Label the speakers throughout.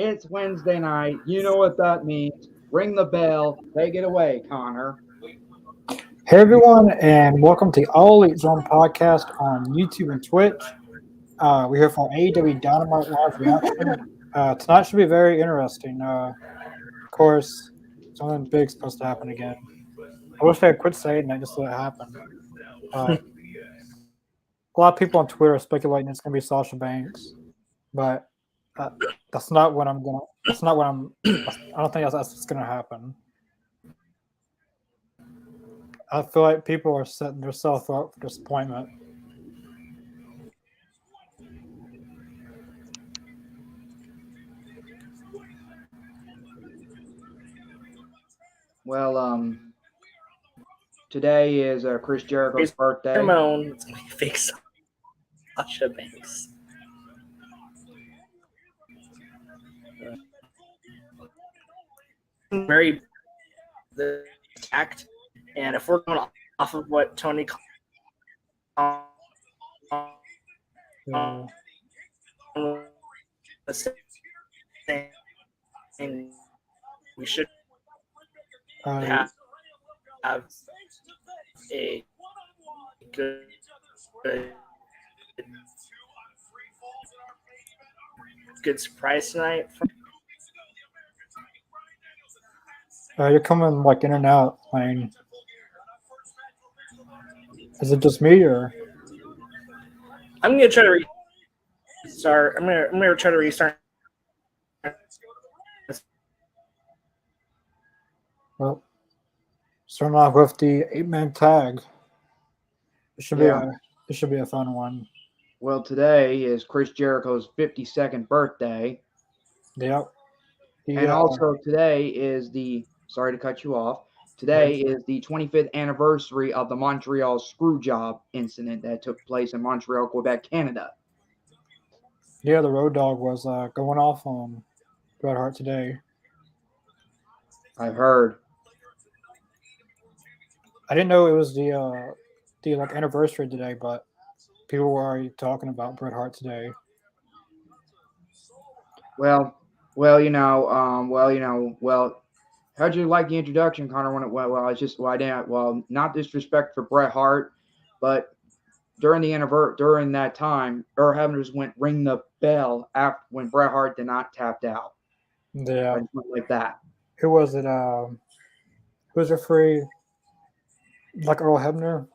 Speaker 1: It's Wednesday night. You know what that means. Ring the bell. Take it away, Connor.
Speaker 2: Hey everyone, and welcome to All Elite Zone podcast on YouTube and Twitch. We're here for AEW Dynamite live reaction. Tonight should be very interesting. Of course, something big's supposed to happen again. I wish I had quit saying that just let it happen. A lot of people on Twitter are speculating it's going to be Sasha Banks, but that's not what I'm gonna. That's not what I'm. I don't think that's what's going to happen. I feel like people are setting themselves up for disappointment.
Speaker 1: Well, today is Chris Jericho's birthday.
Speaker 3: It's going to be fake Sasha Banks. Very attacked, and if we're going off of what Tony was saying, we should have a good surprise tonight.
Speaker 2: You're coming like in and out. I mean, is it just me or?
Speaker 3: I'm gonna try to restart. I'm gonna try to restart.
Speaker 2: Well, starting off with the 8-man tag. It should be a fun one.
Speaker 1: Well, today is Chris Jericho's 52nd birthday.
Speaker 2: Yep.
Speaker 1: And also today is the. Sorry to cut you off. Today is the 25th anniversary of the Montreal Screwjob incident that took place in Montreal, Quebec, Canada.
Speaker 2: Yeah, the Road Dogg was going off on Bret Hart today.
Speaker 1: I've heard.
Speaker 2: I didn't know it was the anniversary today, but people were already talking about Bret Hart today.
Speaker 1: Well, how'd you like the introduction, Connor? Not disrespect for Bret Hart, but during that time, Earl Hebner just went ring the bell after when Bret Hart did not tapped out.
Speaker 2: Yeah,
Speaker 1: like that.
Speaker 2: Who was it? Who was referee? Like Earl Hebner,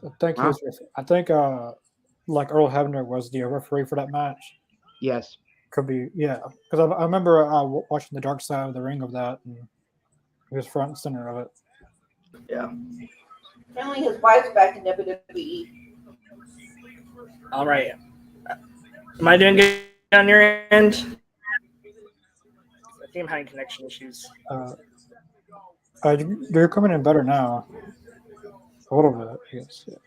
Speaker 2: I think Earl Hebner was the referee for that match.
Speaker 1: Yes,
Speaker 2: could be. Yeah, because I remember watching the Dark Side of the Ring of that, and he was front and center of it.
Speaker 1: Yeah.
Speaker 4: Apparently, his wife's back in WWE.
Speaker 3: All right. Am I doing good on your end? I think I'm having connection issues.
Speaker 2: You're coming in better now. A little bit, yes. Yeah.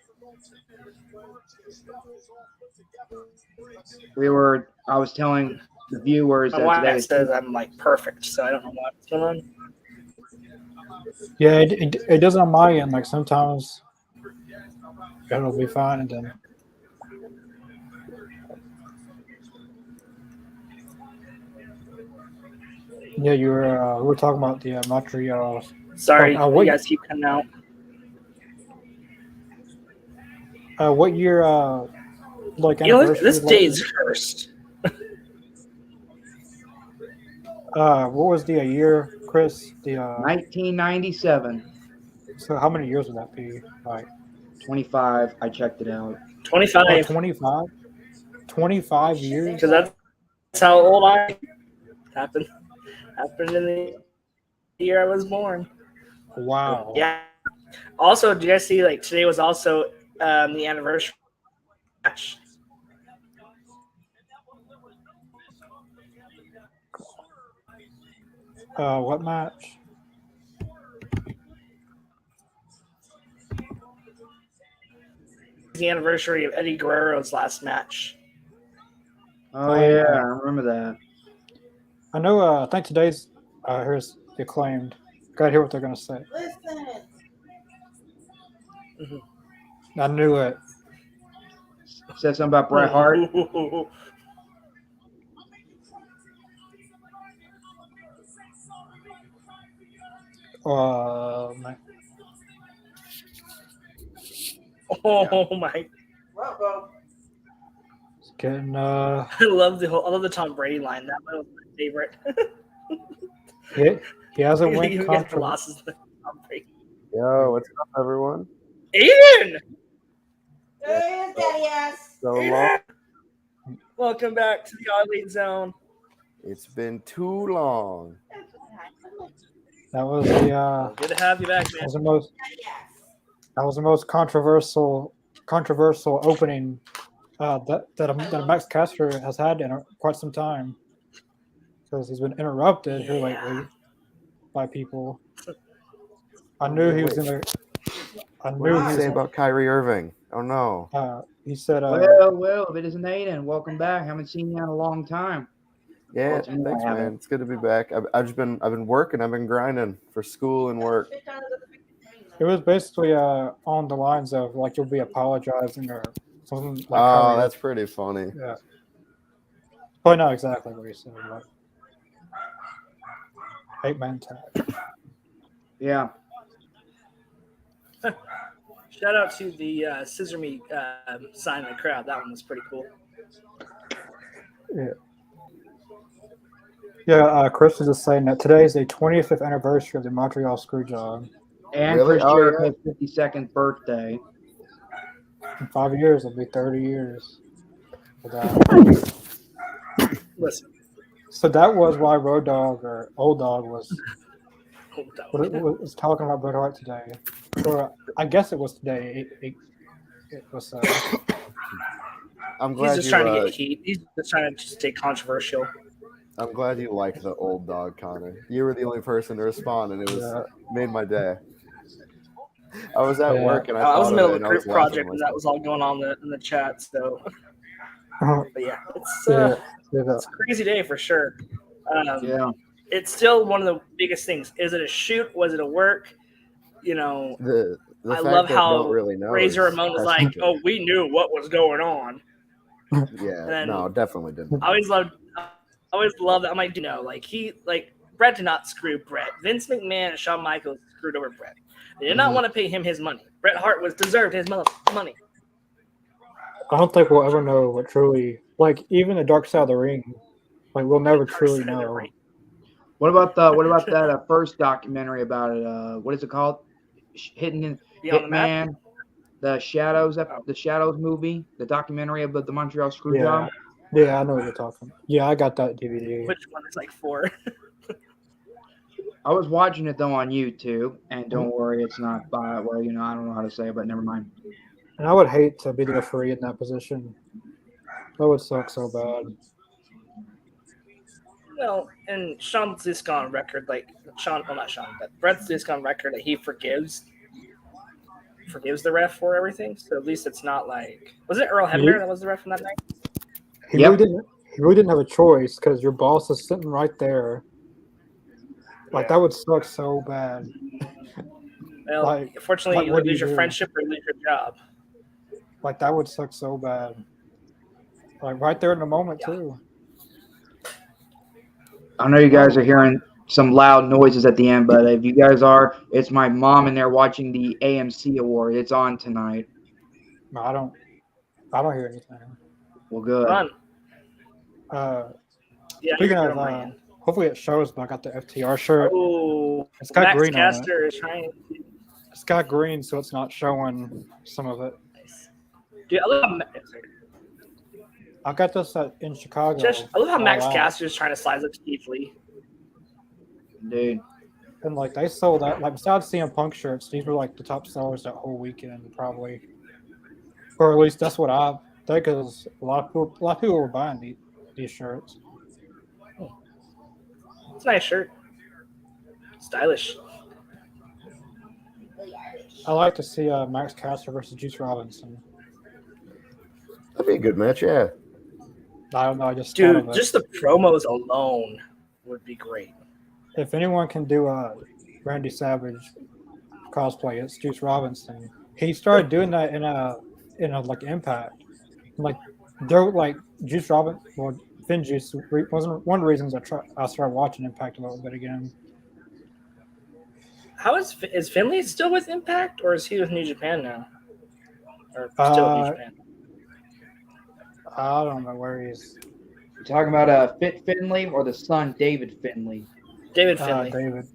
Speaker 1: I was telling the viewers
Speaker 3: my
Speaker 1: that
Speaker 3: wife
Speaker 1: today
Speaker 3: says I'm like perfect, so I don't know what's going on.
Speaker 2: Yeah, it doesn't on my end. Like sometimes it'll be fine, and then yeah, we were talking about the Montreal.
Speaker 3: Sorry, you guys keep coming out.
Speaker 2: What year?
Speaker 3: This day is cursed.
Speaker 2: What was the year, Chris?
Speaker 1: 1997.
Speaker 2: So how many years would that be? Like
Speaker 1: 25. I checked it out.
Speaker 3: 25.
Speaker 2: 25? 25 years?
Speaker 3: Because that's how old I happened in the year I was born.
Speaker 2: Wow.
Speaker 3: Yeah. Also, did you guys see, like, today was also the anniversary match.
Speaker 2: What match?
Speaker 3: The anniversary of Eddie Guerrero's last match.
Speaker 1: Oh yeah, I remember that.
Speaker 2: I know. I think today's. Here's the Acclaimed. Gotta hear what they're gonna say.
Speaker 4: Listen.
Speaker 2: I knew it.
Speaker 1: Said something about Bret Hart.
Speaker 2: Man.
Speaker 3: Oh my!
Speaker 4: Uh-oh.
Speaker 2: It's getting.
Speaker 3: I love the Tom Brady line. That one was my favorite.
Speaker 2: He hasn't
Speaker 3: You
Speaker 2: went
Speaker 3: get the
Speaker 2: controversial.
Speaker 3: losses. Tom Brady.
Speaker 5: Yo, what's up, everyone?
Speaker 3: Aiden,
Speaker 4: There he is, daddy ass.
Speaker 5: So long.
Speaker 3: welcome back to the Elite Zone.
Speaker 5: It's been too long.
Speaker 2: That was the.
Speaker 3: Good to have you back, man.
Speaker 4: Daddy ass.
Speaker 2: That was the most controversial opening that a Max Caster has had in quite some time, because he's been interrupted here lately by people. I knew he was in there. I
Speaker 5: What
Speaker 2: knew
Speaker 5: did
Speaker 2: he
Speaker 5: you
Speaker 2: was.
Speaker 5: say about Kyrie Irving? Oh no.
Speaker 2: He said,
Speaker 1: Well, if it isn't Aiden, welcome back. Haven't seen you in a long time.
Speaker 5: Yeah,
Speaker 1: Well,
Speaker 5: thanks,
Speaker 1: I haven't.
Speaker 5: man. It's good to be back. I've been working. I've been grinding for school and work.
Speaker 2: it was basically on the lines of like you'll be apologizing or something like.
Speaker 5: Oh, that's pretty funny.
Speaker 2: Yeah. Probably not exactly what he said, but 8-man tag.
Speaker 1: Yeah.
Speaker 3: Shout out to the Scissor Me sign in the crowd. That one was pretty cool.
Speaker 2: Yeah, Chris was just saying that today is the 25th anniversary of the Montreal Screwjob.
Speaker 1: And
Speaker 5: Really?
Speaker 1: Chris
Speaker 5: Oh,
Speaker 1: Jericho's 52nd birthday.
Speaker 2: In 5 years, it'll be 30 years for that.
Speaker 3: Listen,
Speaker 2: So that was why Road Dogg or Old Dog was talking about Bret Hart today. Or I guess it was today. It was.
Speaker 5: I'm glad
Speaker 3: he's just
Speaker 5: you.
Speaker 3: trying to get heat. He's just trying to stay controversial.
Speaker 5: I'm glad you liked the old dog, Connor. You were the only person to respond, and it made my day. I was at work and
Speaker 3: I was in the middle of a group
Speaker 5: laughing
Speaker 3: project and that was all going on in the chat. So, but yeah, it's a crazy day for sure.
Speaker 1: Yeah.
Speaker 3: It's still one of the biggest things. Is it a shoot? Was it a work? You know,
Speaker 5: The
Speaker 3: I
Speaker 5: fact
Speaker 3: love
Speaker 5: that
Speaker 3: how
Speaker 5: don't really know
Speaker 3: Razor
Speaker 5: is
Speaker 3: Ramon was
Speaker 5: that's
Speaker 3: like,
Speaker 5: good.
Speaker 3: "Oh, we knew what was going on."
Speaker 5: Yeah,
Speaker 3: then-
Speaker 5: no, definitely didn't.
Speaker 3: I always loved that. I'm like, Brett did not screw Brett. Vince McMahon and Shawn Michaels screwed over Brett. They did not want to pay him his money. Bret Hart deserved his money.
Speaker 2: I don't think we'll ever know what truly, like, even the Dark Side of the Ring, like, we'll never truly know.
Speaker 1: What about that first documentary about it? What is it called? Beyond
Speaker 3: the Map?
Speaker 1: Hitman, the Shadows movie, the documentary of the Montreal Screwjob.
Speaker 2: Yeah, I know what you're talking about. Yeah, I got that DVD.
Speaker 3: Which one is like 4?
Speaker 1: I was watching it though on YouTube, and don't worry, it's not by I don't know how to say it, but never mind.
Speaker 2: And I would hate to be the referee in that position. That would suck so bad.
Speaker 3: Well, and Sean's just gone record, but Brett's just gone record that he forgives the ref for everything. So at least it's not like, was it Earl Hebner that was the ref from that night?
Speaker 2: He really didn't have a choice because your boss is sitting right there. Like, that would suck so bad.
Speaker 3: Well, unfortunately, you lose your friendship or lose your job.
Speaker 2: Like, that would suck so bad. Like, right there in the moment, too.
Speaker 1: I know you guys are hearing some loud noises at the end, but if you guys are, it's my mom and they're watching the AMC award. It's on tonight.
Speaker 2: No, I don't hear anything.
Speaker 1: Well, good.
Speaker 3: Fun.
Speaker 2: Speaking of, hopefully it shows, but I got the FTR shirt.
Speaker 3: Oh,
Speaker 2: it's got
Speaker 3: Max
Speaker 2: green
Speaker 3: Caster
Speaker 2: on it.
Speaker 3: Is trying.
Speaker 2: It's got green, so it's not showing some of it.
Speaker 3: Dude,
Speaker 2: I got this in Chicago.
Speaker 3: I love how Max Caster is trying to size up Steve Lee.
Speaker 1: Dude.
Speaker 2: And like they sold out. Like besides CM Punk shirts, these were like the top sellers that whole weekend, probably. Or at least that's what I think. Because a lot of people were buying these shirts.
Speaker 3: It's a nice shirt. Stylish.
Speaker 2: I like to see Max Caster versus Juice Robinson.
Speaker 5: That'd be a good match, yeah.
Speaker 2: I don't know. I just thought of
Speaker 3: Dude,
Speaker 2: it.
Speaker 3: just the promos alone would be great.
Speaker 2: If anyone can do a Randy Savage cosplay, it's Juice Robinson. He started doing that in a like Impact. Like they're like Juice Robinson. Well, Finn Juice wasn't one of the reasons I started watching Impact a little bit again.
Speaker 3: How is Finley still with Impact, or is he with New Japan now? Or still with New Japan?
Speaker 2: I don't know where he is.
Speaker 1: You talking about Fit Finley or the son David Finley?
Speaker 3: David Finley.
Speaker 2: David.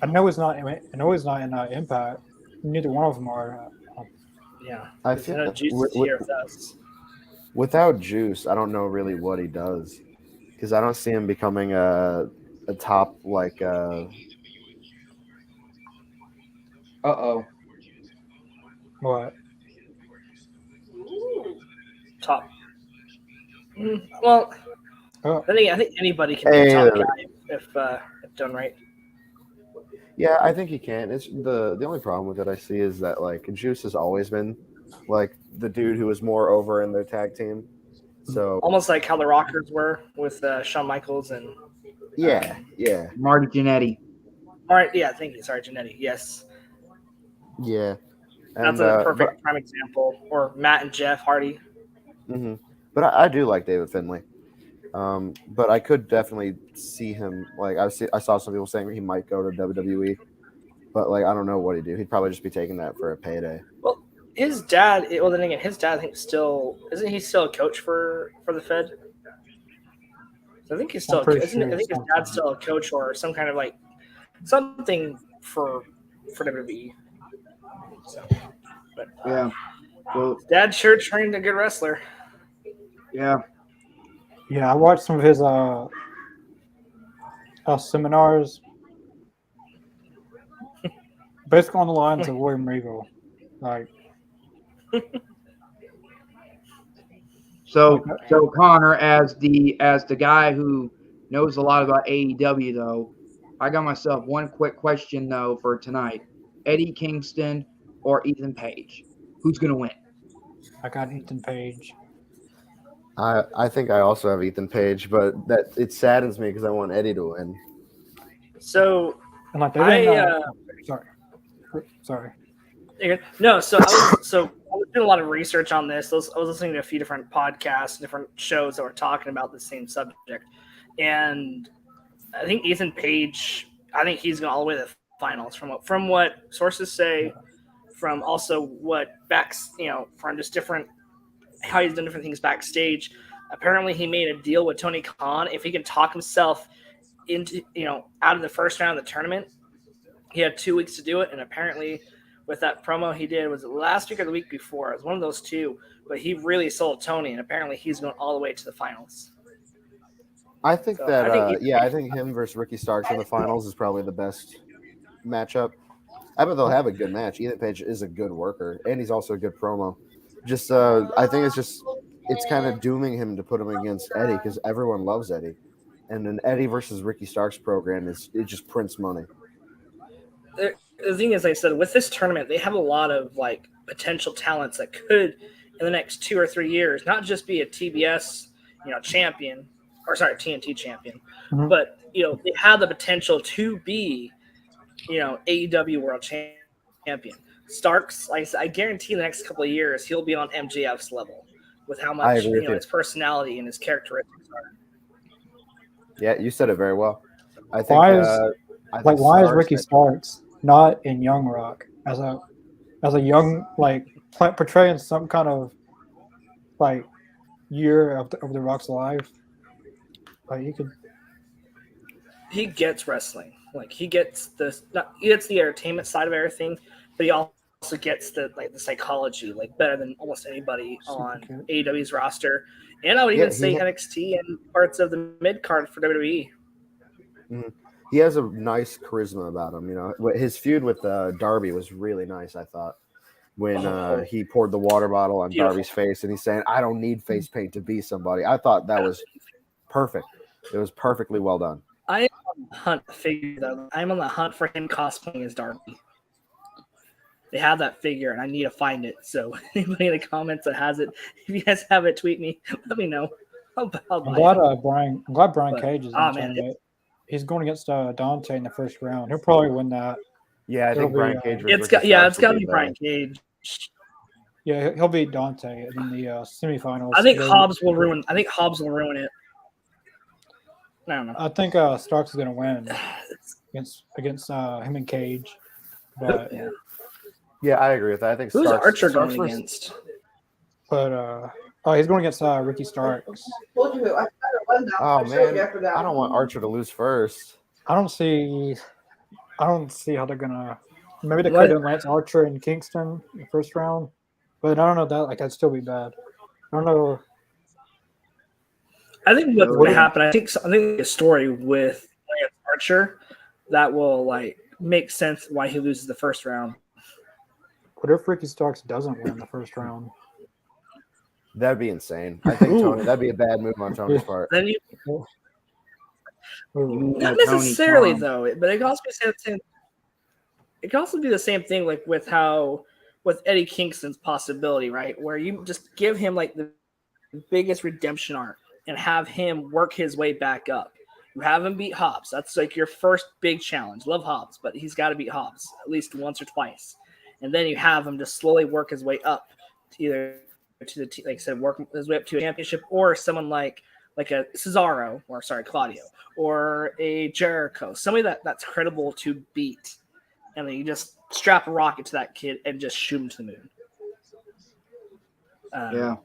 Speaker 2: I know he's not. I know he's not in Impact. Neither one of them are.
Speaker 3: Yeah.
Speaker 5: I feel
Speaker 3: Juice is here with us.
Speaker 5: Without Juice, I don't know really what he does because I don't see him becoming a top like.
Speaker 1: Uh-oh.
Speaker 2: What?
Speaker 3: Top. Well,
Speaker 2: Oh.
Speaker 3: I think anybody can be a top guy if done right.
Speaker 5: Yeah, I think he can. It's the only problem with it I see is that like Juice has always been like the dude who was more over in their tag team. So
Speaker 3: almost like how the Rockers were with Shawn Michaels and
Speaker 5: yeah.
Speaker 1: Marty Jannetty.
Speaker 3: All right, yeah, thank you. Sorry, Jannetty. Yes.
Speaker 5: Yeah.
Speaker 3: That's a perfect prime example. Or Matt and Jeff Hardy.
Speaker 5: Mm-hmm. But I do like David Finley. But I could definitely see him. Like I saw some people saying he might go to WWE, but like I don't know what he'd do. He'd probably just be taking that for a payday.
Speaker 3: Well, his dad. Well, then again, his dad I think isn't he still a coach for the Fed? So I think he's still. I think his dad's still a coach or some kind of like something for WWE. So, but
Speaker 1: Yeah. Well,
Speaker 3: dad sure trained a good wrestler.
Speaker 1: yeah.
Speaker 2: Yeah, I watched some of his seminars. Basically on the lines of William Regal. Like
Speaker 1: So Connor, as the guy who knows a lot about AEW though, I got myself one quick question though for tonight. Eddie Kingston or Ethan Page? Who's gonna win?
Speaker 2: I got Ethan Page.
Speaker 5: I think I also have Ethan Page, but that it saddens me because I want Eddie to win.
Speaker 3: So
Speaker 2: And like sorry.
Speaker 3: No, so I was doing a lot of research on this. I was listening to a few different podcasts, different shows that were talking about the same subject, and I think Ethan Page. I think he's going all the way to the finals. From what sources say, from also what from just different how he's done different things backstage. Apparently, he made a deal with Tony Khan. If he can talk himself into out of the first round of the tournament, he had 2 weeks to do it, and apparently. With that promo he did, was it last week or the week before? It was one of those two, but he really sold Tony, and apparently he's going all the way to the finals.
Speaker 5: I think I think him versus Ricky Starks in the finals is probably the best matchup. I bet they'll have a good match. Ethan Page is a good worker, and he's also a good promo. Just, I think it's kind of dooming him to put him against Eddie because everyone loves Eddie, and an Eddie versus Ricky Starks program it just prints money.
Speaker 3: The thing is, like I said, with this tournament, they have a lot of like potential talents that could, in the next 2 or 3 years, not just be a TBS, champion, or sorry, TNT champion, but they have the potential to be, AEW World Champion. Starks, like I guarantee, in the next couple of years, he'll be on MJF's level with how much his personality and his characteristics are.
Speaker 5: Yeah, you said it very well. I think.
Speaker 2: Why is Ricky Starks not in Young Rock as a young portraying some kind of like year of the Rock's life? Like
Speaker 3: he gets wrestling. Like he gets the entertainment side of everything, but he also gets the psychology better than almost anybody on AEW's roster. And I would even say NXT and parts of the mid card for WWE.
Speaker 5: Mm-hmm. He has a nice charisma about him. His feud with Darby was really nice, I thought, when he poured the water bottle on Darby's face and he's saying, I don't need face paint to be somebody. I thought that was perfect. It was perfectly well done.
Speaker 3: I am on the hunt figure though. I'm on the hunt for him cosplaying as Darby. They have that figure, and I need to find it. So anybody in the comments that has it, if you guys have it, tweet me. Let me know. I'll
Speaker 2: I'm
Speaker 3: buy
Speaker 2: glad
Speaker 3: it.
Speaker 2: Brian
Speaker 3: But,
Speaker 2: Cage is in the tournament. He's going against Dante in the first round. He'll probably win that.
Speaker 5: Yeah, I think Brian Cage versus
Speaker 3: It's got to be
Speaker 5: the-
Speaker 3: Brian Cage.
Speaker 2: Yeah, he'll beat Dante in the semifinals.
Speaker 3: I think Hobbs will ruin it. I don't know.
Speaker 2: I think Starks is going to win against him and Cage. But
Speaker 5: yeah, I agree with that. I think
Speaker 3: who's
Speaker 5: Starks,
Speaker 3: Archer
Speaker 5: Starks
Speaker 3: going
Speaker 5: versus-
Speaker 3: against?
Speaker 2: But he's going against Ricky Starks.
Speaker 4: Told you who. I thought it was now.
Speaker 5: Oh
Speaker 4: I showed
Speaker 5: man,
Speaker 4: you after that.
Speaker 5: I don't want Archer to lose first.
Speaker 2: I don't see how they're gonna. Maybe they
Speaker 3: What?
Speaker 2: could have Lance Archer in Kingston in the first round, but I don't know that that'd still be bad. I don't know.
Speaker 3: I think what's going to happen. I think a story with Lance Archer that will make sense why he loses the first round.
Speaker 2: What if Ricky Starks doesn't win the first round?
Speaker 5: That'd be insane. I think that'd be a bad move on Tony's part.
Speaker 3: Then you
Speaker 2: Ooh.
Speaker 3: not necessarily though, but it can also be the same. It can also be the same thing with Eddie Kingston's possibility, right? Where you just give him the biggest redemption arc and have him work his way back up. You have him beat Hobbs. That's your first big challenge. Love Hobbs, but he's got to beat Hobbs at least once or twice. And then you have him just slowly work his way up to either to the like I said, work his way up to a championship, or someone like a Cesaro, or Claudio, or a Jericho, somebody that's credible to beat. And then you just strap a rocket to that kid and just shoot him to the moon.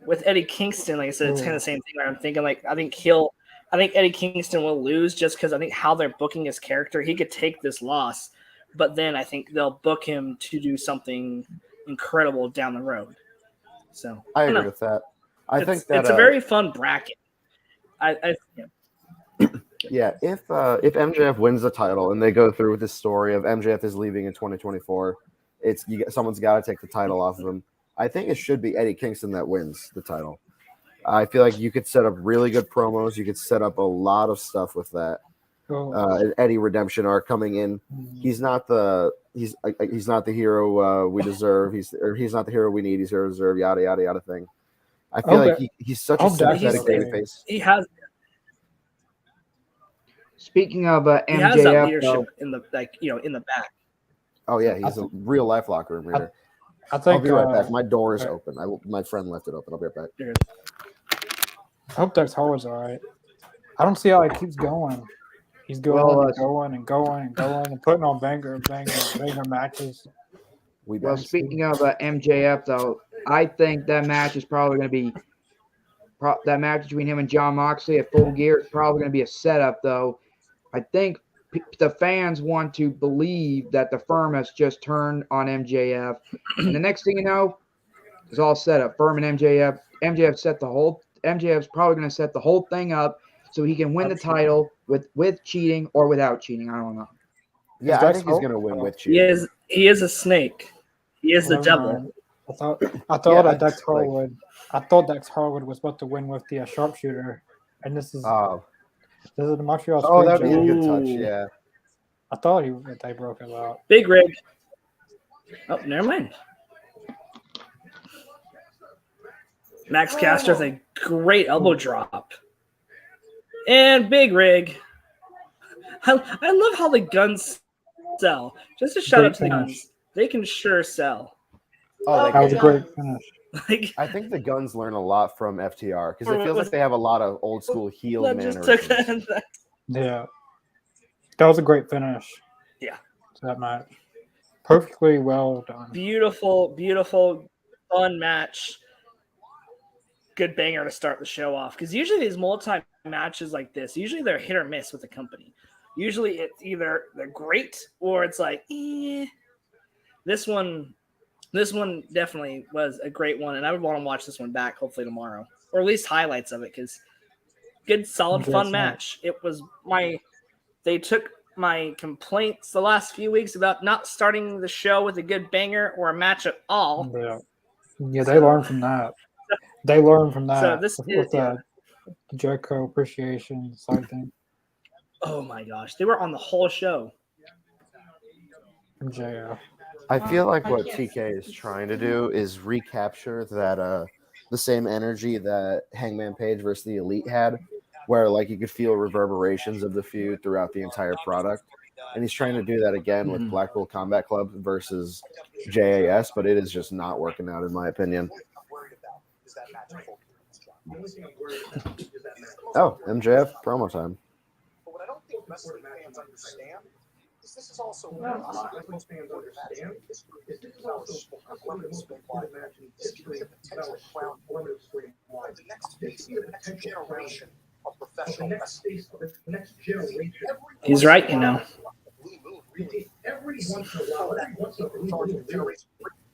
Speaker 3: With Eddie Kingston, like I said, it's kind of the same thing. Where I'm thinking, I think Eddie Kingston will lose just because I think how they're booking his character. He could take this loss, but then I think they'll book him to do something incredible down the road. So
Speaker 5: I agree with that. I think that
Speaker 3: it's a very fun bracket.
Speaker 5: Yeah, if MJF wins the title and they go through with this story of MJF is leaving in 2024, someone's got to take the title off of him. I think it should be Eddie Kingston that wins the title. I feel like you could set up really good promos. You could set up a lot of stuff with that. Eddie redemption arc coming in. He's not the hero we deserve. He's not the hero we need. He's hero deserve. Yada yada yada thing. I feel like he's such a sympathetic babyface.
Speaker 3: He has.
Speaker 1: Speaking of MJF,
Speaker 3: he has that leadership in the back.
Speaker 5: Oh yeah, he's a real life locker room reader.
Speaker 2: I'll
Speaker 5: be right back. My door is open. My friend left it open. I'll be right back.
Speaker 2: I hope Dax Harwood's all right. I don't see how he keeps going. He's going and putting on banger matches.
Speaker 1: Speaking of MJF, though, I think that match is probably going to be that match between him and John Moxley at Full Gear is probably going to be a setup, though. I think the fans want to believe that the firm has just turned on MJF, and the next thing you know, it's all set up. Firm and MJF. MJF's probably going to set the whole thing up so he can win the title with cheating or without cheating. I don't know.
Speaker 5: Yeah, I think he's going to win with cheating.
Speaker 3: He is a snake. He is the devil.
Speaker 2: I thought Dax Harwood. I thought Dax Harwood was about to win with the sharpshooter, and this is the Montreal.
Speaker 5: Oh, that'd be a good touch. Yeah,
Speaker 2: I thought they broke it out.
Speaker 3: Big Rig. Oh, never mind. Max Caster with a great elbow drop. And Big Rig. I love how the guns sell. Just a shout out to the guns. They can sure sell.
Speaker 5: Oh,
Speaker 2: that was a great finish.
Speaker 5: I think the guns learn a lot from FTR because it feels like they have a lot of old school heel mannerisms.
Speaker 2: Yeah. That was a great finish.
Speaker 3: Yeah.
Speaker 2: To that match. Perfectly well done.
Speaker 3: Beautiful, fun match. Good banger to start the show off. Because usually these multi-matches like this, usually they're hit or miss with the company. Usually it's either they're great or it's like, eh. This one definitely was a great one, and I would want to watch this one back hopefully tomorrow, or at least highlights of it, because good, solid, fun match. It was they took my complaints the last few weeks about not starting the show with a good banger or a match at all.
Speaker 2: Yeah, they learned from that. So
Speaker 3: this
Speaker 2: with the Jericho appreciation side thing.
Speaker 3: Oh my gosh, they were on the whole show.
Speaker 2: MJF.
Speaker 5: I feel like what TK is trying to do is recapture that the same energy that Hangman Page versus the Elite had, where like you could feel reverberations of the feud throughout the entire product. And he's trying to do that again with Blackpool Combat Club versus JAS, but it is just not working out in my opinion. Oh, MJF promo time.
Speaker 6: But what I don't think wrestling fans understand is this is also wrestling fans understand this is also history of potential crown for the next face of the next generation of professional wrestling.
Speaker 3: He's right, you know.
Speaker 6: Every once in a while,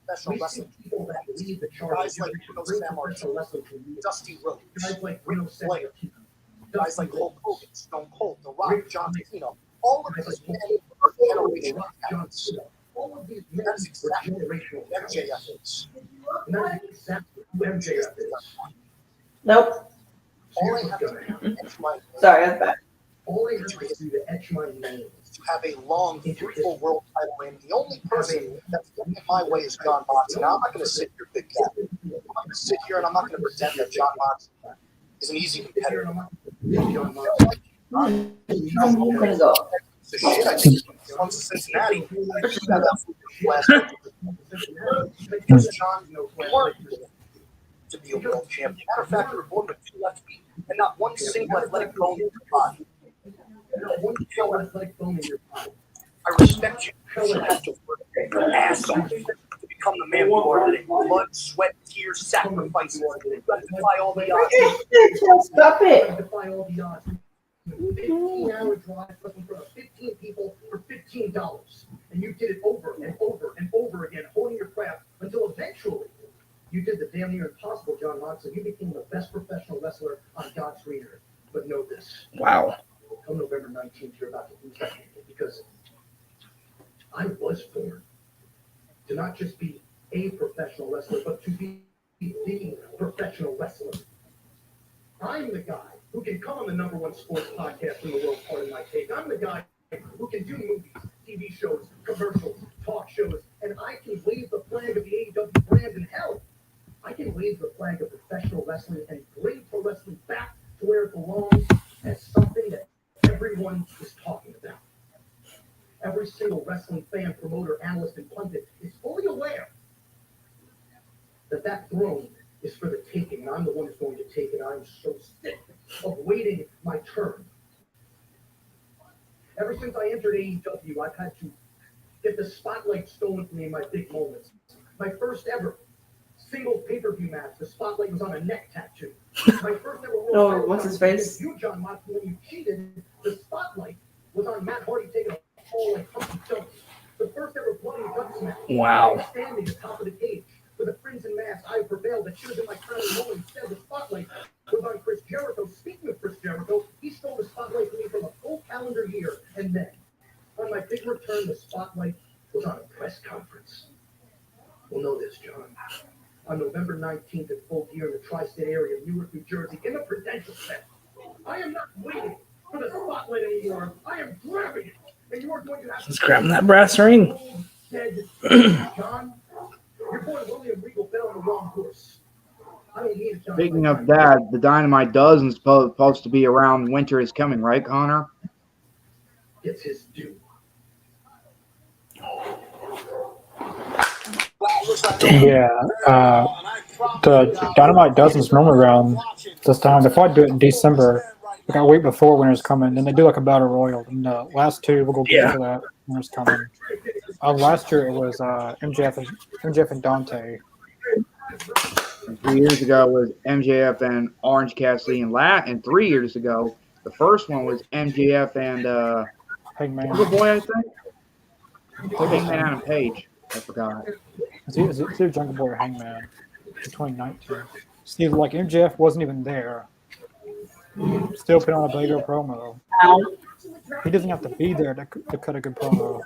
Speaker 6: professional wrestling people that lead the charge. Guys like Dusty Rhodes, Ric Flair, guys like Hulk Hogan, Stone Cold, The Rock, John Cena, all of these men are generational talents. All of these men that's exactly what MJF is. That's exactly what MJF is.
Speaker 4: Nope.
Speaker 6: All I have to do is my
Speaker 4: Sorry, that's bad.
Speaker 6: all I have to do to etch my name to have a long, fruitful world title reign. The only person that's getting in my way is John Moxley. Now, I'm not going to sit here, big cat. I'm going to sit here and I'm not going to pretend that John Moxley is an easy competitor.
Speaker 4: I'm gonna go.
Speaker 6: The shit I think comes to Cincinnati. I just got that last because John wanted to be a world champion. Matter of fact, you were born with 2 left feet and not one single athletic bone in your body. Not one single athletic bone in your body. I respect you. You have to work your ass off to become the man you are today. Blood, sweat, tears, sacrifices. You have to defy all the odds.
Speaker 4: Stop it.
Speaker 6: Defy all the odds. 15-hour drive in front of 15 people for $15. And you did it over and over and over again, holding your craft until eventually you did the damn near impossible, John Moxley. You became the best professional wrestler on God's green earth. But know this.
Speaker 3: Wow.
Speaker 6: Come November 19th, you're about to lose that because I was born to not just be a professional wrestler, but to be the professional wrestler. I'm the guy who can come on the #1 sports podcast in the world, pardon my take. I'm the guy who can do movies, TV shows, commercials, talk shows, and I can wave the flag of the AEW brand in hell. I can wave the flag of professional wrestling and bring pro wrestling back to where it belongs as something that everyone is talking about. Every single wrestling fan, promoter, analyst, and pundit is fully aware that that throne is for the taking, and I'm the one who's going to take it. I'm so sick of waiting my turn. Ever since I entered AEW, I've had to get the spotlight stolen from me in my big moments. My first ever single pay-per-view match, the spotlight was on a neck tattoo. My first ever
Speaker 4: Oh, what's his face?
Speaker 6: You, John Moxley, when you cheated, the spotlight was on Matt Hardy taking a fall like Humpty Dumpty. The first ever blood and guts match.
Speaker 3: Wow.
Speaker 6: Standing at the top of the cage with a crimson mask, I prevailed. That should have been my crowning moment. Instead, the spotlight was on Chris Jericho. Speaking of Chris Jericho, he stole the spotlight from me from a full calendar year. And then, on my big return, the spotlight was on a press conference. Well, know this, John. On November 19th in full gear in the tri-state area of Newark, New Jersey, in the Prudential Center. I am not waiting for the spotlight anymore. I am grabbing it. And you are going to have
Speaker 3: He's grabbing that brass ring.
Speaker 6: Said, John, your boy William Regal bet on the wrong horse. I don't need it, John.
Speaker 1: Speaking of that, the Dynamite doesn't supposed to be around winter is coming, right, Connor?
Speaker 6: Gets his due.
Speaker 2: Yeah, the Dynamite doesn't normally around this time. They probably do it in December, like a week before Winter's Coming. Then they do like a battle royal. And the last two, we'll go get to that. Winter's Coming. Last year it was MJF and Dante.
Speaker 1: 3 years ago was MJF and Orange Cassidy, and 3 years ago the first one was MJF and
Speaker 2: Hangman.
Speaker 1: Jungle Boy, I think. Hangman Adam Page. I forgot.
Speaker 2: It's either Jungle Boy or Hangman in 2019. See, like MJF wasn't even there. Still put on a bigger promo. He doesn't have to be there to cut a good promo.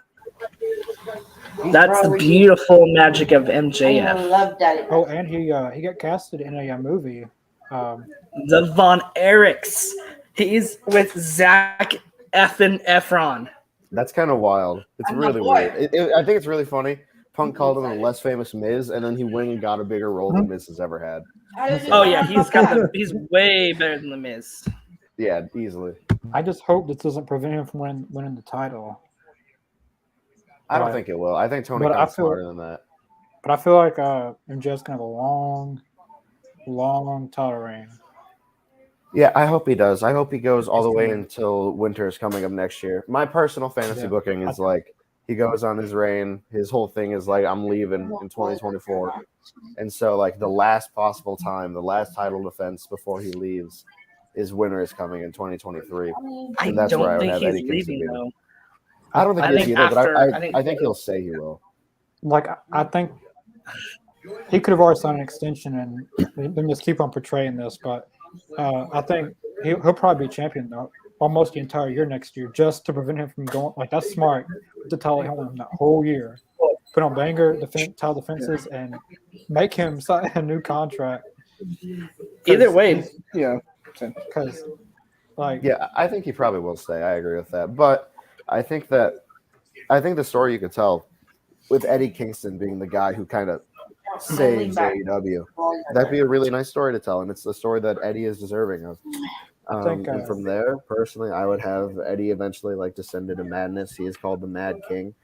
Speaker 3: That's the beautiful magic of
Speaker 4: I
Speaker 3: MJF.
Speaker 4: love that.
Speaker 2: Oh, and he got casted in a movie.
Speaker 3: The Von Erichs. He's with Zach effing Efron.
Speaker 5: That's kind of wild. It's
Speaker 4: I'm the
Speaker 5: really
Speaker 4: boy.
Speaker 5: weird. I think it's really funny. Punk called him a less famous Miz, and then he went and got a bigger role than Miz has ever had.
Speaker 3: Oh yeah, he's way better than the Miz.
Speaker 5: Yeah, easily.
Speaker 2: I just hope this doesn't prevent him from winning the title.
Speaker 5: I don't think it will. I think Tony
Speaker 2: but
Speaker 5: Khan's smarter than that.
Speaker 2: But I feel like MJF's gonna have a long title reign.
Speaker 5: Yeah, I hope he does. I hope he goes all the way until winter is coming up next year. My personal fantasy booking is like he goes on his reign. His whole thing is like I'm leaving in 2024, and so like the last possible time, the last title defense before he leaves, is winter is coming in 2023, and that's where I would have Eddie Kingston be. I don't think he is either, but I think he'll say he will.
Speaker 2: Like I think he could have already signed an extension and then just keep on portraying this, but I think he'll probably be champion though almost the entire year next year just to prevent him from going. Like that's smart to tell him that whole year. Put on banger title defenses and make him sign a new contract.
Speaker 3: Either way, yeah.
Speaker 2: Because
Speaker 5: I think he probably will stay. I agree with that, but I think the story you could tell with Eddie Kingston being the guy who kind of saves AEW, that'd be a really nice story to tell, and it's the story that Eddie is deserving of. And from there, personally, I would have Eddie eventually like descend into madness. He is called the Mad King.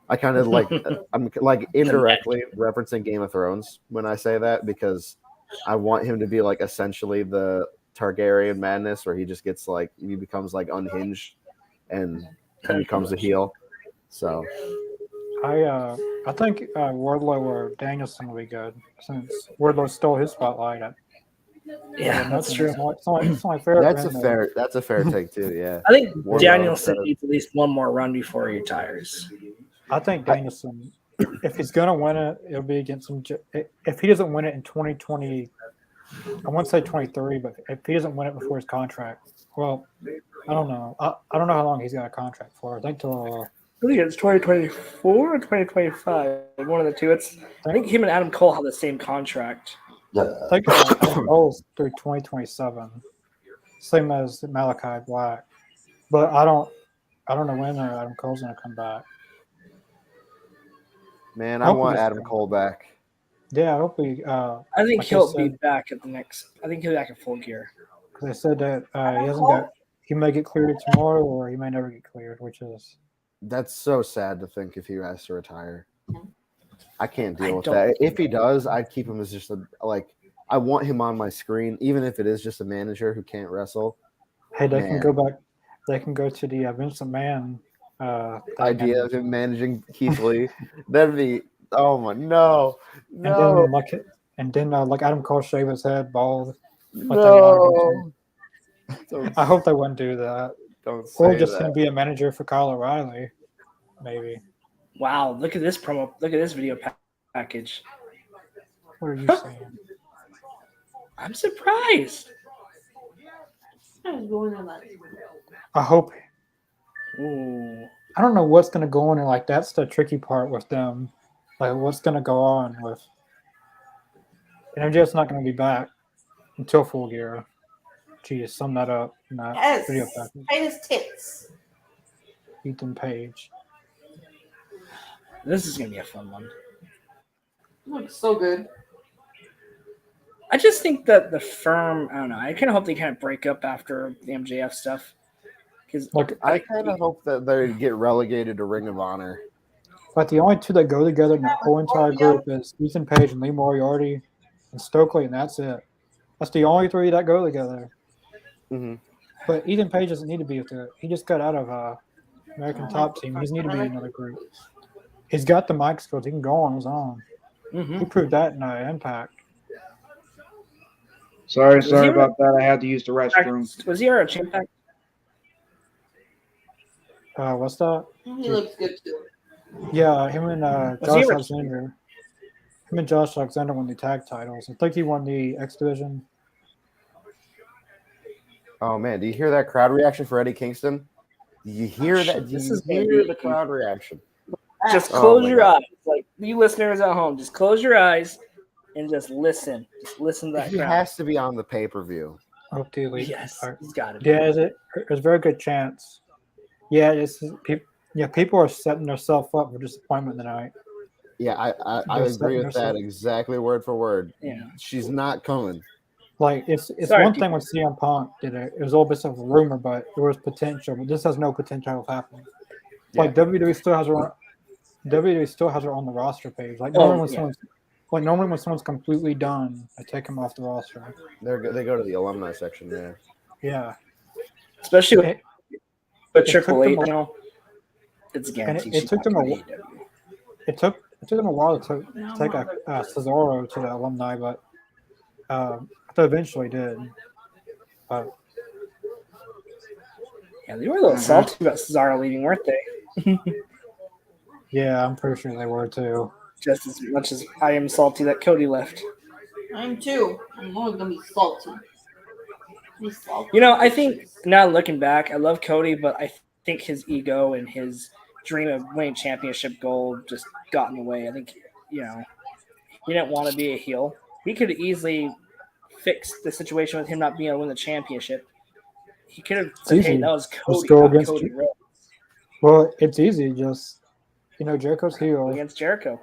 Speaker 5: I kind of like I'm like indirectly referencing Game of Thrones when I say that because I want him to be like essentially the Targaryen madness, where he just gets like he becomes like unhinged and he becomes a heel. So
Speaker 2: I think Wardlow or Danielson will be good since Wardlow stole his spotlight.
Speaker 3: Yeah, that's true.
Speaker 2: It's only fair.
Speaker 5: That's a fair take too. Yeah,
Speaker 3: I think Danielson needs at least one more run before he retires.
Speaker 2: I think Danielson, if he's gonna win it, it'll be against him. If he doesn't win it in 2020, I won't say 23, but if he doesn't win it before his contract, well, I don't know. I don't know how long he's got a contract for. I think till.
Speaker 3: I think it's 2024 or 2025. One of the two. I think him and Adam Cole have the same contract.
Speaker 2: I think Adam Cole's through 2027, same as Malachi Black. But I don't know when Adam Cole's gonna come back.
Speaker 5: Man, I want Adam Cole back.
Speaker 2: Yeah, I hope he.
Speaker 3: I think he'll be back at the next. I think he'll be back at Full Gear.
Speaker 2: Because they said that he hasn't got. He may get cleared tomorrow, or he may never get cleared, which is.
Speaker 5: That's so sad to think if he has to retire. I can't deal with that. If he does, I'd keep him as just I want him on my screen, even if it is just a manager who can't wrestle.
Speaker 2: Hey, they can go back. They can go to the Vincent Mann
Speaker 5: idea of him managing Keith Lee. That'd be no.
Speaker 2: And then Adam Cole shave his head bald.
Speaker 5: No.
Speaker 2: I hope they wouldn't do that. Or just him be a manager for Kyle O'Reilly, maybe.
Speaker 3: Wow, look at this promo. Look at this video package.
Speaker 2: What are you saying?
Speaker 3: I'm surprised.
Speaker 2: I hope.
Speaker 3: Ooh.
Speaker 2: I don't know what's going to go on, and that's the tricky part with them. Like, what's going to go on with. And MJF's not going to be back until Full Gear. Geez, sum that up in that video package.
Speaker 4: His tits.
Speaker 2: Ethan Page.
Speaker 3: This is gonna be a fun one.
Speaker 4: Looks so good.
Speaker 3: I just think that the firm. I don't know. I kind of hope they kind of break up after the MJF stuff. Because
Speaker 5: I kind of hope that they get relegated to Ring of Honor.
Speaker 2: But the only two that go together in the whole entire group is Ethan Page and Lee Moriarty and Stokely, and that's it. That's the only three that go together.
Speaker 5: Mm-hmm.
Speaker 2: But Ethan Page doesn't need to be with it. He just got out of American Top Team. He doesn't need to be in another group. He's got the mic skills. He can go on his own. Mm-hmm. He proved that in Impact.
Speaker 1: Sorry about that. I had to use the restroom.
Speaker 3: Was he ever a champ?
Speaker 2: What's that?
Speaker 4: He looks good too.
Speaker 2: Yeah, him and Josh Alexander. Him and Josh Alexander won the tag titles. I think he won the X Division.
Speaker 5: Oh man, do you hear that crowd reaction for Eddie Kingston? Do you hear that? Do you hear the crowd reaction?
Speaker 3: Just close your eyes. Like you listeners at home, just close your eyes and just listen. Just listen to that
Speaker 5: crowd. He has to be on the pay-per-view.
Speaker 2: Oh, dude,
Speaker 3: yes, he's got it.
Speaker 2: Yeah, there's a very good chance Yeah, people are setting themselves up for disappointment tonight.
Speaker 5: Yeah, I
Speaker 2: Just
Speaker 5: agree
Speaker 2: setting
Speaker 5: with that
Speaker 2: themselves.
Speaker 5: exactly word for word.
Speaker 3: Yeah.
Speaker 5: She's not coming.
Speaker 2: Like it's
Speaker 3: Sorry,
Speaker 2: one
Speaker 3: people.
Speaker 2: thing when CM Punk did it. It was a little bit of a rumor, but there was potential. But this has no potential of happening.
Speaker 5: Yeah.
Speaker 2: Like WWE still has her on the roster page. Like
Speaker 3: Oh,
Speaker 2: normally
Speaker 3: yeah.
Speaker 2: when someone's completely done, they take them off the roster.
Speaker 5: They go to the alumni section. Yeah.
Speaker 2: Yeah,
Speaker 3: Especially with
Speaker 2: it,
Speaker 3: But
Speaker 2: it
Speaker 3: Triple
Speaker 2: took
Speaker 3: H,
Speaker 2: them
Speaker 3: it's
Speaker 2: and
Speaker 3: guaranteed
Speaker 2: it
Speaker 3: she's
Speaker 2: took
Speaker 3: not
Speaker 2: them
Speaker 3: going
Speaker 2: a
Speaker 3: to AEW.
Speaker 2: it took them a while to take a Cesaro to the alumni, but they eventually did. But
Speaker 3: Yeah, they were a little
Speaker 1: Mhm.
Speaker 3: salty about Cesaro leaving, weren't they?
Speaker 2: yeah, I'm pretty sure they were too.
Speaker 3: Just as much as I am salty that Cody left.
Speaker 4: I'm too. I'm always gonna be salty. Be salty.
Speaker 3: You know, I think now looking back, I love Cody, but I think his ego and his dream of winning championship gold just got in the way. I think, he didn't want to be a heel. He could have easily fixed the situation with him not being able to win the championship. He could have
Speaker 2: It's
Speaker 3: said, "Hey,
Speaker 2: easy.
Speaker 3: that was
Speaker 2: Just
Speaker 3: Cody,
Speaker 2: go
Speaker 3: not
Speaker 2: against.
Speaker 3: Cody Rhodes
Speaker 2: Well, it's easy. Just Jericho's heel.
Speaker 3: against Jericho."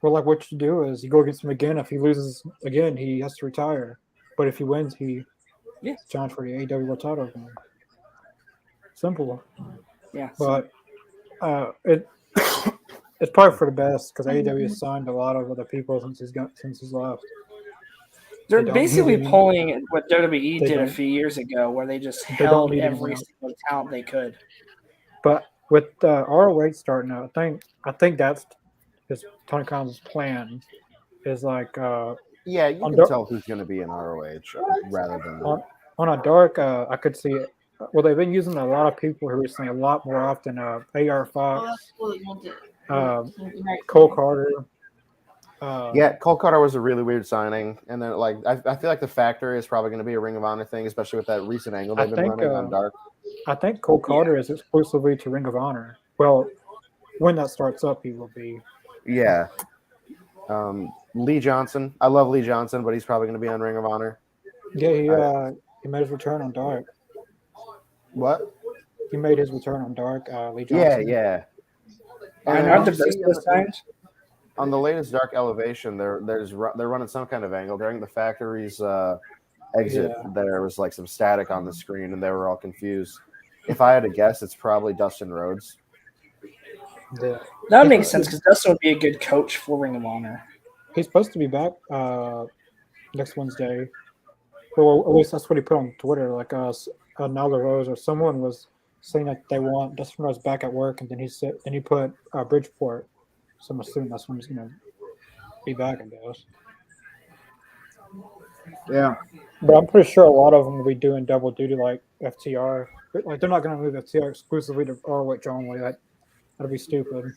Speaker 2: Well, like what you do is you go against him again. If he loses again, he has to retire. But if he wins, he
Speaker 3: Yeah.
Speaker 2: challenge for the AEW World Title again. Simple.
Speaker 3: Yeah.
Speaker 2: But it's probably for the best because AEW has signed a lot of other people since he's left.
Speaker 3: They're
Speaker 2: They don't
Speaker 3: basically
Speaker 2: need-
Speaker 3: pulling what WWE
Speaker 2: they
Speaker 3: did a
Speaker 2: don't-
Speaker 3: few years ago, where they just
Speaker 2: they don't
Speaker 3: held
Speaker 2: need
Speaker 3: every
Speaker 2: anyone.
Speaker 3: single talent they could.
Speaker 2: But with ROH starting out, I think that's his Tony Khan's plan. Is like
Speaker 5: Yeah, you
Speaker 2: on
Speaker 5: can
Speaker 2: Dark,
Speaker 5: tell who's going to be in ROH rather than.
Speaker 2: on a Dark, I could see it. Well, they've been using a lot of people who recently a lot more often. AR
Speaker 4: Oh,
Speaker 2: Fox,
Speaker 4: that's cool. You want it.
Speaker 2: Cole Carter.
Speaker 5: Yeah, Cole Carter was a really weird signing, and then I feel like the Factory is probably going to be a Ring of Honor thing, especially with that recent angle they've been running on Dark.
Speaker 2: I think Cole Carter is exclusively to Ring of Honor. Well, when that starts up, he will be.
Speaker 5: Yeah. Lee Johnson. I love Lee Johnson, but he's probably going to be on Ring of Honor.
Speaker 2: Yeah, he made his return on Dark.
Speaker 5: What?
Speaker 2: He made his return on Dark. Lee Johnson.
Speaker 5: Yeah.
Speaker 3: And
Speaker 5: And
Speaker 3: aren't the
Speaker 5: did you see
Speaker 3: Briscoes signed?
Speaker 5: on the latest Dark Elevation, they're running some kind of angle during the Factory's exit.
Speaker 2: Yeah.
Speaker 5: There was like some static on the screen, and they were all confused. If I had to guess, it's probably Dustin Rhodes.
Speaker 2: Yeah.
Speaker 3: That makes sense because Dustin would be a good coach for Ring of Honor.
Speaker 2: He's supposed to be back next Wednesday. Well, at least that's what he put on Twitter. Like Nala Rose or someone was saying that they want Dustin Rhodes back at work, and then he put Bridgeport. So I'm assuming that's when he's gonna be back, I guess.
Speaker 1: Yeah.
Speaker 2: But I'm pretty sure a lot of them will be doing double duty like FTR. Like they're not gonna move FTR exclusively to ROH only. That'd be stupid.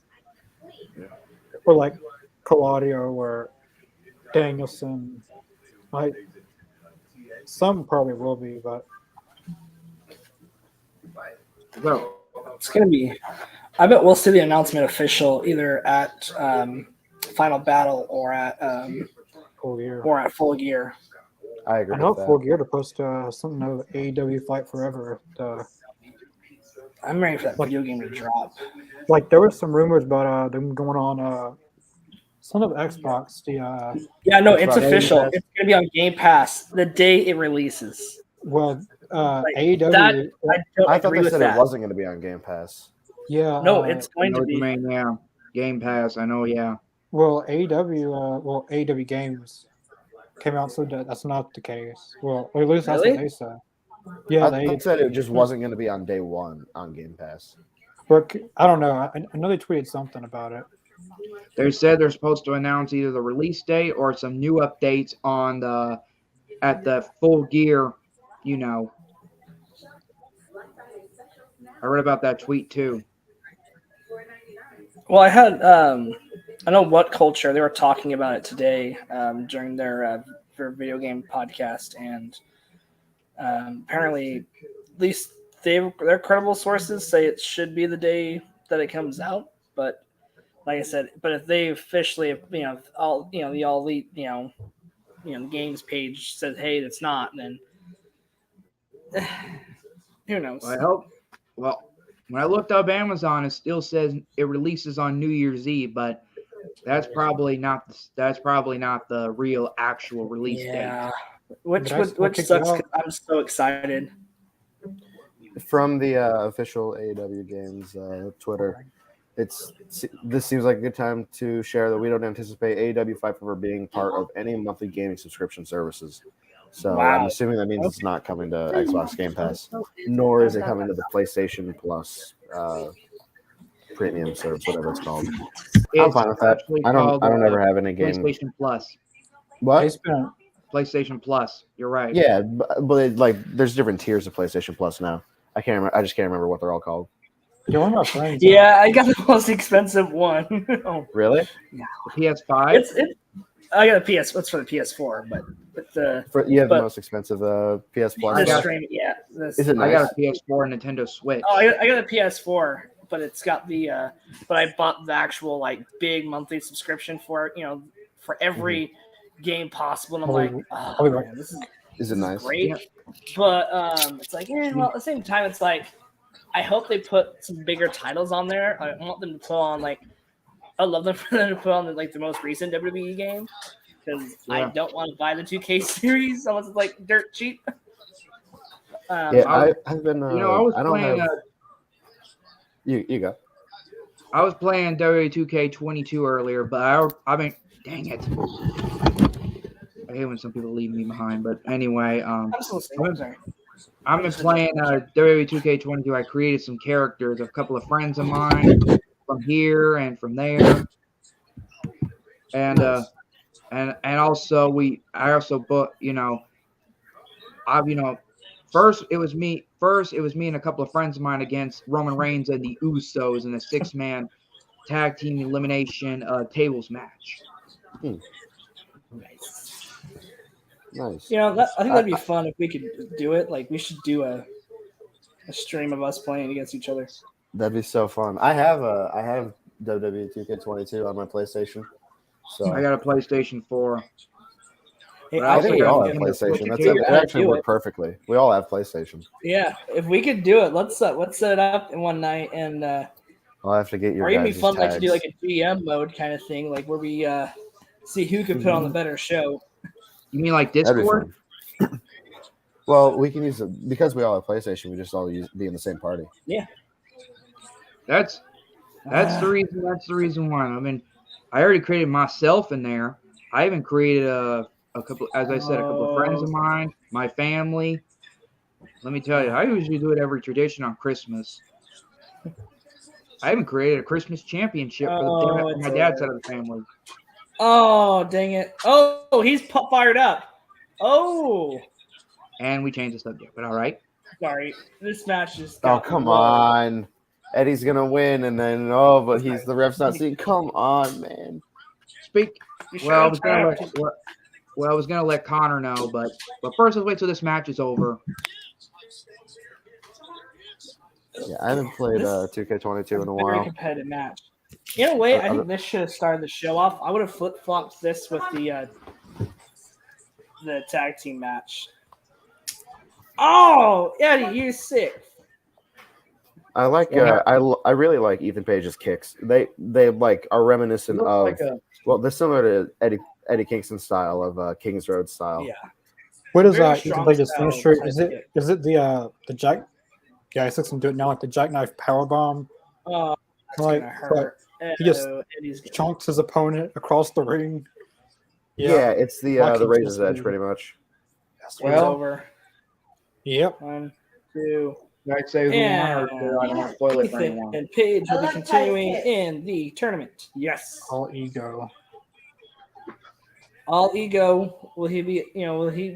Speaker 2: Or like Claudio or Danielson. Like some probably will be, but
Speaker 1: So,
Speaker 3: It's gonna be. I bet we'll see the announcement official either at Final Battle or at
Speaker 2: Full Gear.
Speaker 3: Full Gear.
Speaker 5: I agree.
Speaker 2: I know
Speaker 5: with
Speaker 2: Full
Speaker 5: that.
Speaker 2: Gear to post something of AEW Fight Forever.
Speaker 3: I'm ready for that video game to drop.
Speaker 2: Like there was some rumors about them going on some of Xbox.
Speaker 3: Yeah, no, it's
Speaker 5: Xbox Game
Speaker 3: official.
Speaker 5: Pass.
Speaker 3: It's gonna be on Game Pass the day it releases.
Speaker 2: AEW.
Speaker 5: I thought
Speaker 3: agree
Speaker 5: they
Speaker 3: with
Speaker 5: said
Speaker 3: that.
Speaker 5: it wasn't going to be on Game Pass.
Speaker 2: Yeah.
Speaker 3: No, it's
Speaker 1: I
Speaker 3: going
Speaker 1: know
Speaker 3: to
Speaker 1: what you
Speaker 3: be.
Speaker 1: mean, yeah. Game Pass, I know, yeah.
Speaker 2: Well, AEW Games came out, so that's not the case. Well, or at least that's
Speaker 3: Really?
Speaker 2: what they said. Yeah,
Speaker 5: I thought said it just wasn't going to be on day one on Game Pass.
Speaker 2: But I don't know. I know they tweeted something about it.
Speaker 1: They said they're supposed to announce either the release date or some new updates on at the Full Gear, I read about that tweet too.
Speaker 3: Well, I had I know What Culture. They were talking about it today during their video game podcast, and apparently, at least their credible sources say it should be the day that it comes out. But like I said, if they officially, the All Elite, the games page says, hey, it's not, then who knows?
Speaker 1: I hope. Well, When I looked up Amazon, it still says it releases on New Year's Eve, but that's probably not the real actual release date.
Speaker 3: Yeah. Which
Speaker 2: But I still
Speaker 3: which
Speaker 2: kick
Speaker 3: sucks
Speaker 2: it out.
Speaker 3: 'cause I'm so excited.
Speaker 5: From the official AEW Games Twitter, this seems like a good time to share that we don't anticipate AEW Fight Forever being part of any monthly gaming subscription services. So
Speaker 3: Wow.
Speaker 5: I'm assuming that means it's not coming to Xbox Game Pass, nor is it coming to the PlayStation Plus premium service, whatever it's called. I'm
Speaker 1: It's
Speaker 5: fine with that.
Speaker 1: actually
Speaker 5: I don't
Speaker 1: called,
Speaker 5: ever have any game.
Speaker 1: PlayStation Plus.
Speaker 5: What?
Speaker 2: It's been
Speaker 1: PlayStation Plus. You're right.
Speaker 5: Yeah, but there's different tiers of PlayStation Plus now. I can't remember. I just can't remember what they're all called.
Speaker 2: one of my friends.
Speaker 3: Yeah, I got the most expensive one.
Speaker 5: Really?
Speaker 1: The PS5.
Speaker 3: I got a PS. What's for the PS4? But the
Speaker 5: You have the
Speaker 3: But-
Speaker 5: most expensive PS Plus.
Speaker 1: I
Speaker 3: the
Speaker 1: got-
Speaker 3: stream, yeah.
Speaker 5: Is it
Speaker 1: I
Speaker 5: nice?
Speaker 1: got a PS4 and Nintendo Switch.
Speaker 3: Oh, I got a PS4, but it's got the. But I bought the actual like big monthly subscription for for every game possible, and I'm
Speaker 2: I'll
Speaker 3: like,
Speaker 2: be-
Speaker 3: oh,
Speaker 2: I'll be right-
Speaker 3: man, this is
Speaker 5: Is it nice?
Speaker 3: great.
Speaker 1: Yeah.
Speaker 3: But it's like, well, at the same time, it's like, I hope they put some bigger titles on there. I want them to put on I love them for them to put on the most recent WWE game because I
Speaker 1: Yeah.
Speaker 3: don't want to buy the 2K series unless it's like dirt cheap.
Speaker 5: Yeah, I've been.
Speaker 1: I was
Speaker 5: I don't
Speaker 1: playing.
Speaker 5: have. You go.
Speaker 1: I was playing WWE 2K22 earlier, but I've been. Dang it! I hate when some people leave me behind. But anyway,
Speaker 3: I'm just listening. I'm sorry.
Speaker 1: I've been playing WWE 2K22. I created some characters, a couple of friends of mine from here and from there, and also I also booked. First it was me and a couple of friends of mine against Roman Reigns and the Usos in a 6-man tag team elimination tables match.
Speaker 5: Nice.
Speaker 3: I think that'd be fun if we could do it. Like, we should do a stream of us playing against each other.
Speaker 5: That'd be so fun. I have WWE 2K22 on my PlayStation. So
Speaker 1: I got a PlayStation 4.
Speaker 3: Hey,
Speaker 1: But
Speaker 5: I
Speaker 1: also
Speaker 5: think we
Speaker 1: got
Speaker 5: all
Speaker 1: a
Speaker 5: have
Speaker 1: Nintendo
Speaker 5: PlayStation.
Speaker 1: Switch.
Speaker 5: It
Speaker 3: gotta
Speaker 5: actually
Speaker 3: do
Speaker 5: worked
Speaker 3: it.
Speaker 5: perfectly. We all have PlayStation.
Speaker 3: Yeah, if we could do it, let's set it up in one night and.
Speaker 5: I'll have to get your
Speaker 3: Or even be
Speaker 5: guys'
Speaker 3: fun,
Speaker 5: tags.
Speaker 3: to do a GM mode kind of thing, where we see who could put on the better show.
Speaker 1: You mean like
Speaker 5: That'd be
Speaker 1: Discord?
Speaker 5: fun. Well, we can use it because we all have PlayStation. We just all be in the same party.
Speaker 1: That's the reason. That's the reason why. I mean, I already created myself in there. I even created a couple, as I said, a couple of friends of mine, my family. Let me tell you, I usually do it every tradition on Christmas. I even created a Christmas championship for my dad's side of the family.
Speaker 3: Oh, dang it. Oh, he's fired up. Oh,
Speaker 1: And we changed the subject, but all right.
Speaker 3: sorry. This match is.
Speaker 5: Oh, come on. Eddie's going to win, and then, but the ref's not seeing. Come on, man.
Speaker 1: Well, I was gonna let Connor know, but first let's wait till this match is over.
Speaker 5: Yeah, I haven't played 2K22 in a
Speaker 3: Very
Speaker 5: while.
Speaker 3: competitive match. In a way, I think this should have started the show off. I would have flip flopped this with the tag team match. Oh, Eddie, you're sick.
Speaker 5: I like. I really like Ethan Page's kicks. They are reminiscent of. They're similar to Eddie Kingston's style of Kings Road style.
Speaker 3: Yeah.
Speaker 2: What is
Speaker 3: Very
Speaker 2: you
Speaker 3: strong
Speaker 2: can play this
Speaker 3: style
Speaker 2: finisher?
Speaker 3: type
Speaker 2: Is
Speaker 3: of
Speaker 2: it the Jack? Yeah, I see him do it now, like the jackknife powerbomb.
Speaker 3: Oh, that's
Speaker 2: Like,
Speaker 3: gonna hurt.
Speaker 2: he just
Speaker 3: Eddie's gonna-
Speaker 2: chunks his opponent across the ring.
Speaker 5: Yeah, it's the
Speaker 2: Like
Speaker 5: razor's
Speaker 2: just-
Speaker 5: edge, pretty much.
Speaker 3: It's
Speaker 1: Well-
Speaker 3: over.
Speaker 2: Yep.
Speaker 3: 1, 2,
Speaker 1: I'd say who won, or I don't want to spoil it for
Speaker 3: Ethan
Speaker 1: anyone.
Speaker 3: and Paige will
Speaker 4: I
Speaker 3: be
Speaker 4: like
Speaker 3: continuing
Speaker 4: Titus.
Speaker 3: in the tournament. Yes.
Speaker 2: All ego.
Speaker 3: All ego. Will he be? Will he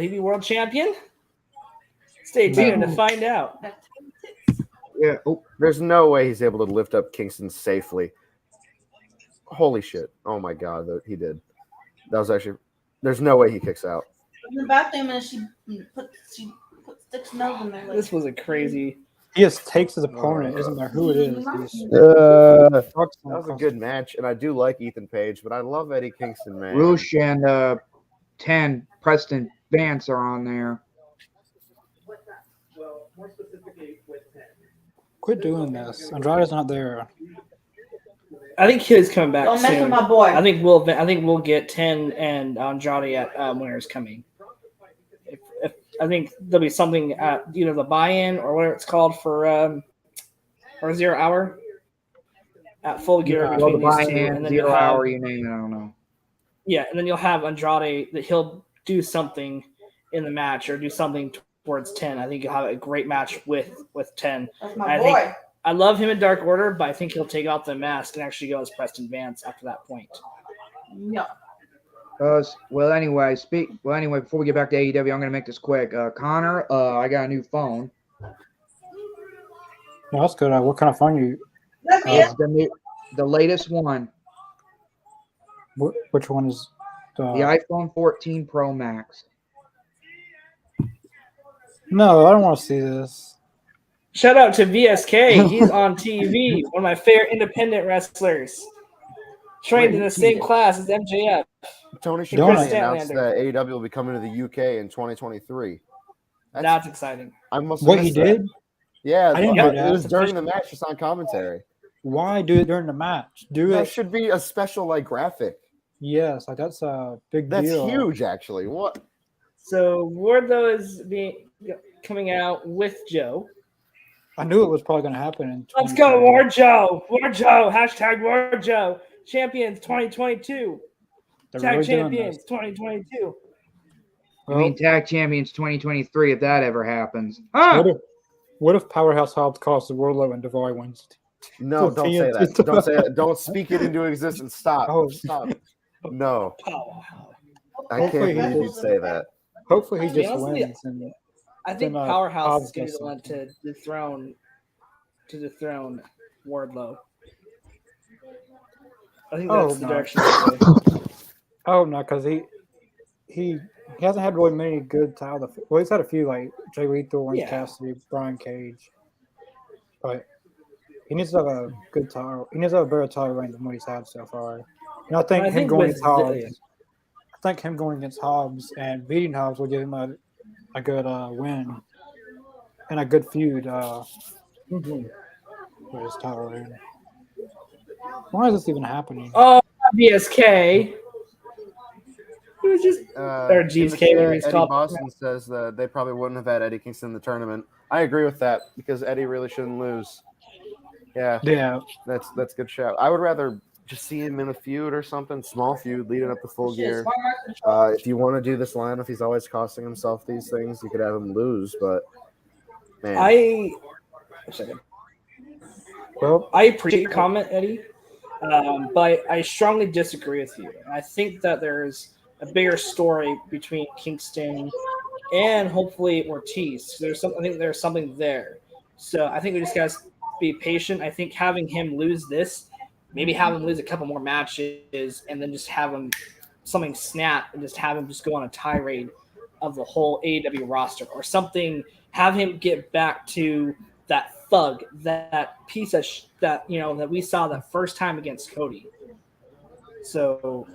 Speaker 3: be world champion? Stay tuned to find out.
Speaker 1: Yeah. Oh,
Speaker 5: There's no way he's able to lift up Kingston safely. Holy shit. Oh my god, he did. That was actually. There's no way he kicks out.
Speaker 4: In the bathroom, and she put sticks nails in there. Like,
Speaker 3: This was a crazy.
Speaker 2: He just takes his opponent. Isn't there who it is?
Speaker 5: That was a good match, and I do like Ethan Page, but I love Eddie Kingston, man.
Speaker 1: Roosh and 10 Preston Vance are on there.
Speaker 6: Well, more specifically with 10.
Speaker 2: Quit doing this. Andrade's not there.
Speaker 3: I think Kid's coming back
Speaker 4: Don't
Speaker 3: soon.
Speaker 4: mess with my boy.
Speaker 3: I think we'll get 10 and Andrade at Winners coming. If I think there'll be something at either the buy-in or whatever it's called for or 0 hour at Full Gear
Speaker 2: Yeah.
Speaker 1: Well, the
Speaker 3: between these two,
Speaker 1: buy-in,
Speaker 3: and then
Speaker 1: 0
Speaker 3: you'll have
Speaker 1: hour, you name it, I don't know.
Speaker 3: yeah, and then you'll have Andrade that he'll do something in the match or do something towards 10. I think you'll have a great match with 10.
Speaker 4: That's my
Speaker 3: I
Speaker 4: boy.
Speaker 3: think I love him in Dark Order, but I think he'll take off the mask and actually go as Preston Vance after that point.
Speaker 4: No.
Speaker 1: Well, anyway, before we get back to AEW, I'm going to make this quick. Connor, I got a new phone.
Speaker 2: No, that's good. What kind of phone you?
Speaker 4: That's
Speaker 1: It's
Speaker 4: it.
Speaker 1: the latest one,
Speaker 2: Which one is
Speaker 1: the iPhone 14 Pro Max.
Speaker 2: No, I don't want to see this.
Speaker 3: Shout out to VSK. He's on TV. One of my favorite independent wrestlers. Trained in the same class as MJF.
Speaker 5: Tony
Speaker 2: Don't
Speaker 5: Schiavone
Speaker 3: I-
Speaker 5: announced that AEW will be coming to the UK in 2023.
Speaker 3: That's exciting.
Speaker 5: I must have
Speaker 2: What he
Speaker 5: missed that.
Speaker 2: did?
Speaker 5: Yeah,
Speaker 2: I didn't
Speaker 3: know
Speaker 5: it
Speaker 2: that.
Speaker 5: was during the match, just on commentary.
Speaker 2: Why do it during the match? Do
Speaker 5: That
Speaker 2: it.
Speaker 5: should be a special graphic.
Speaker 2: Yes, that's a big
Speaker 5: That's
Speaker 2: deal.
Speaker 5: huge, actually. What?
Speaker 3: So Wardlow is coming out with Joe.
Speaker 2: I knew it was probably going to happen. In
Speaker 3: Let's go,
Speaker 2: 2020.
Speaker 3: War Joe. War Joe. Hashtag War Joe. Champions 2022.
Speaker 2: They're
Speaker 3: Tag
Speaker 2: really doing
Speaker 3: Champions
Speaker 2: this.
Speaker 3: 2022.
Speaker 1: I mean, Tag Champions 2023, if that ever happens. Huh?
Speaker 2: What if Powerhouse Hobbs costs the Wardlow and Daivari wins?
Speaker 5: No, don't say that. Don't say that. Don't speak it into existence. Stop.
Speaker 2: Oh.
Speaker 5: Stop. No,
Speaker 3: Powerhouse.
Speaker 5: I
Speaker 2: Hopefully
Speaker 5: can't
Speaker 2: he
Speaker 5: believe you'd say that.
Speaker 2: Hopefully he
Speaker 3: To be
Speaker 2: just
Speaker 3: honest with you,
Speaker 2: wins. And
Speaker 3: I think
Speaker 2: Then,
Speaker 3: Powerhouse
Speaker 2: Hobbs
Speaker 3: is going to
Speaker 2: does
Speaker 3: be the one to dethrone Wardlow. I think that's the
Speaker 2: no.
Speaker 3: direction. to go.
Speaker 2: no, because he hasn't had really many good title. Well, he's had a few like Jay Lethal, Orange
Speaker 3: Yeah.
Speaker 2: Cassidy, Brian Cage, but he needs to have a good title. He needs to have a better title reign than what he's had so far. And I think
Speaker 3: I
Speaker 2: him
Speaker 3: think
Speaker 2: going
Speaker 3: with
Speaker 2: against Hobbs.
Speaker 3: the-
Speaker 2: I think him going against Hobbs and beating Hobbs will give him a good win and a good feud for his title reign. Why is this even happening?
Speaker 3: Oh, BSK. It was just
Speaker 5: Or
Speaker 3: GSK, whatever he's
Speaker 5: Eddie
Speaker 3: called.
Speaker 5: Boston says that they probably wouldn't have had Eddie Kingston in the tournament. I agree with that because Eddie really shouldn't lose. Yeah,
Speaker 2: Yeah,
Speaker 5: that's a good shout. I would rather just see him in a feud or something, small feud leading up to Full Gear. If you want to do this line, if he's always costing himself these things, you could have him lose. But man,
Speaker 2: well,
Speaker 3: I appreciate your comment, Eddie, but I strongly disagree with you. I think that there's a bigger story between Kingston and hopefully Ortiz. I think there's something there. So I think we just got to be patient. I think having him lose this, maybe have him lose a couple more matches, and then just have him something snap and just have him just go on a tirade of the whole AEW roster or something. Have him get back to that thug, that piece of that we saw the first time against Cody. So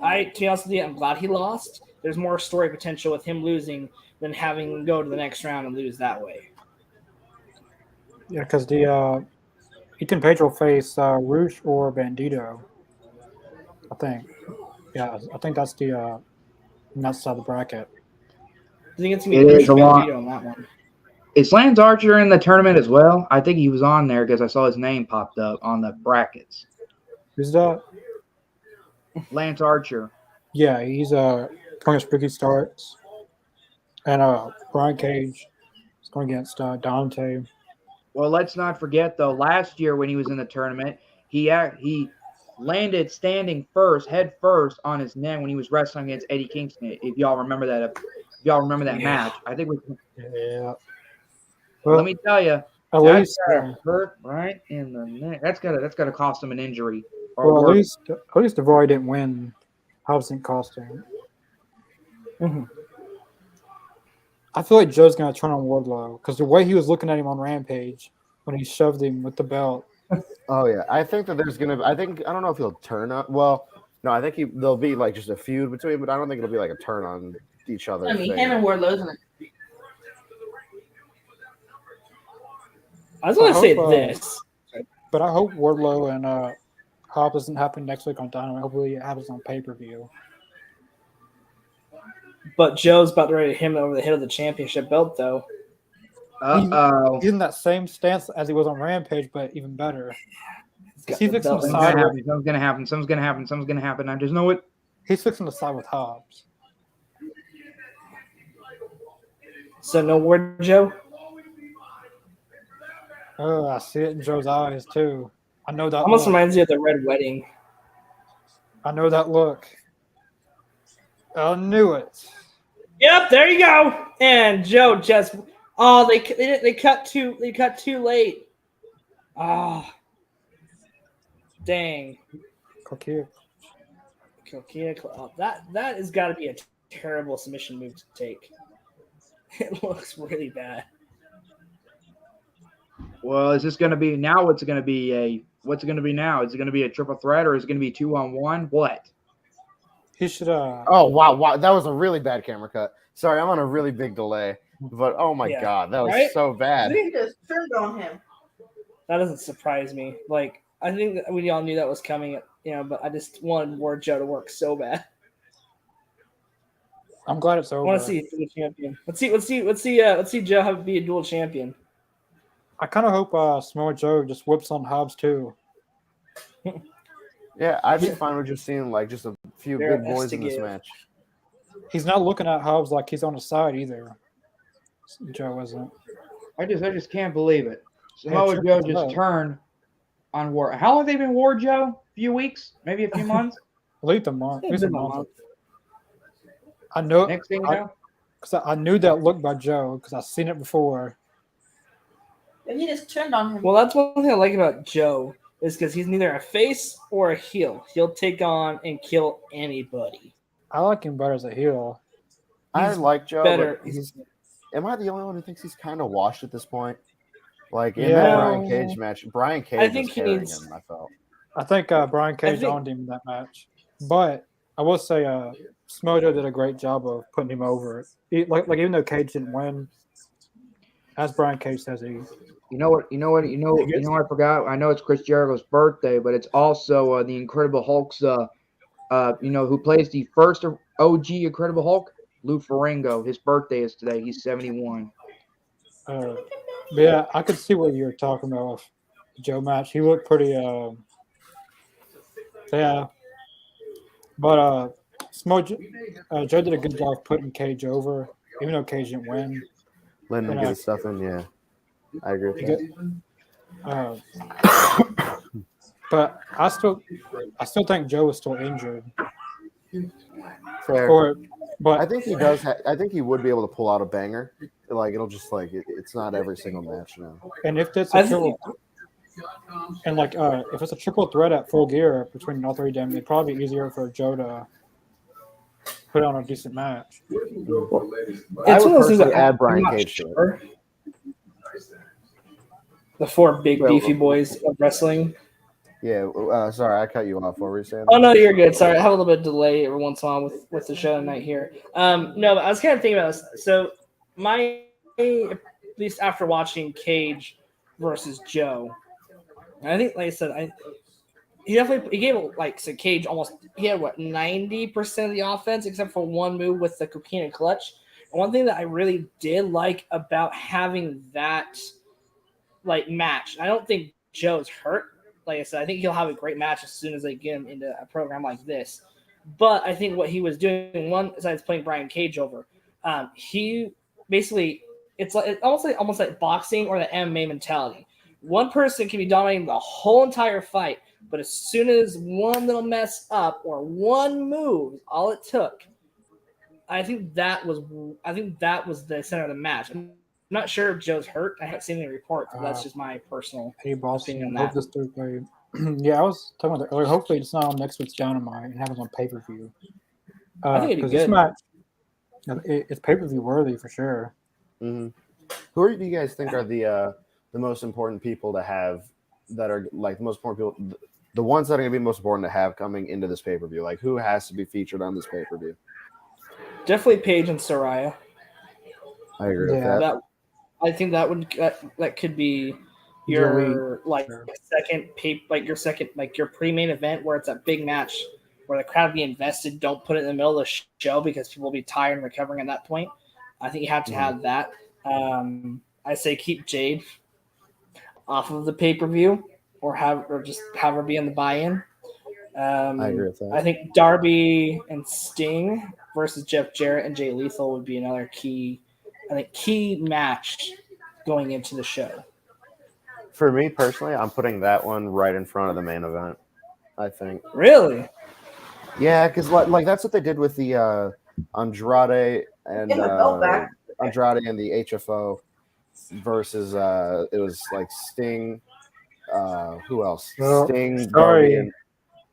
Speaker 3: I to be honest with you, I'm glad he lost. There's more story potential with him losing than having him go to the next round and lose that way.
Speaker 2: yeah, because the Ethan Page will face Roosh or Bandito. I think. Yeah, I think that's the nuts side of the bracket.
Speaker 3: I think it's gonna
Speaker 1: It
Speaker 3: be
Speaker 1: is a lot.
Speaker 3: Bandito on that one.
Speaker 1: Is Lance Archer in the tournament as well? I think he was on there because I saw his name popped up on the brackets.
Speaker 2: Who's that?
Speaker 1: Lance Archer.
Speaker 2: Yeah, he's going against Ricky Starks, and Brian Cage is going against Dante.
Speaker 1: Well, let's not forget though. Last year when he was in the tournament, he landed standing head first on his neck when he was wrestling against Eddie Kingston. If y'all remember that, match, I think we.
Speaker 2: Yeah. Well,
Speaker 1: Let me tell you,
Speaker 2: at least,
Speaker 1: hurt right in the neck. That's gotta cost him an injury.
Speaker 2: well, at least Daivari didn't win. Hobbs didn't cost him. I feel like Joe's gonna turn on Wardlow because the way he was looking at him on Rampage when he shoved him with the belt.
Speaker 5: oh yeah, I think that there's gonna. I don't know if he'll turn up. Well, no, I think there'll be like just a feud between, but I don't think it'll be like a turn on each other.
Speaker 4: I mean,
Speaker 5: thing.
Speaker 4: him and Wardlow's in it.
Speaker 3: I was going to say
Speaker 2: hope,
Speaker 3: this.
Speaker 2: but I hope Wardlow and Hobbs doesn't happen next week on Dynamite. Hopefully it happens on pay-per-view.
Speaker 3: But Joe's about ready to hit him over the head of the championship belt, though.
Speaker 1: Uh-oh.
Speaker 2: He's in that same stance as he was on Rampage, but even better.
Speaker 3: Got
Speaker 2: He's
Speaker 3: the
Speaker 2: fixing
Speaker 3: belt
Speaker 2: to
Speaker 3: in
Speaker 1: Something's
Speaker 2: side.
Speaker 1: gonna happen. Something's gonna happen. Something's gonna happen. Something's gonna happen. I just know it.
Speaker 2: He's fixing to side with Hobbs.
Speaker 3: So no word, Joe?
Speaker 2: Oh, I see it in Joe's eyes too. I know that.
Speaker 3: Almost
Speaker 2: look.
Speaker 3: reminds you of the Red Wedding.
Speaker 2: I know that look. I knew it.
Speaker 3: Yep, there you go. And Joe just they cut too late. Ah, dang.
Speaker 2: Coquille.
Speaker 3: That has got to be a terrible submission move to take. It looks really bad.
Speaker 1: Well, is this gonna be now? What's it gonna be now? Is it gonna be a triple threat or is it gonna be 2-on-1? What?
Speaker 2: He should.
Speaker 5: Oh wow, that was a really bad camera cut. Sorry, I'm on a really big delay. But oh my
Speaker 3: Yeah.
Speaker 5: god, that was
Speaker 3: Right?
Speaker 5: so bad.
Speaker 4: They just turned on him.
Speaker 3: That doesn't surprise me. Like I think that we all knew that was coming, but I just wanted Ward Joe to work so bad.
Speaker 2: I'm glad it's
Speaker 3: I
Speaker 2: over.
Speaker 3: want to see a dual champion. Let's see Joe have be a dual champion.
Speaker 2: I kind of hope Samoa Joe just whips on Hobbs too.
Speaker 5: Yeah, I'd be fine with just seeing like just a few
Speaker 3: They're
Speaker 5: big boys in this
Speaker 3: Estegate.
Speaker 5: match.
Speaker 2: He's not looking at Hobbs like he's on his side either. Joe isn't.
Speaker 1: I just can't believe it. Samoa
Speaker 2: triple
Speaker 1: Joe
Speaker 2: threat.
Speaker 1: just turned on Ward. How long have they been Ward Joe? A few weeks? Maybe a few months?
Speaker 2: At least a month. At least a
Speaker 3: Been a
Speaker 2: month.
Speaker 3: month.
Speaker 2: I know.
Speaker 1: Next thing you know?
Speaker 2: Because I knew that look by Joe because I've seen it before.
Speaker 4: And he just turned on him.
Speaker 3: Well, that's one thing I like about Joe is because he's neither a face or a heel. He'll take on and kill anybody.
Speaker 2: I like him better as a heel.
Speaker 5: I
Speaker 3: He's
Speaker 5: like Joe.
Speaker 3: better.
Speaker 5: But am I the only one who thinks he's kind of washed at this point? Like in
Speaker 2: Yeah.
Speaker 5: that Brian Cage match, Brian Cage
Speaker 3: I think
Speaker 5: was
Speaker 3: he
Speaker 5: carrying
Speaker 3: needs-
Speaker 5: him. I felt.
Speaker 2: I think Brian Cage
Speaker 3: think-
Speaker 2: owned him in that match. But I will say Samoa Joe did a great job of putting him over. Like even though Cage didn't win, as Brian Cage says, he
Speaker 1: You know what? I forgot. I know it's Chris Jericho's birthday, but it's also the Incredible Hulk's. Who plays the first OG Incredible Hulk, Lou Ferrigno. His birthday is today. He's 71.
Speaker 2: but yeah, I could see what you were talking about with the Joe match. He looked pretty yeah. But Samoa Joe did a good job of putting Cage over, even though Cage didn't win.
Speaker 5: Letting him get his stuff in, yeah. I agree with that.
Speaker 2: But I still think Joe is still injured.
Speaker 5: Fair.
Speaker 2: But
Speaker 5: I think he does. I think he would be able to pull out a banger. Like it'll just like it's not every single match now.
Speaker 2: and if it's
Speaker 3: I
Speaker 2: a
Speaker 3: think-
Speaker 2: triple, and like if it's a triple threat at Full Gear between all three of them, it'd probably be easier for Joe to put on a decent match.
Speaker 5: I
Speaker 3: It's
Speaker 5: would
Speaker 3: one of those things
Speaker 5: personally
Speaker 3: that
Speaker 5: add
Speaker 3: I'm
Speaker 5: Brian
Speaker 3: not
Speaker 5: Cage to it.
Speaker 3: sure. The four big beefy boys of wrestling.
Speaker 5: Yeah. Sorry, I cut you off. What were you saying?
Speaker 3: Oh no, you're good. Sorry, I have a little bit of delay every once in a while with the show tonight here. No, but I was kind of thinking about this. So at least after watching Cage versus Joe, and I think, like I said, he gave Cage almost. He had 90% of the offense except for one move with the coquina clutch. And one thing that I really did like about having that match, I don't think Joe's hurt. Like I said, I think he'll have a great match as soon as they get him into a program like this. But I think what he was doing, one besides putting Brian Cage over, he basically it's almost like boxing or the MMA mentality. One person can be dominating the whole entire fight, but as soon as one little mess up or one move, all it took, I think that was the center of the match. I'm not sure if Joe's hurt. I haven't seen any reports, but that's just my personal
Speaker 2: Hey, boss,
Speaker 3: opinion on
Speaker 2: hope
Speaker 3: that.
Speaker 2: this Thursday. Yeah, I was talking about that earlier. Hopefully, it's not on next week's Dynamite and happens on pay per view.
Speaker 3: I think it'd be
Speaker 2: Because this
Speaker 3: good.
Speaker 2: match, it's pay per view worthy for sure.
Speaker 5: Mm-hmm. Who do you guys think are the most important people to have that are like the most important people? The ones that are going to be most important to have coming into this pay per view. Like who has to be featured on this pay per view?
Speaker 3: Definitely Paige and Saraya.
Speaker 5: I agree with
Speaker 2: Yeah.
Speaker 5: that.
Speaker 3: I think that could be your your pre-main event where it's a big match where the crowd be invested. Don't put it in the middle of the show because people will be tired and recovering at that point. I think you have to have that. I say keep Jade off of the pay-per-view or just have her be in the buy-in.
Speaker 5: I agree with that.
Speaker 3: I think Darby and Sting versus Jeff Jarrett and Jay Lethal would be another key match going into the show.
Speaker 5: For me personally, I'm putting that one right in front of the main event. I think.
Speaker 3: Really?
Speaker 5: Yeah, because like that's what they did with the Andrade and
Speaker 4: Get my belt back.
Speaker 5: Andrade and the HFO versus it was like Sting. Who else?
Speaker 2: Well,
Speaker 5: Sting,
Speaker 2: sorry.
Speaker 5: Darby,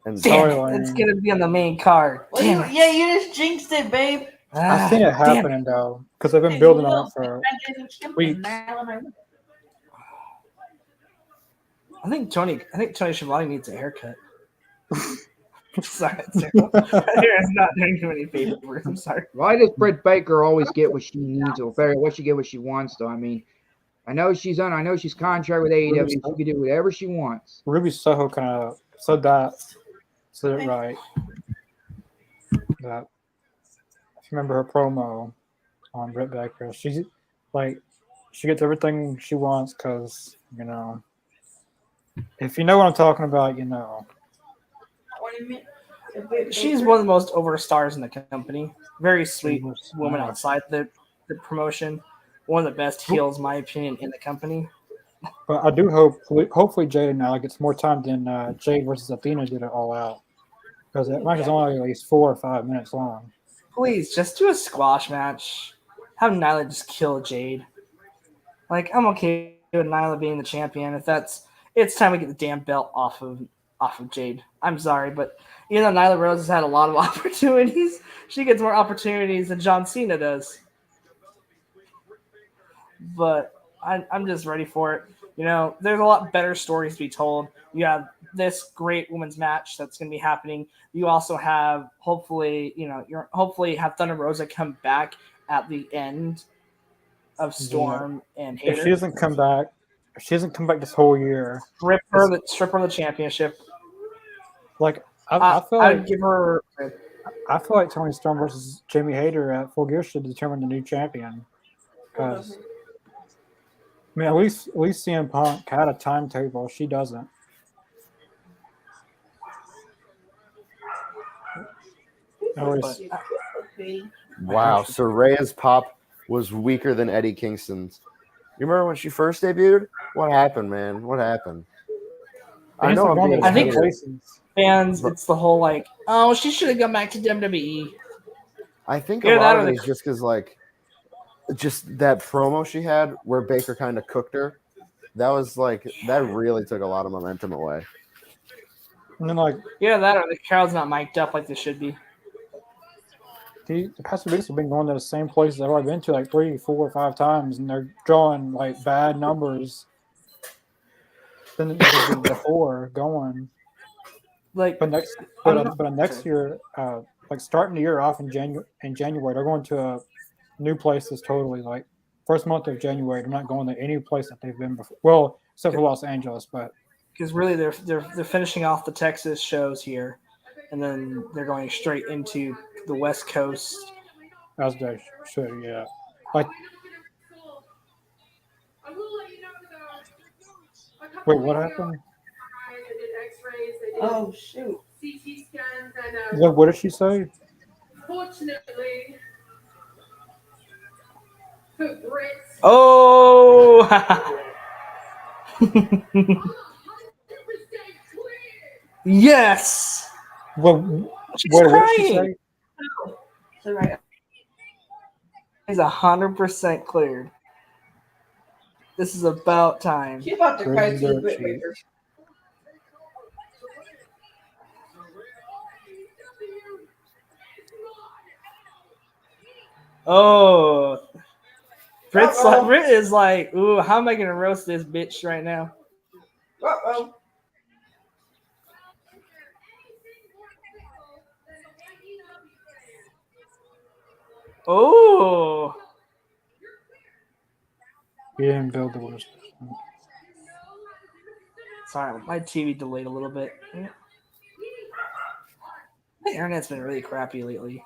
Speaker 5: and
Speaker 3: Damn
Speaker 2: Storyline.
Speaker 3: it, it's gonna be on the main card.
Speaker 4: Well,
Speaker 3: Damn it.
Speaker 4: yeah, you just jinxed it, babe.
Speaker 2: I've seen it
Speaker 3: Damn it.
Speaker 2: happening though, because they've been building on it for weeks.
Speaker 3: I think Tony Schiavone needs a haircut. Sorry, it's not doing him any favors. I'm sorry.
Speaker 1: Why does Britt Baker always get what she needs, or better, what she get what she wants? Though I mean, I know she's contract with AEW. She can do whatever she wants.
Speaker 2: Ruby Soho kind of said it right. That if you remember her promo on Britt Baker, she gets everything she wants because if you know what I'm talking about, you know.
Speaker 3: She's one of the most over stars in the company. Very sweet woman outside the promotion. One of the best heels, in my opinion, in the company.
Speaker 2: But I do hopefully Jade and Nyla gets more time than Jade versus Athena did it all out. Because that match is only at least 4 or 5 minutes long.
Speaker 3: Please, just do a squash match. Have Nyla just kill Jade. Like, I'm okay with Nyla being the champion. It's time to get the damn belt off of Jade. I'm sorry, but even though Nyla Rose has had a lot of opportunities, she gets more opportunities than John Cena does. But I'm just ready for it. There's a lot better stories to be told. You have this great women's match that's going to be happening. You also have hopefully have Thunder Rosa come back at the end of Storm and Hayter.
Speaker 2: If she doesn't come back this whole year,
Speaker 3: strip her the championship.
Speaker 2: Like I feel like
Speaker 3: I'd give her.
Speaker 2: I feel like Toni Storm versus Jamie Hayter at Full Gear should determine the new champion. Because at least CM Punk had a timetable. She doesn't.
Speaker 5: Wow, Soraya's pop was weaker than Eddie Kingston's. You remember when she first debuted? What happened, man? What happened? I know.
Speaker 3: I think fans, it's the whole she should have gone back to WWE.
Speaker 5: I think a lot of it is just because just that promo she had where Baker kind of cooked her. That was that really took a lot of momentum away.
Speaker 2: And then
Speaker 3: or the crowd's not mic'd up like they should be.
Speaker 2: The past weeks have been going to the same places I've already been to 3, 4, 5 times, and they're drawing bad numbers than they did before going. But next year, starting the year off in January, they're going to a new place that's totally first month of January. They're not going to any place that they've been before. Well, except for Los Angeles, but
Speaker 3: because really they're finishing off the Texas shows here, and then they're going straight into the West Coast.
Speaker 2: As they should, yeah. Wait, what happened?
Speaker 4: Oh shoot!
Speaker 2: What did she say?
Speaker 6: Fortunately, for Brits.
Speaker 3: Oh! Yes.
Speaker 2: What
Speaker 3: She's
Speaker 2: did
Speaker 3: crying.
Speaker 2: she say?
Speaker 3: He's 100% cleared. This is about time.
Speaker 4: She's about to cry too, Britt Baker.
Speaker 3: Oh, Britt is ooh, how am I gonna roast this bitch right now?
Speaker 4: Uh-oh.
Speaker 3: Oh.
Speaker 2: You didn't build the worst.
Speaker 3: Sorry, my TV delayed a little bit. The internet's been really crappy lately.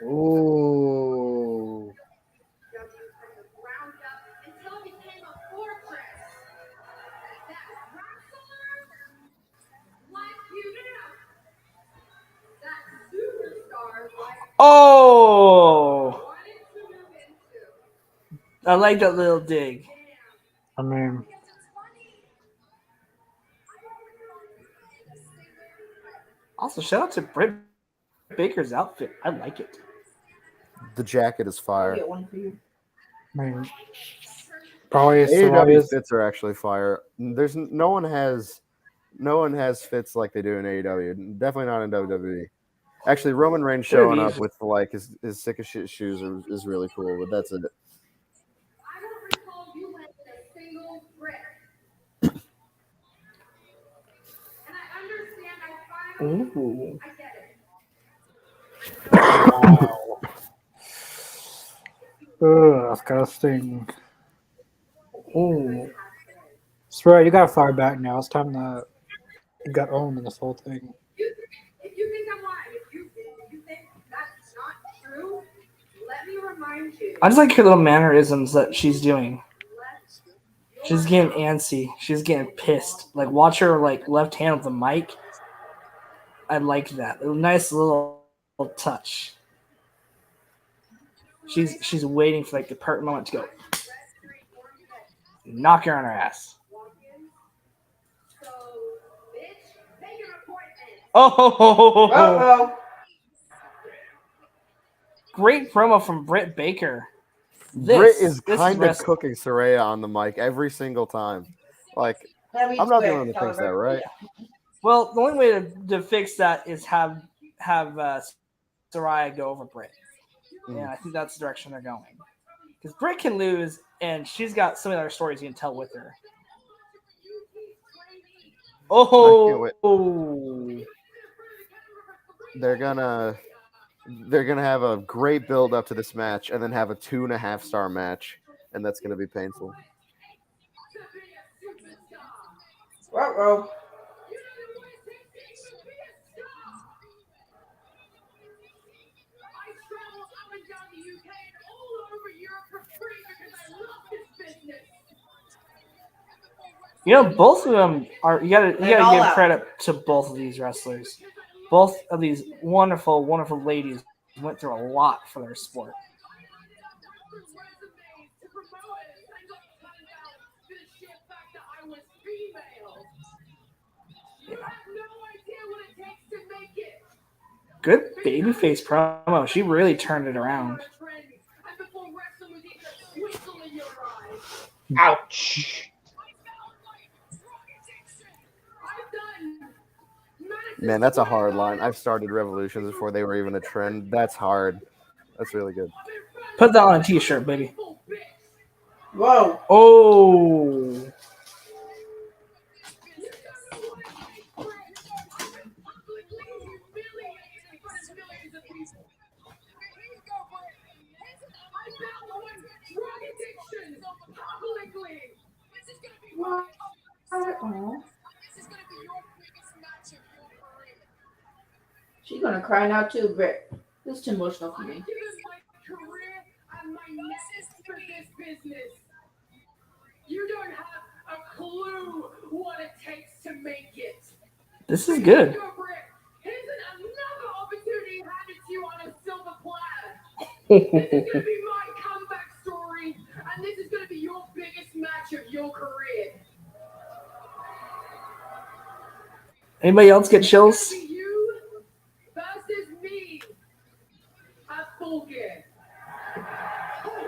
Speaker 1: Ooh.
Speaker 3: Oh! I like that little dig.
Speaker 2: I mean,
Speaker 3: Also, shout out to Britt Baker's outfit. I like it.
Speaker 5: The jacket is
Speaker 4: I'll
Speaker 5: fire.
Speaker 4: get one for you.
Speaker 2: probably
Speaker 5: AEW
Speaker 2: Soraya's.
Speaker 5: fits are actually fire. There's no one has fits like they do in AEW. Definitely not in WWE. Actually, Roman Reigns showing up with like his sick as shit shoes is really cool, but that's it.
Speaker 3: Ooh.
Speaker 2: Wow. Ugh, disgusting.
Speaker 3: Ooh.
Speaker 2: Soraya, you got fire back now. It's time to you got owned in this whole thing.
Speaker 7: If you think I'm lying, if you think that's not true, let me remind you.
Speaker 3: I just like her little mannerisms that she's doing. She's getting antsy. She's getting pissed. Like, watch her like left hand with the mic. I like that. A nice little touch. She's waiting for like the perfect moment to go. Knock her on her ass. Oh!
Speaker 4: Uh-oh.
Speaker 3: Great promo from Britt Baker.
Speaker 5: Britt is
Speaker 3: this
Speaker 5: kind of
Speaker 3: wrestling.
Speaker 5: cooking Saraya on the mic every single time. Like,
Speaker 4: That means
Speaker 5: I'm not the
Speaker 4: quick.
Speaker 5: one that
Speaker 4: Tell
Speaker 5: thinks
Speaker 4: her.
Speaker 5: that, right?
Speaker 3: Well, the only way to fix that is have Saraya go over Britt. Yeah, I think that's the direction they're going. Because Britt can lose, and she's got some other stories you can tell with her. Oh,
Speaker 5: They're gonna have a great build up to this match, and then have a 2.5-star match, and that's gonna be painful.
Speaker 4: Uh-oh.
Speaker 3: you know, both of them are. You gotta
Speaker 4: They're all
Speaker 3: give
Speaker 4: out.
Speaker 3: credit to both of these wrestlers. Both of these wonderful, wonderful ladies went through a lot for their sport. Yeah. Good babyface promo. She really turned it around.
Speaker 1: Ouch.
Speaker 5: Man, that's a hard line. I've started revolutions before they were even a trend. That's hard. That's really good.
Speaker 3: Put that on a t-shirt, baby.
Speaker 4: Whoa.
Speaker 3: Oh.
Speaker 4: She's gonna cry now too, Britt. This is too emotional for me.
Speaker 7: You don't have a clue what it takes to make it.
Speaker 3: This is good.
Speaker 7: Here's another opportunity handed to you on a silver platter. This is going to be my comeback story, and this is going to be your biggest match of your career.
Speaker 3: Anybody else get chills?
Speaker 7: You versus me at Full Gear.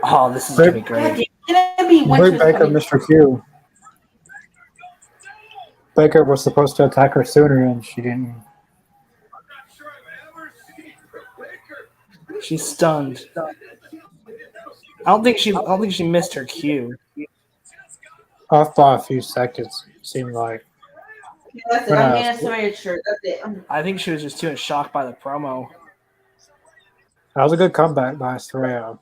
Speaker 3: Oh, this is gonna be great.
Speaker 2: Britt Baker, Mr. Q. Baker was supposed to attack her sooner, and she didn't.
Speaker 3: She's stunned. I don't think she missed her cue.
Speaker 2: I thought a few seconds seemed like.
Speaker 4: That's it. I made a Saraya shirt. That's it.
Speaker 3: I think she was just too in shock by the promo.
Speaker 2: That was a good comeback by Saraya.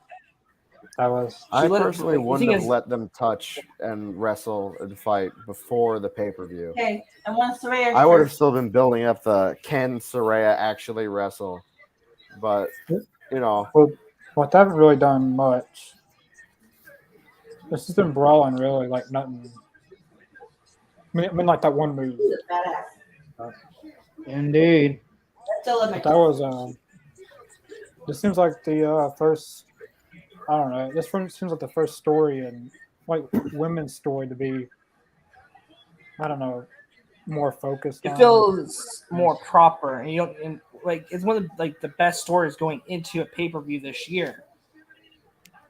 Speaker 2: That was.
Speaker 5: I
Speaker 3: let it-
Speaker 5: personally
Speaker 3: the
Speaker 5: wouldn't
Speaker 3: thing
Speaker 5: have
Speaker 3: is-
Speaker 5: let them touch and wrestle and fight before the pay-per-view.
Speaker 4: Okay, I want a Saraya shirt.
Speaker 5: I would have still been building up the can Saraya actually wrestle, but you know,
Speaker 2: Well, they haven't really done much. This has been brawling, really, like nothing. I mean like that one move.
Speaker 4: He's a badass.
Speaker 1: Indeed.
Speaker 4: Still love my
Speaker 2: But that was. This seems like the first. I don't know. This seems like the first story and like women's story to be. I don't know, more focused.
Speaker 3: It
Speaker 2: on.
Speaker 3: feels more proper, and you don't and, like it's one of like the best stories going into a pay-per-view this year.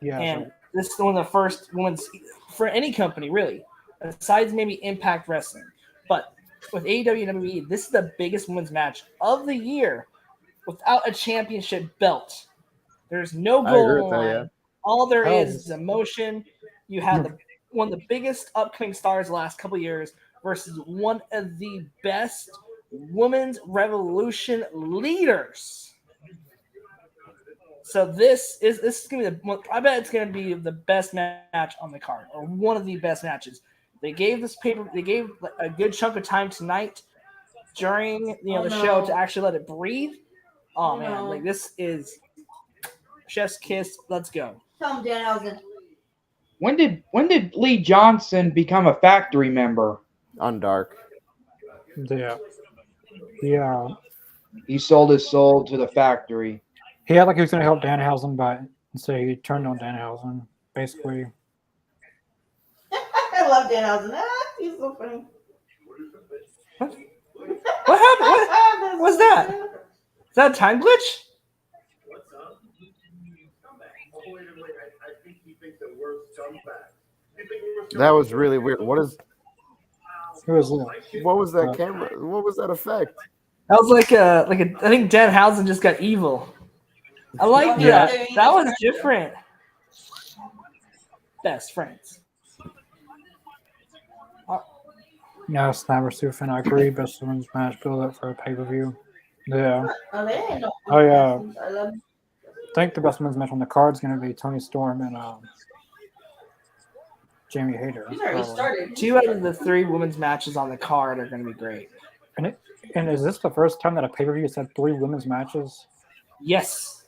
Speaker 2: Yeah.
Speaker 3: And this is one of the first women's for any company, really, besides maybe Impact Wrestling. But with AEW and WWE, this is the biggest women's match of the year without a championship belt. There's no
Speaker 5: I agree
Speaker 3: goal
Speaker 5: with that,
Speaker 3: line.
Speaker 5: yeah.
Speaker 3: All there
Speaker 2: Hell.
Speaker 3: is emotion. You have one of the biggest upcoming stars the last couple of years versus one of the best women's revolution leaders. So this is gonna be I bet it's gonna be the best match on the card, or one of the best matches. They gave a good chunk of time tonight during the show to actually let it breathe. Oh man, like this is chef's kiss. Let's go.
Speaker 4: Tell him Danhausen.
Speaker 1: When did Lee Johnson become a factory member?
Speaker 5: on Dark.
Speaker 2: Yeah. Yeah.
Speaker 1: He sold his soul to the factory.
Speaker 2: He had like he was going to help Danhausen, but instead he turned on Danhausen, basically.
Speaker 4: I love Danhausen. He's so funny.
Speaker 3: What happened? What was that? Is that a time glitch?
Speaker 6: What's up? Comeback. Oh, wait. I think he thinks that we're scumbags.
Speaker 5: That was really weird.
Speaker 2: Who was that?
Speaker 5: What was that camera? What was that effect?
Speaker 3: That was like a I think Danhausen just got evil. I like
Speaker 4: Yeah.
Speaker 3: that. That was different. Best friends.
Speaker 2: Yeah, Snapper Sufin, I agree. Best women's match build up for a pay per view. Yeah.
Speaker 4: Oh, they ain't no
Speaker 2: Oh, yeah.
Speaker 4: I love
Speaker 2: I think the best women's match on the card is going to be Toni Storm and Jamie Hayter.
Speaker 4: He's already started.
Speaker 3: 2 out of the 3 women's matches on the card are going to be great.
Speaker 2: And is this the first time that a pay per view has had 3 women's matches?
Speaker 3: Yes.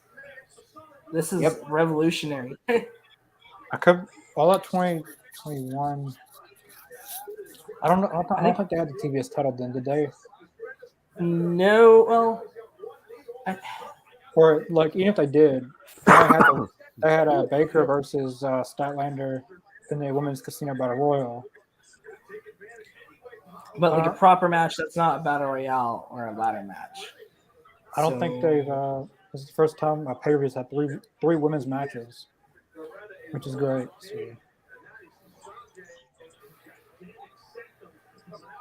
Speaker 3: This is revolutionary.
Speaker 2: I could all at 2021. I don't know. I don't think they had the TBS title then, did they?
Speaker 3: No, well,
Speaker 2: Or like even if they did, they had Baker versus Statlander in the women's Casino Battle Royal.
Speaker 3: but like a proper match that's not a battle royale or a ladder match.
Speaker 2: I don't think they've. This is the first time a pay per view has had three women's matches, which is great. So,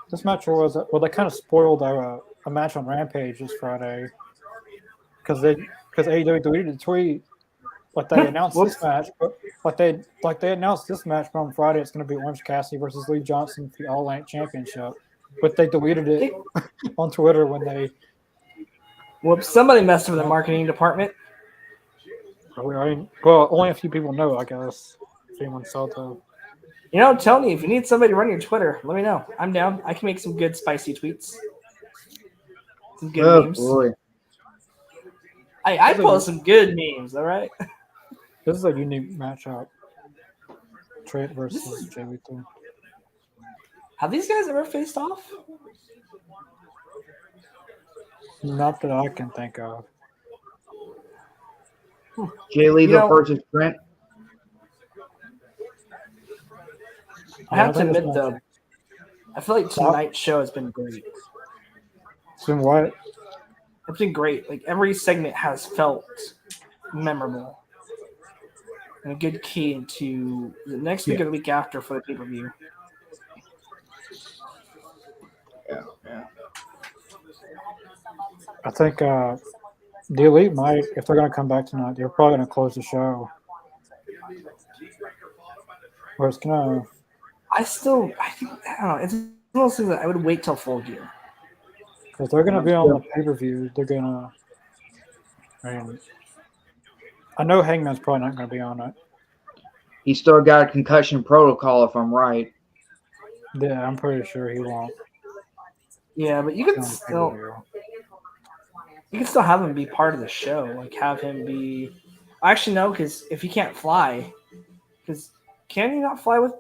Speaker 2: this match was they kind of spoiled a match on Rampage this Friday because AEW deleted the tweet, but they announced this match. But they announced this match on Friday. It's going to be Orange Cassidy versus Lee Johnson for the All Out Championship, but they deleted it on Twitter when they.
Speaker 3: Whoops! Somebody messed with the marketing department.
Speaker 2: Well, only a few people know, I guess. If anyone saw the.
Speaker 3: Tony, if you need somebody to run your Twitter, let me know. I'm down. I can make some good spicy tweets. Some good memes.
Speaker 1: Boy.
Speaker 3: I post some good memes, all right?
Speaker 2: This is a unique matchup. Trent versus Jay Lethal.
Speaker 3: Have these guys ever faced off?
Speaker 2: Not that I can think of.
Speaker 1: Jay Lethal versus Trent.
Speaker 3: I have to
Speaker 2: think
Speaker 3: admit,
Speaker 2: this
Speaker 3: though,
Speaker 2: match-
Speaker 3: I feel like tonight's show has been great.
Speaker 2: It's been what?
Speaker 3: It's been great. Like, every segment has felt memorable. And a good key into the next week or the week after for the pay-per-view.
Speaker 1: Yeah.
Speaker 2: I think the Elite might, if they're going to come back tonight, they're probably going to close the show. Or it's going to.
Speaker 3: I don't know. It's one of those things that I would wait till Full Gear.
Speaker 2: Because they're going to be on the pay-per-view. They're going to... I know Hangman's probably not going to be on it.
Speaker 1: He's still got a concussion protocol, if I'm right.
Speaker 2: Yeah, I'm pretty sure he won't.
Speaker 3: Yeah, but you can still have him be part of the show. Like have him be. Actually, no, because if he can't fly, because can he not fly with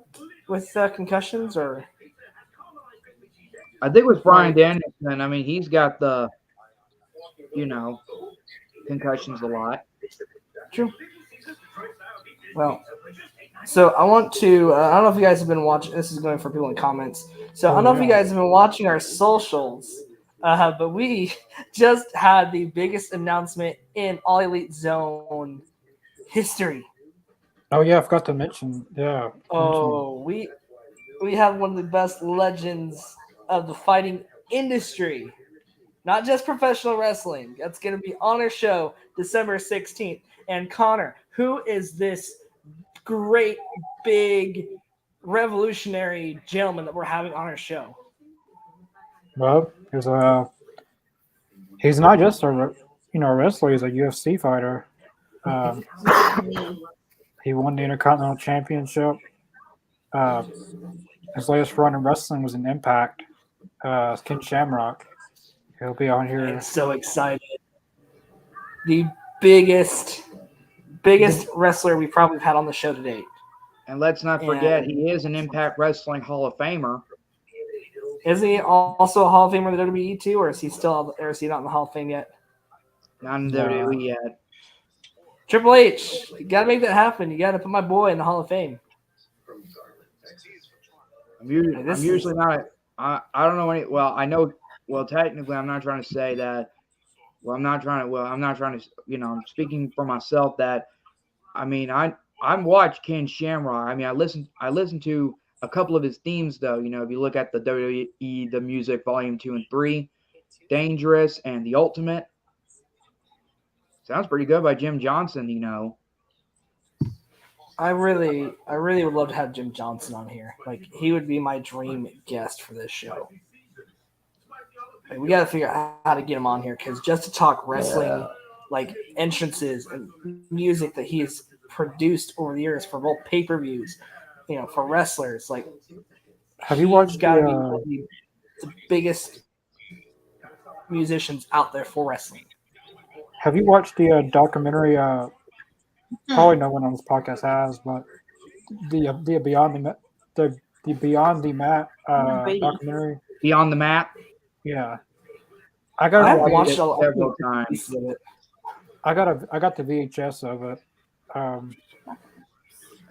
Speaker 3: concussions or?
Speaker 1: I think with Bryan Danielson, I mean, he's got the, concussions a lot.
Speaker 3: True. Well, so I want to. I don't know if you guys have been watching. This is going for people in comments. So I don't know if you guys have been watching our socials, but we just had the biggest announcement in All Elite Zone history.
Speaker 2: Oh yeah, I forgot to mention. Yeah.
Speaker 3: Oh, we have one of the best legends of the fighting industry, not just professional wrestling. That's going to be on our show December 16th. And Connor, who is this great, big, revolutionary gentleman that we're having on our show?
Speaker 2: Well, he's not just a wrestler. He's a UFC fighter. He won the Intercontinental Championship. His latest run in wrestling was in Impact. Ken Shamrock. He'll be on here.
Speaker 3: I'm so excited. The biggest wrestler we probably had on the show to date.
Speaker 1: And let's not forget, he is an Impact Wrestling Hall of Famer.
Speaker 3: Is he also a Hall of Famer in the WWE too, or is he not in the Hall of Fame yet?
Speaker 1: Not in the WWE yet.
Speaker 3: Triple H, you gotta make that happen. You gotta put my boy in the Hall of Fame.
Speaker 1: I'm usually not. I don't know any. Well, I know. Well, technically, I'm not trying to say that. Well, I'm not trying to. I'm speaking for myself. That I mean, I watched Ken Shamrock. I mean, I listened to a couple of his themes, though. If you look at the WWE, the Music Volume 2 and 3, Dangerous and The Ultimate. Sounds pretty good by Jim Johnson.
Speaker 3: I really would love to have Jim Johnson on here. Like, he would be my dream guest for this show. Like, we got to figure out how to get him on here, because just to talk wrestling, like entrances and music that he has produced over the years for both pay-per-views, for wrestlers, like,
Speaker 2: have you watched?
Speaker 3: Got to be one of the biggest musicians out there for wrestling.
Speaker 2: Have you watched the documentary? Probably no one on this podcast has, but the Beyond the Mat documentary.
Speaker 1: Beyond the Mat.
Speaker 2: Yeah,
Speaker 3: I watched it several times.
Speaker 2: I got the VHS of it.
Speaker 1: I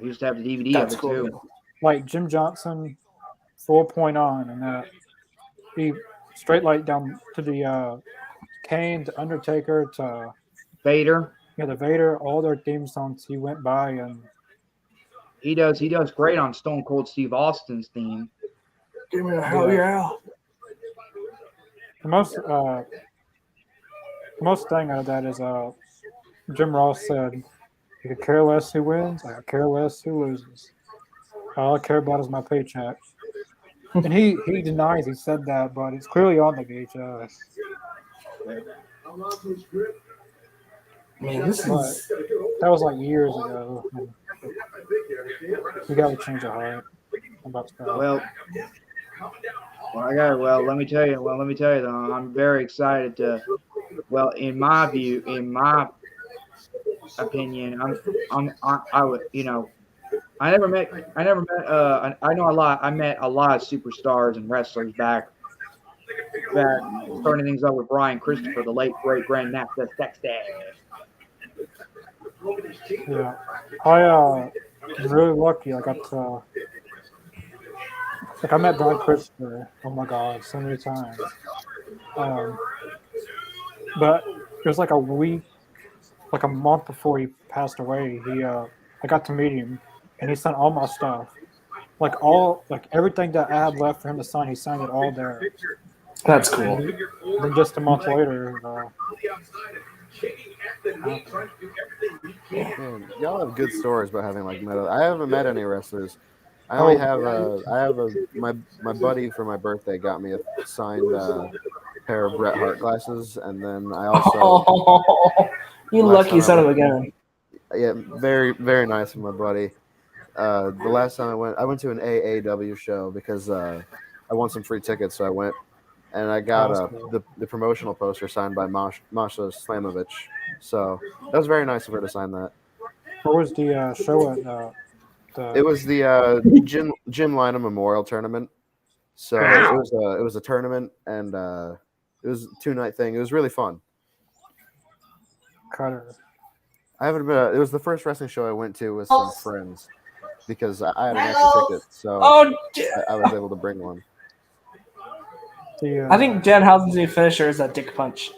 Speaker 1: used to have the DVD of it too.
Speaker 2: Like Jim Johnson, 4 point on, and that he straight light down to the Kane to Undertaker to
Speaker 1: Vader.
Speaker 2: Yeah, the Vader, all their theme songs he went by, and
Speaker 1: he does great on Stone Cold Steve Austin's theme.
Speaker 3: Give me a hell yeah.
Speaker 2: The most thing out of that is Jim Ross said, "You could care less who wins, I could care less who loses. All I care about is my paycheck." And he denies he said that, but it's clearly on the VHS.
Speaker 3: Man,
Speaker 2: that was like years ago. We got to change our heart about stuff.
Speaker 1: Well, let me tell you though, I'm very excited to. Well, in my opinion, I would, I never met. I know a lot. I met a lot of superstars and wrestlers back starting things up with Brian Christopher, the late great Grandmaster Sexton.
Speaker 2: Yeah, I was really lucky. I got to, I met Brian Christopher. Oh my God, so many times. But it was like a week, like a month before he passed away. I got to meet him, and he signed all my stuff, like everything that I had left for him to sign. He signed it all there.
Speaker 3: That's cool.
Speaker 2: And then just a month later.
Speaker 5: Man, y'all have good stories about having met. I haven't met any wrestlers I only have my buddy for my birthday got me a signed pair of Bret Hart glasses, and then I also
Speaker 3: Oh, you
Speaker 5: last
Speaker 3: lucky
Speaker 5: time I
Speaker 3: son of a
Speaker 5: went,
Speaker 3: gun.
Speaker 5: yeah, very very nice of my buddy. The last time I went to an AAW show because I won some free tickets, so I went and I got the promotional poster signed by Masha Slamovich. So that was very nice of her to sign that.
Speaker 2: What was the show at
Speaker 5: It was the Jim Lynam Memorial Tournament. So it was a tournament, and it was a 2-night thing. It was really fun.
Speaker 2: Cutter?
Speaker 5: I haven't been. It was the first wrestling show I went to with some friends because I had an extra ticket, so I was able to bring one.
Speaker 3: I think Danhausen's new finisher is a dick punch.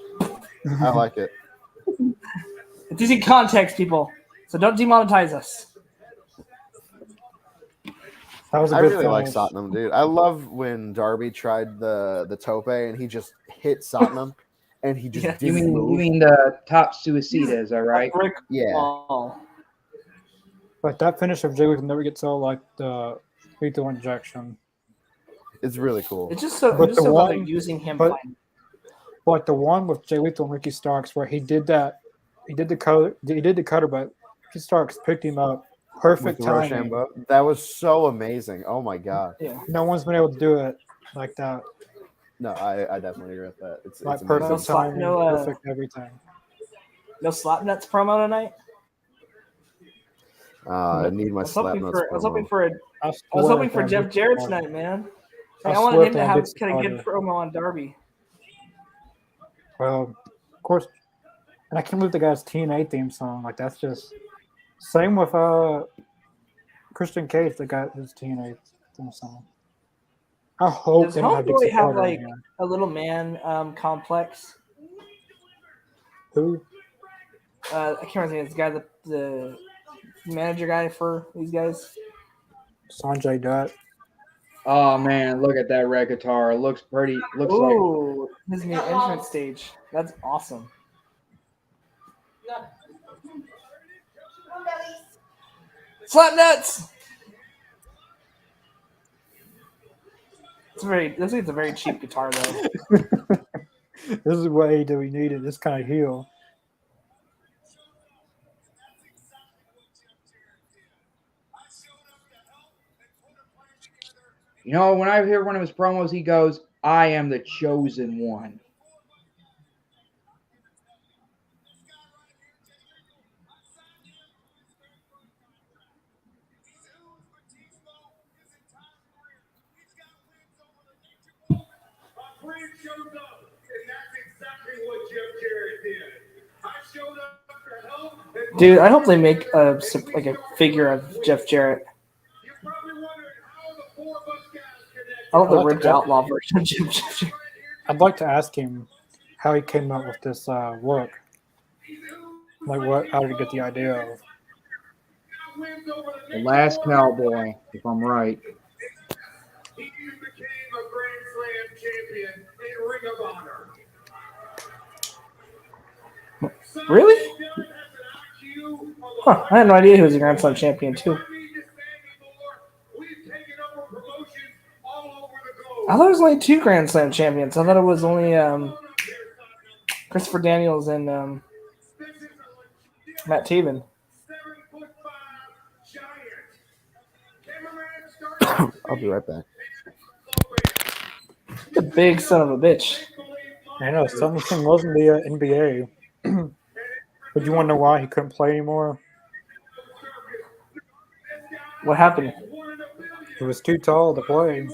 Speaker 5: I like it.
Speaker 3: It's using context, people, so don't demonetize us.
Speaker 2: That was a
Speaker 5: I
Speaker 2: good
Speaker 5: really like
Speaker 2: finish.
Speaker 5: Satnam, dude. I love when Darby tried the tope and he just hit Satnam, and he just
Speaker 3: Yeah.
Speaker 5: didn't move.
Speaker 1: You mean the top suicida, is that right?
Speaker 3: Brick
Speaker 5: Yeah.
Speaker 3: wall.
Speaker 2: But that finish of Jay Lethal never gets old like the lethal injection.
Speaker 5: It's really cool.
Speaker 3: It's just so,
Speaker 2: But the
Speaker 3: glad they're
Speaker 2: one-
Speaker 3: using him.
Speaker 2: but- Like the one with Jay Lethal and Ricky Starks where he did the cutter, but Ricky Starks picked him up.
Speaker 5: With
Speaker 2: Perfect
Speaker 5: the
Speaker 2: timing.
Speaker 5: Rochambeau. That was so amazing. Oh my god.
Speaker 3: Yeah.
Speaker 2: No one's been able to do it like that.
Speaker 5: No, I definitely agree with that. It's
Speaker 2: Like
Speaker 5: amazing.
Speaker 2: perfect timing,
Speaker 3: No,
Speaker 2: perfect everything.
Speaker 3: No Slapnuts promo tonight.
Speaker 5: I need my
Speaker 3: I was hoping
Speaker 5: Slapnuts
Speaker 3: for. I was hoping
Speaker 5: promo.
Speaker 3: for. I was hoping for Jeff Jarrett tonight, man. Like, I wanted him to have kind of good promo on Darby.
Speaker 2: Well, of course, and I can't believe the guy's TNA theme song. Like that's just same with Christian Cage. That got his TNA theme song. I hope
Speaker 3: Does
Speaker 2: they don't have
Speaker 3: Homeboy
Speaker 2: Dixie
Speaker 3: have
Speaker 2: Carter
Speaker 3: like
Speaker 2: in here.
Speaker 3: a little man complex?
Speaker 2: Who?
Speaker 3: I can't remember his guy, the manager guy for these guys.
Speaker 2: Sanjay Dutt.
Speaker 1: Oh man, look at that red guitar. It looks pretty. Looks like
Speaker 3: Ooh, his new entrance stage. That's awesome. Slap nuts. It's a very cheap guitar though.
Speaker 2: This is what AEW needed. This kind of heel.
Speaker 1: You know, when I hear one of his promos, he goes, "I am the chosen one."
Speaker 6: Shows up, and that's exactly what Jeff Jarrett did. I showed up to help. And
Speaker 3: Dude, I hope they make a figure of Jeff Jarrett.
Speaker 6: you're probably wondering how the four of us guys connected.
Speaker 3: I love the
Speaker 2: I like
Speaker 3: ripped
Speaker 2: the-
Speaker 3: outlaw version of Jeff Jarrett.
Speaker 2: I'd like to ask him how he came up with this look. Like, how did he get the idea of?
Speaker 1: The last cowboy, if I'm right.
Speaker 6: He became a Grand Slam champion in Ring of Honor.
Speaker 3: Really? Huh, I had no idea he was a Grand Slam champion too. I thought it was only 2 Grand Slam champions. I thought it was only Christopher Daniels and Matt Taven.
Speaker 5: I'll be right back.
Speaker 3: The big son of a bitch.
Speaker 2: I know something wasn't the NBA. But you want to know why he couldn't play anymore?
Speaker 3: What happened?
Speaker 2: He was too tall to play.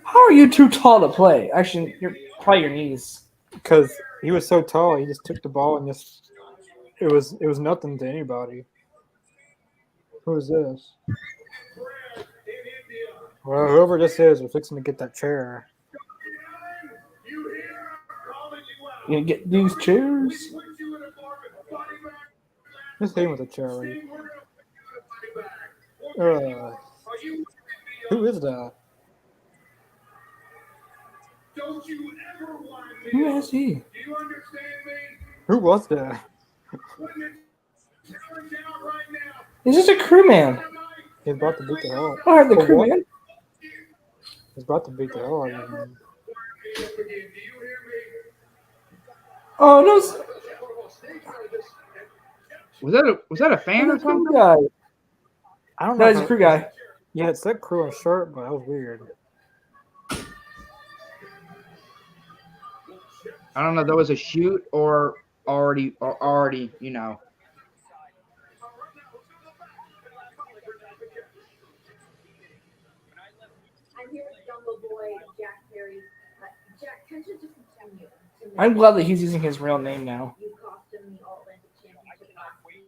Speaker 3: How are you too tall to play? Actually, you're probably your knees.
Speaker 2: Because he was so tall, he just took the ball and just it was nothing to anybody. Who is this? Well, whoever this is, we're fixing to get that chair.
Speaker 3: You gonna get these chairs?
Speaker 2: Just hit him with a chair. Right? Who is that?
Speaker 3: Who is he?
Speaker 2: Who was that?
Speaker 3: He's just a crewman.
Speaker 2: He's about to beat the hell.
Speaker 3: I heard the
Speaker 2: For
Speaker 3: crew,
Speaker 2: what?
Speaker 3: man.
Speaker 2: He's about to beat the hell out of him.
Speaker 3: Oh, no. It's
Speaker 1: Was that a fan
Speaker 3: the
Speaker 1: or
Speaker 3: crew
Speaker 1: something?
Speaker 3: guy.
Speaker 2: I don't know.
Speaker 3: No,
Speaker 2: if
Speaker 3: he's a
Speaker 2: I-
Speaker 3: crew guy.
Speaker 2: Yeah, it said crew on a shirt, but that was weird.
Speaker 1: I don't know. There was a shoot or already, you know.
Speaker 7: I'm here with Jungle Boy, Jack Perry. Jack, tension just continued.
Speaker 3: I'm glad that he's using his real name now.
Speaker 7: You cost him the All Atlantic Championship last week.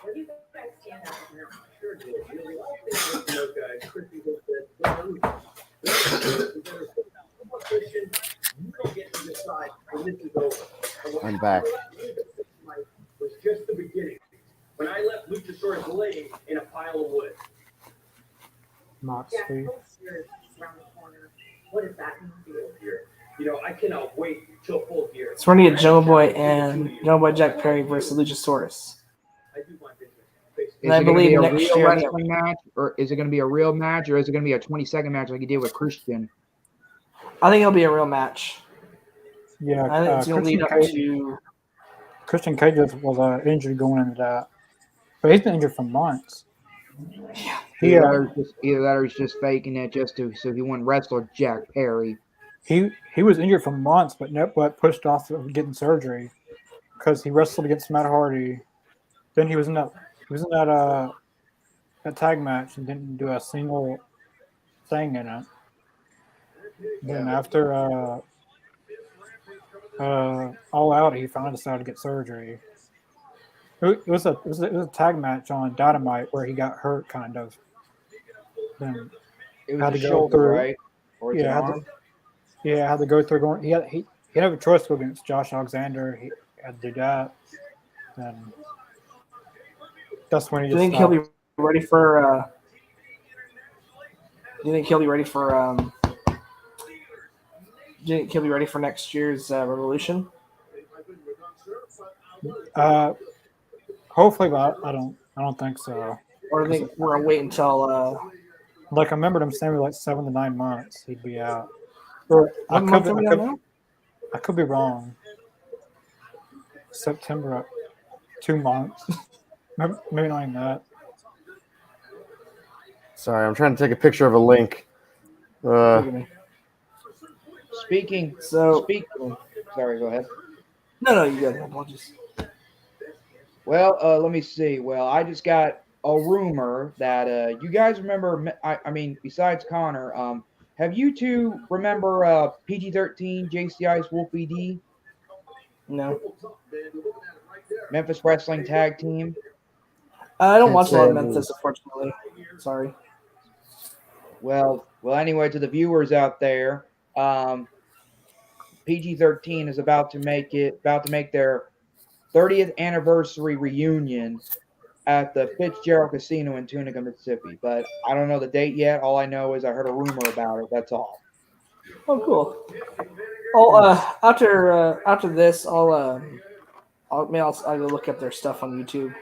Speaker 7: Where do you guys stand on it now?
Speaker 6: Sure, George. You know, those guys, Christy was Christian, you don't get to decide when this is over.
Speaker 5: I'm back.
Speaker 6: Was just the beginning. When I left Luchasaurus laying in a pile of wood.
Speaker 7: Jack,
Speaker 2: Moxley.
Speaker 7: post years around the corner. What does that mean for you?
Speaker 6: You know, I cannot wait till full gear.
Speaker 3: So we're gonna get Jungle Boy and Jungle Boy Jack Perry versus Luchasaurus.
Speaker 6: I do my business.
Speaker 1: Is
Speaker 3: And I
Speaker 1: it going to be
Speaker 3: believe
Speaker 1: a
Speaker 3: next
Speaker 1: real
Speaker 3: year-
Speaker 1: wrestling match, or is it going to be a real match, or is it going to be a 20-second match like you did with Christian?
Speaker 3: I think it'll be a real match.
Speaker 2: Yeah,
Speaker 3: I think it's gonna lead up to.
Speaker 2: Christian Cage was injured going into that, but he's been injured for months.
Speaker 1: Either that or he's just faking it so he wouldn't wrestle Jack Perry.
Speaker 2: He was injured for months, but pushed off of getting surgery because he wrestled against Matt Hardy. Then he was in that tag match and didn't do a single thing in it. Then after All Out, he finally decided to get surgery. It was a tag match on Dynamite where he got hurt, kind of. Then
Speaker 1: It was
Speaker 2: Had
Speaker 1: a
Speaker 2: to go
Speaker 1: shoulder,
Speaker 2: through-
Speaker 1: right? Or it's an
Speaker 2: had
Speaker 1: arm?
Speaker 2: to go through going. He had a choice to go against Josh Alexander. He had to do that. Then that's when he
Speaker 3: Do you
Speaker 2: just
Speaker 3: think he'll be ready for? Do you think he'll be ready for? Do you think he'll be ready for next year's Revolution?
Speaker 2: Hopefully, but I don't think so.
Speaker 3: Or do you think we're gonna wait until?
Speaker 2: Like I remember them saying like 7 to 9 months he'd be out. Or
Speaker 3: What month are we on now?
Speaker 2: I could be wrong. September, 2 months. Maybe not even that.
Speaker 5: Sorry, I'm trying to take a picture of a link.
Speaker 1: Speaking.
Speaker 3: So
Speaker 1: Sorry, go ahead.
Speaker 3: no, you got apologies.
Speaker 1: Well, let me see. Well, I just got a rumor that you guys remember. I mean, besides Connor, have you two remember PG-13 JCI's Wolf ED?
Speaker 3: No,
Speaker 1: Memphis Wrestling Tag Team?
Speaker 3: I don't
Speaker 5: Can't
Speaker 3: watch a
Speaker 5: say
Speaker 3: lot
Speaker 5: I
Speaker 3: of
Speaker 5: do.
Speaker 3: Memphis, unfortunately. Sorry.
Speaker 1: Well. Anyway, to the viewers out there, PG-13 is about to make their 30th anniversary reunion at the Fitzgerald Casino in Tunica, Mississippi. But I don't know the date yet. All I know is I heard a rumor about it. That's all.
Speaker 3: Oh, cool. After this, I'll go look up their stuff on YouTube.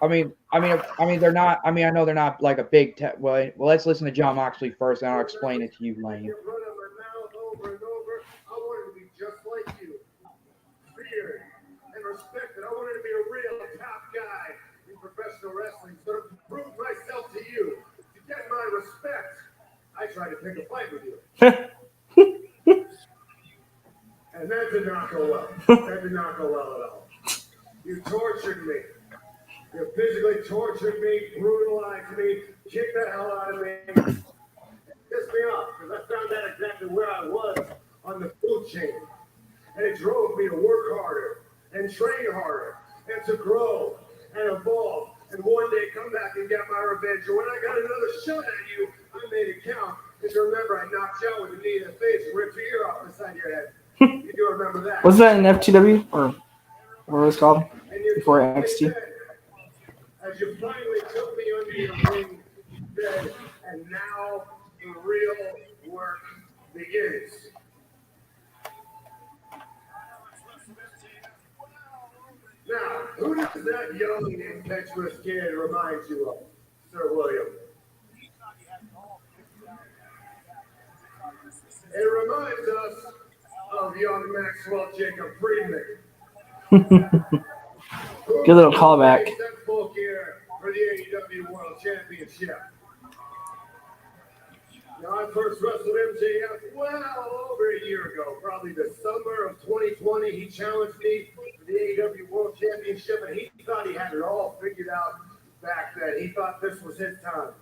Speaker 1: I mean, they're not. I mean, I know they're not like a big. Well, let's listen to John Moxley first, and I'll explain it to you, Lane.
Speaker 6: Run on my mouth over and over. I wanted to be just like you. Feared and respected. I wanted to be a real top guy in professional wrestling. So to prove myself to you, to get my respect, I tried to pick a fight with you. And that did not go well. That did not go well at all. You tortured me. You physically tortured me, brutalized me, kicked the hell out of me. Pissed me off because I found out exactly where I was on the food chain. And it drove me to work harder and train harder and to grow and evolve. And one day come back and get my revenge. And when I got another shot at you, I made it count. Because remember, I knocked you out with a knee in the face and ripped your ear off the side of your head. You do remember that?
Speaker 3: Was that an FTW or what was it called
Speaker 6: And you
Speaker 3: before
Speaker 6: finally
Speaker 3: NXT?
Speaker 6: said, as you finally took me under your wing, said, and now the real work begins. Now, who does that young impetuous kid remind you of? Sir William. It reminds us of young Maxwell Jacob Friedman.
Speaker 3: Good little callback.
Speaker 6: Sent folk here for the AEW World Championship. Now, I first wrestled MJF well over a year ago, probably the summer of 2020. He challenged me for the AEW World Championship, and he thought he had it all figured out back then. He thought this was his time.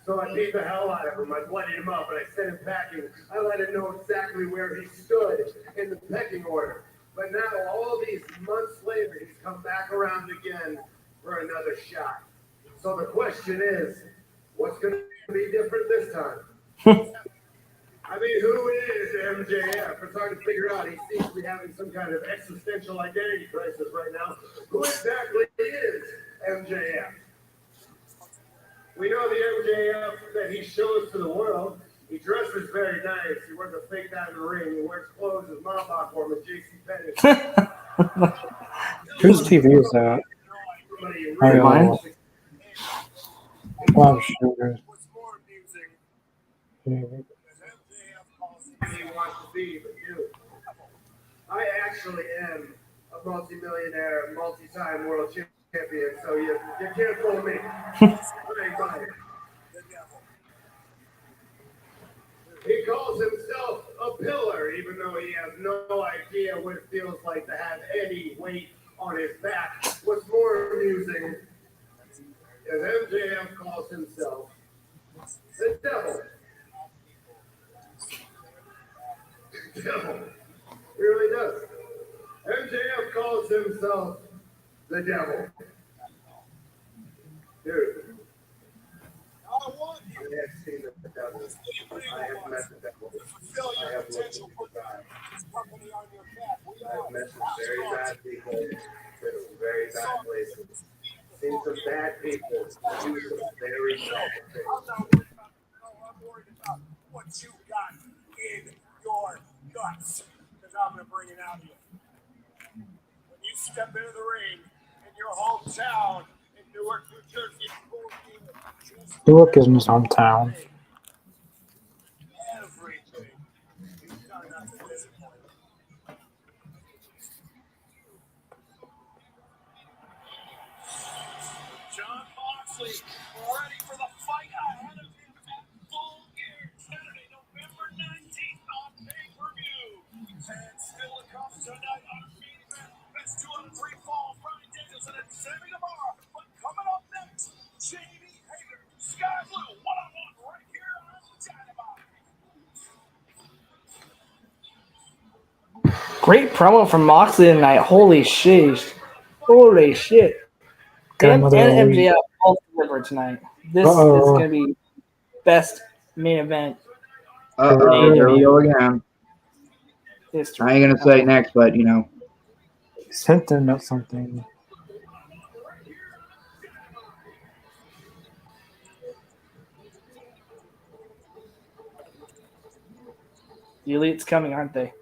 Speaker 6: So I beat the hell out of him. I bloodied him up, and I sent him packing. I let him know exactly where he stood in the pecking order. But now, all these months later, he's come back around again for another shot. So the question is, what's going to be different this time? I mean, who is MJF? It's hard to figure out. He seems to be having some kind of existential identity crisis right now. Who exactly is MJF? We know the MJF that he shows to the world. He dresses very nice. He wears a fake diamond ring. He wears clothes as mom bought for him at JCPenney.
Speaker 2: Whose TV is that?
Speaker 6: Mine?
Speaker 2: Oh, sure.
Speaker 6: He wants to be, but dude, I actually am a multi-millionaire, multi-time world champion, so you can't fool me. I ain't buying it. He calls himself a pillar, even though he has no idea what it feels like to have any weight on his back. What's more amusing is MJF calls himself the devil. Devil. He really does. MJF calls himself the devil. Dude. I have seen the devil. I have met the devil. I have looked at the guy. I have met some very bad people in some very bad places. Seen some bad people do some very bad things.
Speaker 8: I'm worried about what you got in your guts, because I'm going to bring it out of you. When you step into the ring in your hometown in Newark, New Jersey,
Speaker 2: Newark isn't his hometown.
Speaker 8: everything you've done up to this point. John Moxley ready for the fight ahead of him at Full Gear Saturday, November 19th on pay-per-view. And still to come tonight on main event, best 2 out of 3 fall, Brian Danielson and Sammy Navarro. But coming up next, Jamie Hager, Sky Blue, one-on-one right here on Dynamite.
Speaker 3: Great promo from Moxley tonight. Holy shit. Holy shit.
Speaker 2: Got
Speaker 3: And
Speaker 2: another
Speaker 3: MJF all delivered tonight. This is going to be best main event
Speaker 1: Here we go again.
Speaker 3: history.
Speaker 1: I ain't gonna say next, but you know.
Speaker 2: Hinting at something.
Speaker 3: The Elite's coming, aren't they?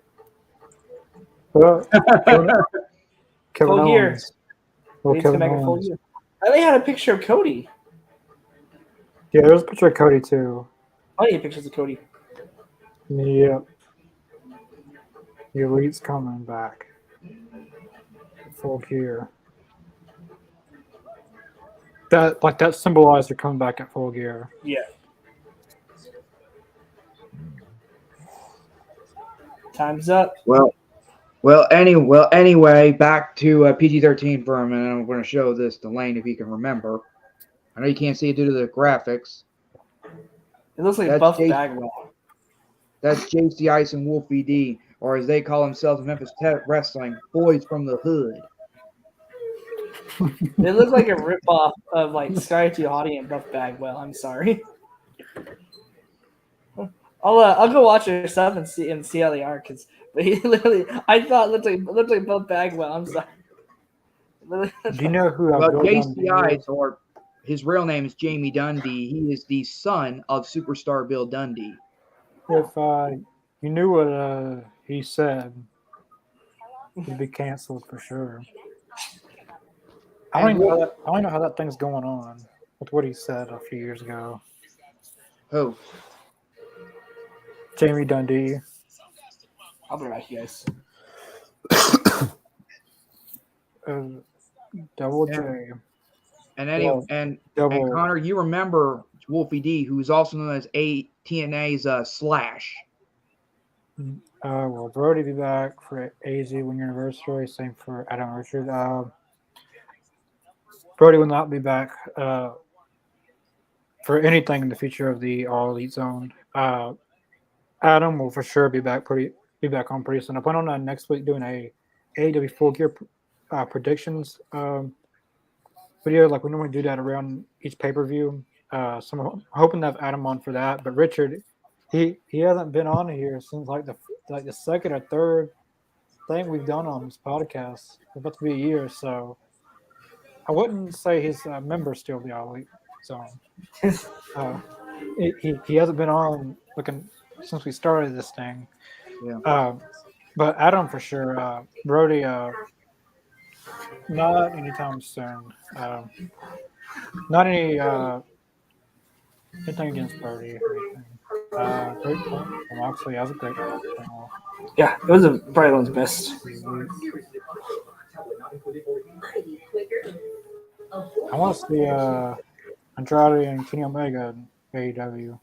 Speaker 2: Kevin
Speaker 3: Full Gear.
Speaker 2: Owens. Well,
Speaker 3: Elite's
Speaker 2: Kevin
Speaker 3: gonna make a full
Speaker 2: Owens.
Speaker 3: year. I think they had a picture of Cody.
Speaker 2: Yeah, there's a picture of Cody too.
Speaker 3: Plenty of pictures of Cody.
Speaker 2: Yep. The Elite's coming back. Full Gear. That symbolized they're coming back at Full Gear.
Speaker 3: Yeah. Time's up.
Speaker 1: Anyway, back to PG-13 for a minute. I'm going to show this to Lane if he can remember. I know you can't see it due to the graphics.
Speaker 3: It looks like
Speaker 1: That's
Speaker 3: Buff
Speaker 1: Jason-
Speaker 3: Bagwell.
Speaker 1: That's JC Ice and Wolfie D, or as they call themselves in Memphis Wrestling, Boys from the Hood.
Speaker 3: It looks like a ripoff of like Sky Hottie and Buff Bagwell. I'm sorry. I'll go watch their stuff and see how they are, because he literally I thought it looked like Buff Bagwell. I'm sorry.
Speaker 2: Do you know who
Speaker 1: Well,
Speaker 2: Bill
Speaker 1: JC
Speaker 2: Dundee
Speaker 1: Ice,
Speaker 2: is?
Speaker 1: or his real name is Jamie Dundee. He is the son of Superstar Bill Dundee.
Speaker 2: If you knew what he said, he'd be canceled for sure. I don't know how that thing's going on. with what he said a few years ago.
Speaker 1: Who?
Speaker 2: Jamie Dundee.
Speaker 3: I'll be back, you guys.
Speaker 2: Double
Speaker 1: Yeah.
Speaker 2: J.
Speaker 1: And anyway,
Speaker 2: Well,
Speaker 1: and
Speaker 2: double.
Speaker 1: Connor, you remember Wolfie D, who's also known as TNA's Slash.
Speaker 2: Will Brody be back for AZ Wing Anniversary? Same for Adam Richard. Brody will not be back for anything in the future of the All Elite Zone. Adam will for sure be back on pretty soon. I plan on next week doing a AEW Full Gear predictions video, like we normally do that around each pay-per-view. So I'm hoping to have Adam on for that. But Richard, he hasn't been on here since like the second or third thing we've done on this podcast. It's about to be a year, so I wouldn't say he's a member still of the All Elite Zone. He hasn't been on looking since we started this thing.
Speaker 1: Yeah.
Speaker 2: But Adam for sure. Brody, not anytime soon. Not anything against Brody or anything. Great point from Moxley. That was a great point.
Speaker 3: Yeah, it was probably one of the best.
Speaker 2: I want to see Andrade and Kenny Omega in AEW.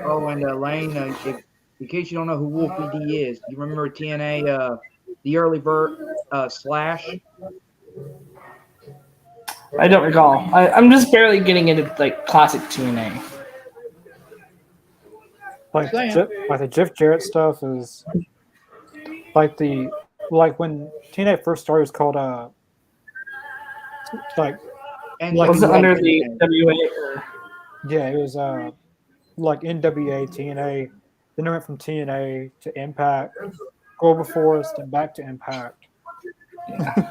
Speaker 1: Oh, and Lane, in case you don't know who Wolfie D is, you remember TNA, the early Slash?
Speaker 3: I don't recall. I'm just barely getting into like classic TNA.
Speaker 2: Like the Jeff Jarrett stuff is like when TNA first started, it was called
Speaker 1: And
Speaker 3: was it under the WA?
Speaker 2: Yeah, it was like NWA TNA. Then it went from TNA to Impact, Global Force, and back to Impact.
Speaker 3: Yeah.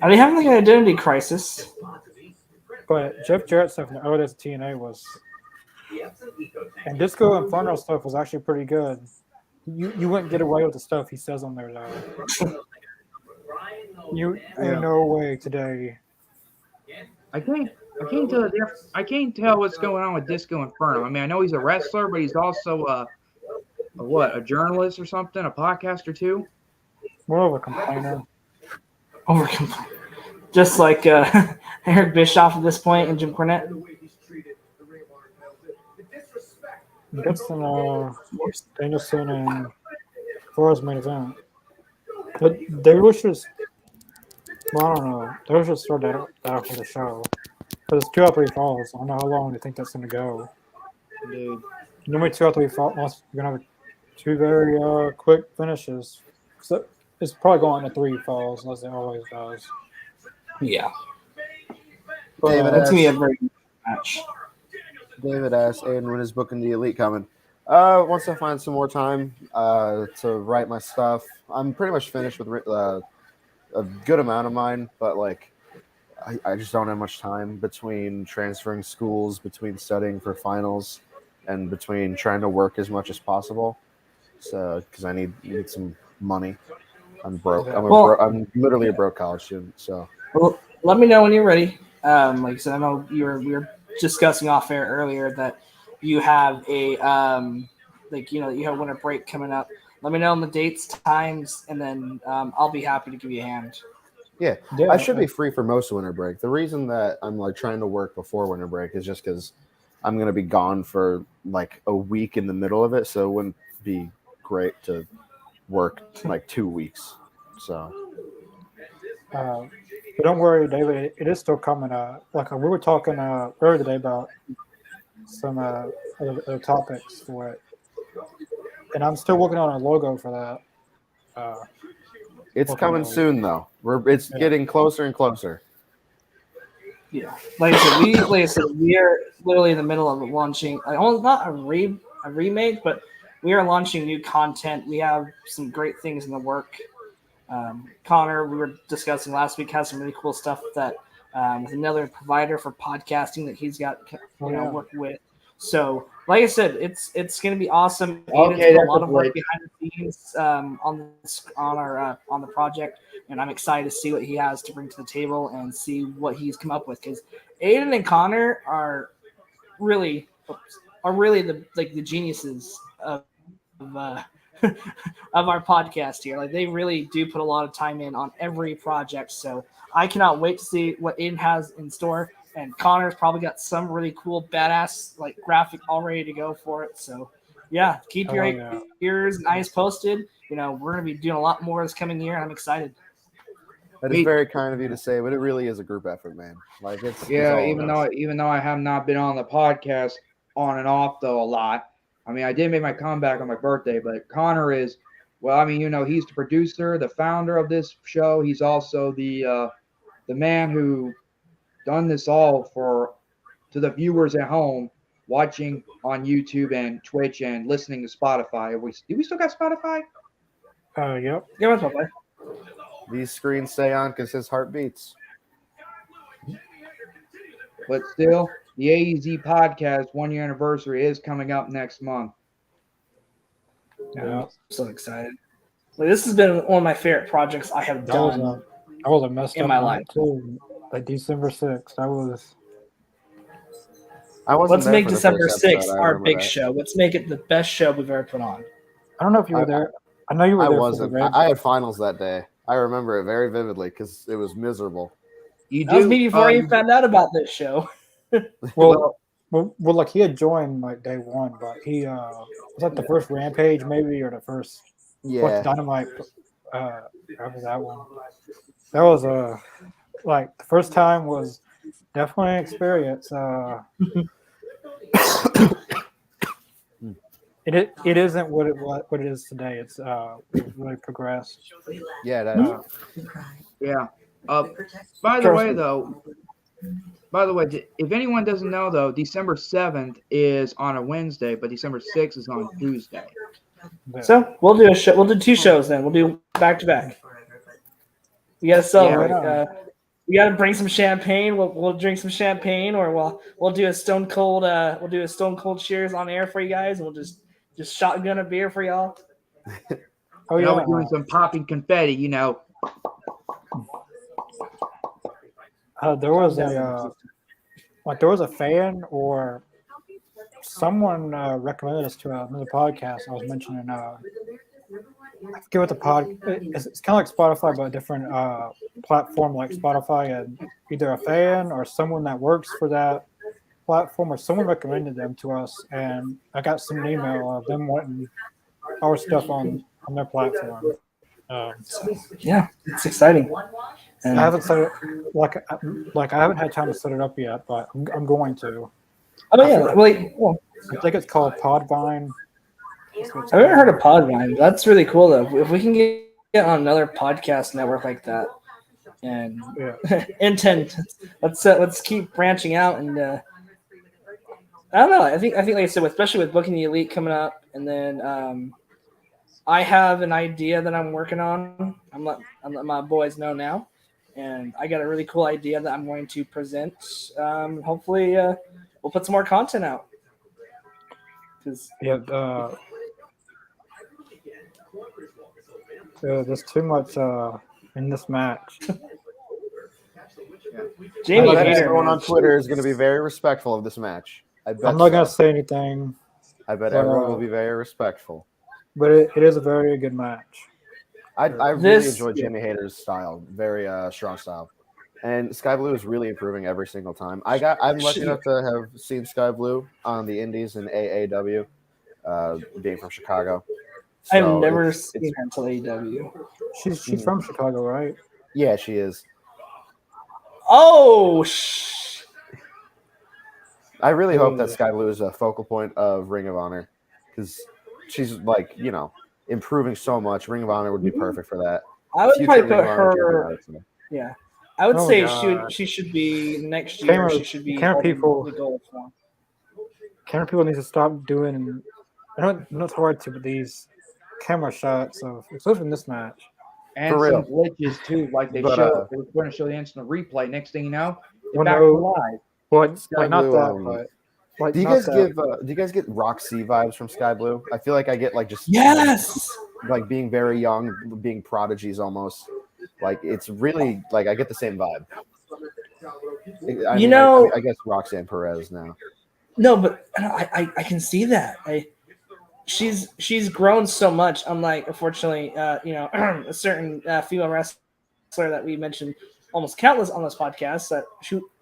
Speaker 3: Are they having like an identity crisis?
Speaker 2: But Jeff Jarrett stuff in the early days of TNA was, and Disco Inferno stuff was actually pretty good. You wouldn't get away with the stuff he says on there though. Ain't no way today.
Speaker 1: I can't tell what's going on with Disco Inferno. I mean, I know he's a wrestler, but he's also a journalist or something, a podcaster too.
Speaker 2: More of a complainer.
Speaker 3: Just like Eric Bischoff at this point and Jim Cornette.
Speaker 2: Gibson, Danielson, and Flores main event. But they really should. Well, I don't know. They really should start that out for the show. Because it's 2 out of 3 falls. I don't know how long they think that's going to go.
Speaker 1: Dude.
Speaker 2: Normally 2 out of 3 falls. You're going to have 2 very quick finishes. So it's probably going to 3 falls, as it always does.
Speaker 3: Yeah.
Speaker 5: David
Speaker 3: That's going to be a very good match.
Speaker 5: David asks, and when is booking the Elite coming? Once I find some more time to write my stuff. I'm pretty much finished with a good amount of mine, but like I just don't have much time between transferring schools, between studying for finals, and between trying to work as much as possible. So because I need some money. I'm broke. I'm literally a broke college student. So
Speaker 3: well, let me know when you're ready. Like I said, I know we were discussing off air earlier that you have a you have winter break coming up. Let me know on the dates, times, and then I'll be happy to give you a hand.
Speaker 5: Yeah, I should be free for most of winter break. The reason that I'm like trying to work before winter break is just because I'm gonna be gone for like a week in the middle of it, so it wouldn't be great to work like 2 weeks. So,
Speaker 2: but don't worry, David. It is still coming. Like we were talking earlier today about some other topics for it, and I'm still working on a logo for that.
Speaker 5: It's coming soon, though. It's getting closer and closer.
Speaker 3: Yeah, like I said, we are literally in the middle of launching. Not a remake, but we are launching new content. We have some great things in the work. Connor, we were discussing last week, has some really cool stuff that with another provider for podcasting that he's got working with. So, like I said, it's going to be awesome. Aiden's
Speaker 1: Okay,
Speaker 3: put a
Speaker 1: that's
Speaker 3: lot
Speaker 1: a
Speaker 3: of work
Speaker 1: break.
Speaker 3: behind the scenes on the project, and I'm excited to see what he has to bring to the table and see what he's come up with. Because Aiden and Connor are really the geniuses of of our podcast here. Like they really do put a lot of time in on every project. So I cannot wait to see what Aiden has in store. And Connor's probably got some really cool badass like graphic all ready to go for it. So yeah, keep your ears and eyes posted. You know, we're gonna be doing a lot more this coming year, and I'm excited.
Speaker 5: That is very kind of you to say, but it really is a group effort, man. Like it's all
Speaker 1: even though I have not been on the podcast on and off though a lot. I mean, I did make my comeback on my birthday, but Connor is, well, I mean, you know, he's the producer, the founder of this show. He's also the man who done this all for to the viewers at home watching on YouTube and Twitch and listening to Spotify. Do we still got Spotify?
Speaker 2: Yep.
Speaker 3: Yeah, what's up, man?
Speaker 5: These screens stay on because his heart beats.
Speaker 1: But still, the AEZ podcast 1 year anniversary is coming up next month.
Speaker 2: Yeah.
Speaker 3: I'm so excited. Like, this has been one of my favorite projects I have done.
Speaker 2: That was a messed
Speaker 3: in
Speaker 2: up
Speaker 3: my
Speaker 2: night,
Speaker 3: life.
Speaker 2: too. Like December 6th. That was.
Speaker 3: Let's make
Speaker 5: there for the
Speaker 3: December
Speaker 5: first episode,
Speaker 3: 6th
Speaker 5: I
Speaker 3: our
Speaker 5: remember
Speaker 3: big
Speaker 5: that.
Speaker 3: show. Let's make it the best show we've ever put on.
Speaker 2: I don't know if you were there. I know you were
Speaker 5: I
Speaker 2: there.
Speaker 5: wasn't.
Speaker 2: For the
Speaker 5: I had finals that day. I remember it very vividly because it was miserable.
Speaker 3: That was me before you found out about this show.
Speaker 2: well, like he had joined like day one, but he was that the first Rampage maybe or the first Dynamite. After that one, that was like the first time was definitely an experience. It isn't what it is today. It's really progressed.
Speaker 5: Yeah, that.
Speaker 1: Yeah. By the way, if anyone doesn't know though, December 7th is on a Wednesday, but December 6th is on Tuesday.
Speaker 3: So we'll do a show. We'll do 2 shows then. We'll do back to back. We gotta celebrate. We gotta bring some champagne. We'll drink some champagne, or we'll do a stone cold. We'll do a stone cold cheers on air for you guys, and we'll just shotgun a beer for y'all.
Speaker 1: We're doing some popping confetti. You know.
Speaker 2: There was a fan or someone recommended us to another podcast. I was mentioning. I forget what the pod. It's kind of like Spotify, but a different platform like Spotify, and either a fan or someone that works for that platform or someone recommended them to us, and I got some email of them wanting our stuff on their platform.
Speaker 3: Yeah, it's exciting.
Speaker 2: And I haven't set it like I haven't had time to set it up yet, but I'm going to.
Speaker 3: Oh yeah,
Speaker 2: I think it's called Podvine.
Speaker 3: I've never heard of Podvine. That's really cool though. If we can get on another podcast network like that, and intend, let's keep branching out. And I don't know. I think like I said, especially with Booking the Elite coming up, and then I have an idea that I'm working on. I'm letting my boys know now, and I got a really cool idea that I'm going to present. Hopefully, we'll put some more content out.
Speaker 2: There's too much in this match.
Speaker 5: Jamie, everyone on Twitter is going to be very respectful of this match. I'm
Speaker 2: not going to say anything.
Speaker 5: I bet everyone will be very respectful.
Speaker 2: But it is a very good match.
Speaker 5: I really enjoy Jimmy Hayter's style, very strong style, and Sky Blue is really improving every single time. I'm lucky enough to have seen Sky Blue on the Indies in AAW, being from Chicago. So
Speaker 3: I've never seen her until AEW.
Speaker 2: She's from Chicago, right?
Speaker 5: Yeah, she is.
Speaker 3: Oh,
Speaker 5: I really hope that Sky Blue is a focal point of Ring of Honor, because she's like, improving so much. Ring of Honor would be perfect for that.
Speaker 3: I would probably put her. Yeah, I would say she should be next year. She should be.
Speaker 2: Camera people need to stop doing. I know it's hard to, but these camera shots of, especially in this match.
Speaker 1: And some glitches too, like they were going to show the instant replay. Next thing you know, they're back to live.
Speaker 2: But not that. But Like,
Speaker 5: Do you
Speaker 2: not
Speaker 5: guys
Speaker 2: that-
Speaker 5: do you guys get Roxy vibes from Sky Blue? I feel like I get like just
Speaker 3: Yes.
Speaker 5: like being very young, being prodigies almost. Like it's really like I get the same vibe. I guess Roxanne Perez now.
Speaker 3: No, but I can see that. She's grown so much. Unlike, unfortunately, a certain female wrestler that we mentioned almost countless on this podcast that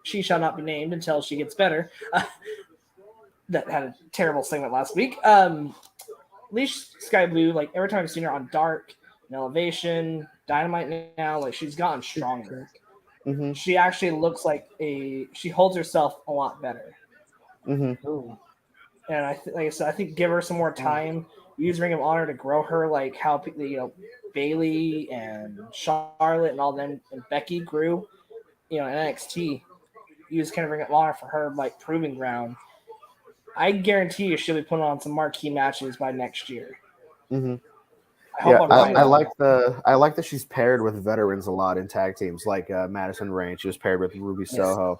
Speaker 3: she shall not be named until she gets better. That had a terrible segment last week. At least Sky Blue, like every time I've seen her on Dark, in Elevation, Dynamite now, like she's gotten stronger.
Speaker 5: Mm-hmm.
Speaker 3: She actually looks like she holds herself a lot better.
Speaker 5: Mm-hmm.
Speaker 2: Ooh.
Speaker 3: And like I said, I think give her some more time. Use Ring of Honor to grow her, like how Bailey and Charlotte and all them and Becky grew, in NXT. Use kind of Ring of Honor for her like proving ground. I guarantee you she'll be putting on some marquee matches by next year.
Speaker 5: Mm-hmm.
Speaker 3: I
Speaker 5: like that she's paired with veterans a lot in tag teams, like Madison Rayne. She was paired with Ruby Soho.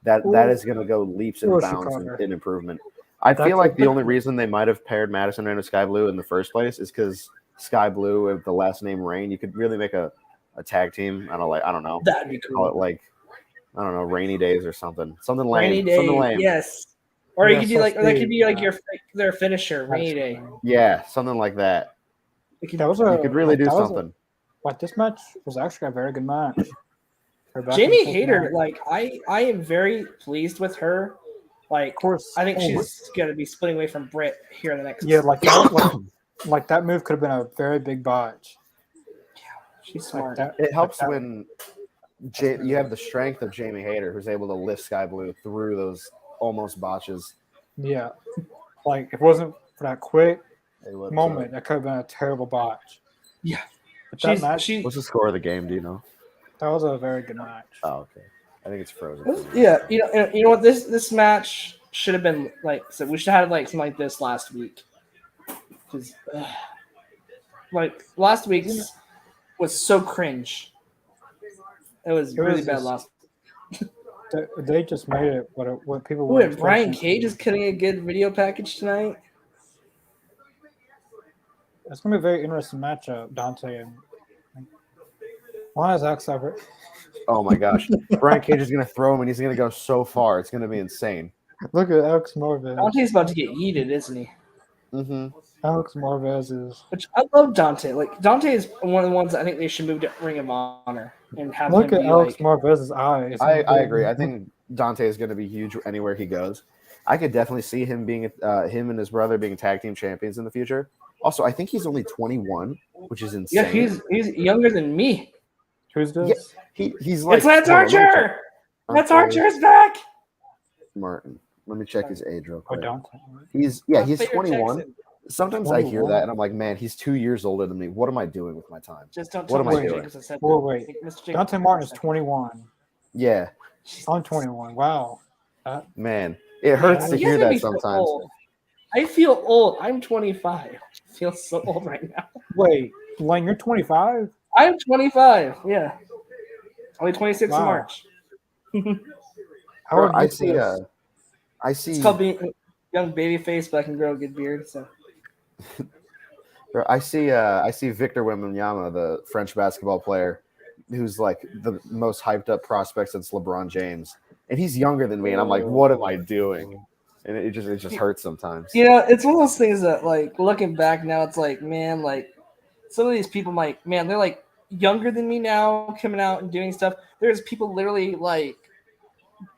Speaker 5: That is going to go leaps and bounds in improvement. I feel like the only reason they might have paired Madison Rayne with Sky Blue in the first place is because Sky Blue with the last name Rayne. You could really make a tag team. I don't know.
Speaker 3: That'd be cool.
Speaker 5: Call it like Rainy Days or something. Something lame.
Speaker 3: Rainy Day.
Speaker 5: Something lame.
Speaker 3: Yes. Or you could do or that could be like their finisher, Rainy Day.
Speaker 5: Yeah, something like that.
Speaker 2: You could
Speaker 5: really do something.
Speaker 2: This match was actually a very good match.
Speaker 3: Jamie Hayter, I am very pleased with her. Like, of course, I think she's gonna be splitting away from Britt here in the next.
Speaker 2: Yeah, like that move could have been a very big botch.
Speaker 3: She's smart.
Speaker 5: It helps when you have the strength of Jamie Hayter, who's able to lift Sky Blue through those almost botches.
Speaker 2: Yeah, like if it wasn't for that quick moment, that could have been a terrible botch.
Speaker 3: Yeah,
Speaker 5: what's the score of the game? Do you know?
Speaker 2: That was a very good match.
Speaker 5: Oh, okay. I think it's frozen.
Speaker 3: Yeah, you know what? This match should have been like. So we should have had something like this last week. Because last week's was so cringe. It was really bad last.
Speaker 2: They just made it what people
Speaker 3: were. Ooh, Brian Cage is cutting a good video package tonight.
Speaker 2: It's gonna be a very interesting matchup, Dante and. Why is Alex Everett?
Speaker 5: Oh my gosh. Brian Cage is going to throw him and he's going to go so far. It's going to be insane.
Speaker 2: Look at Alex Morvez.
Speaker 3: Dante's about to get yeeted, isn't he?
Speaker 5: Mm-hmm.
Speaker 2: Alex Morvez is.
Speaker 3: Which I love Dante. Like, Dante is one of the ones I think they should move to Ring of Honor and have
Speaker 2: Look
Speaker 3: him
Speaker 2: at Alex Morvez's eyes.
Speaker 5: I agree. I think Dante is going to be huge anywhere he goes. I could definitely see him being him and his brother being tag team champions in the future. Also, I think he's only 21, which is insane.
Speaker 3: Yeah, he's younger than me.
Speaker 2: Who's this?
Speaker 5: Yeah, he's like.
Speaker 3: It's Lance Archer. Lance Archer is back.
Speaker 5: Martin, let me check his age real quick.
Speaker 2: Don't.
Speaker 5: He's 21. Sometimes I hear that and I'm like, man, he's 2 years older than me. What am I doing with my time?
Speaker 3: Just don't.
Speaker 5: What am I doing?
Speaker 2: Wait. Dante Martin is 21.
Speaker 5: Yeah.
Speaker 2: I'm 21. Wow.
Speaker 5: Man, it hurts to hear that sometimes.
Speaker 3: I feel old. I'm 25. I feel so old right now.
Speaker 2: Wait, Lane, you're 25?
Speaker 3: I'm 25. Yeah. Only 26 in March.
Speaker 5: I see.
Speaker 3: It's called being a young baby face, but I can grow a good beard. So.
Speaker 5: I see Victor Wembanyama, the French basketball player, who's like the most hyped up prospect since LeBron James, and he's younger than me, and I'm like, what am I doing? And it just hurts sometimes.
Speaker 3: It's one of those things that, like, looking back now, it's like, man, like, some of these people, like, man, they're like younger than me now, coming out and doing stuff. There's people literally like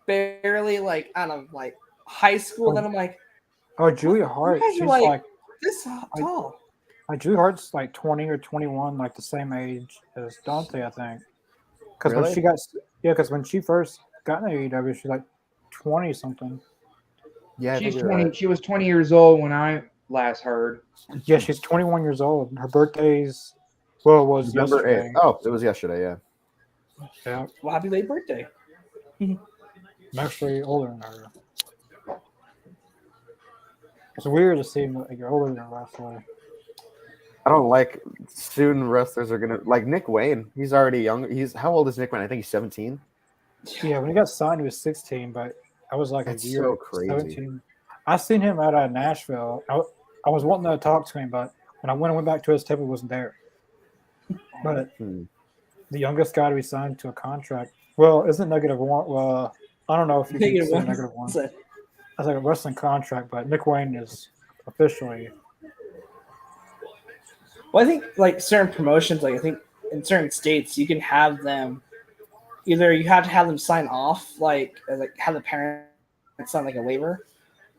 Speaker 3: barely like I don't know, like high school. That I'm like,
Speaker 2: Julia Hart. She's like
Speaker 3: this tall.
Speaker 2: Julia Hart's like 20 or 21, like the same age as Dante, I think. Because
Speaker 5: really?
Speaker 2: when she first got in AEW, she's like 20 something.
Speaker 5: Yeah,
Speaker 1: she's 20. Right. She was 20 years old when I last heard.
Speaker 2: Yeah, she's 21 years old. Her birthday's was
Speaker 5: November
Speaker 2: yesterday.
Speaker 5: 8th. Oh, it was yesterday. Yeah.
Speaker 2: Yeah.
Speaker 3: Well, happy late birthday.
Speaker 2: I'm actually older than her. It's weird to see that you're older than a wrestler.
Speaker 5: I don't like soon wrestlers are gonna like Nick Wayne. He's already young. How old is Nick Wayne? I think he's 17.
Speaker 2: Yeah, when he got signed, he was 16, but I was like
Speaker 5: That's
Speaker 2: a year.
Speaker 5: So crazy.
Speaker 2: 17. I seen him out of Nashville. I was wanting to talk to him, but when I went back to his table, he wasn't there. But
Speaker 5: Hmm.
Speaker 2: the youngest guy to be signed to a contract. Well, isn't -1? Well, I don't know if you can
Speaker 3: Negative
Speaker 2: say
Speaker 3: one.
Speaker 2: -1.
Speaker 3: So,
Speaker 2: That's like a wrestling contract, but Nick Wayne is officially.
Speaker 3: well, I think like certain promotions, like I think in certain states, you can have them. Either you have to have them sign off, like have the parents sign like a waiver,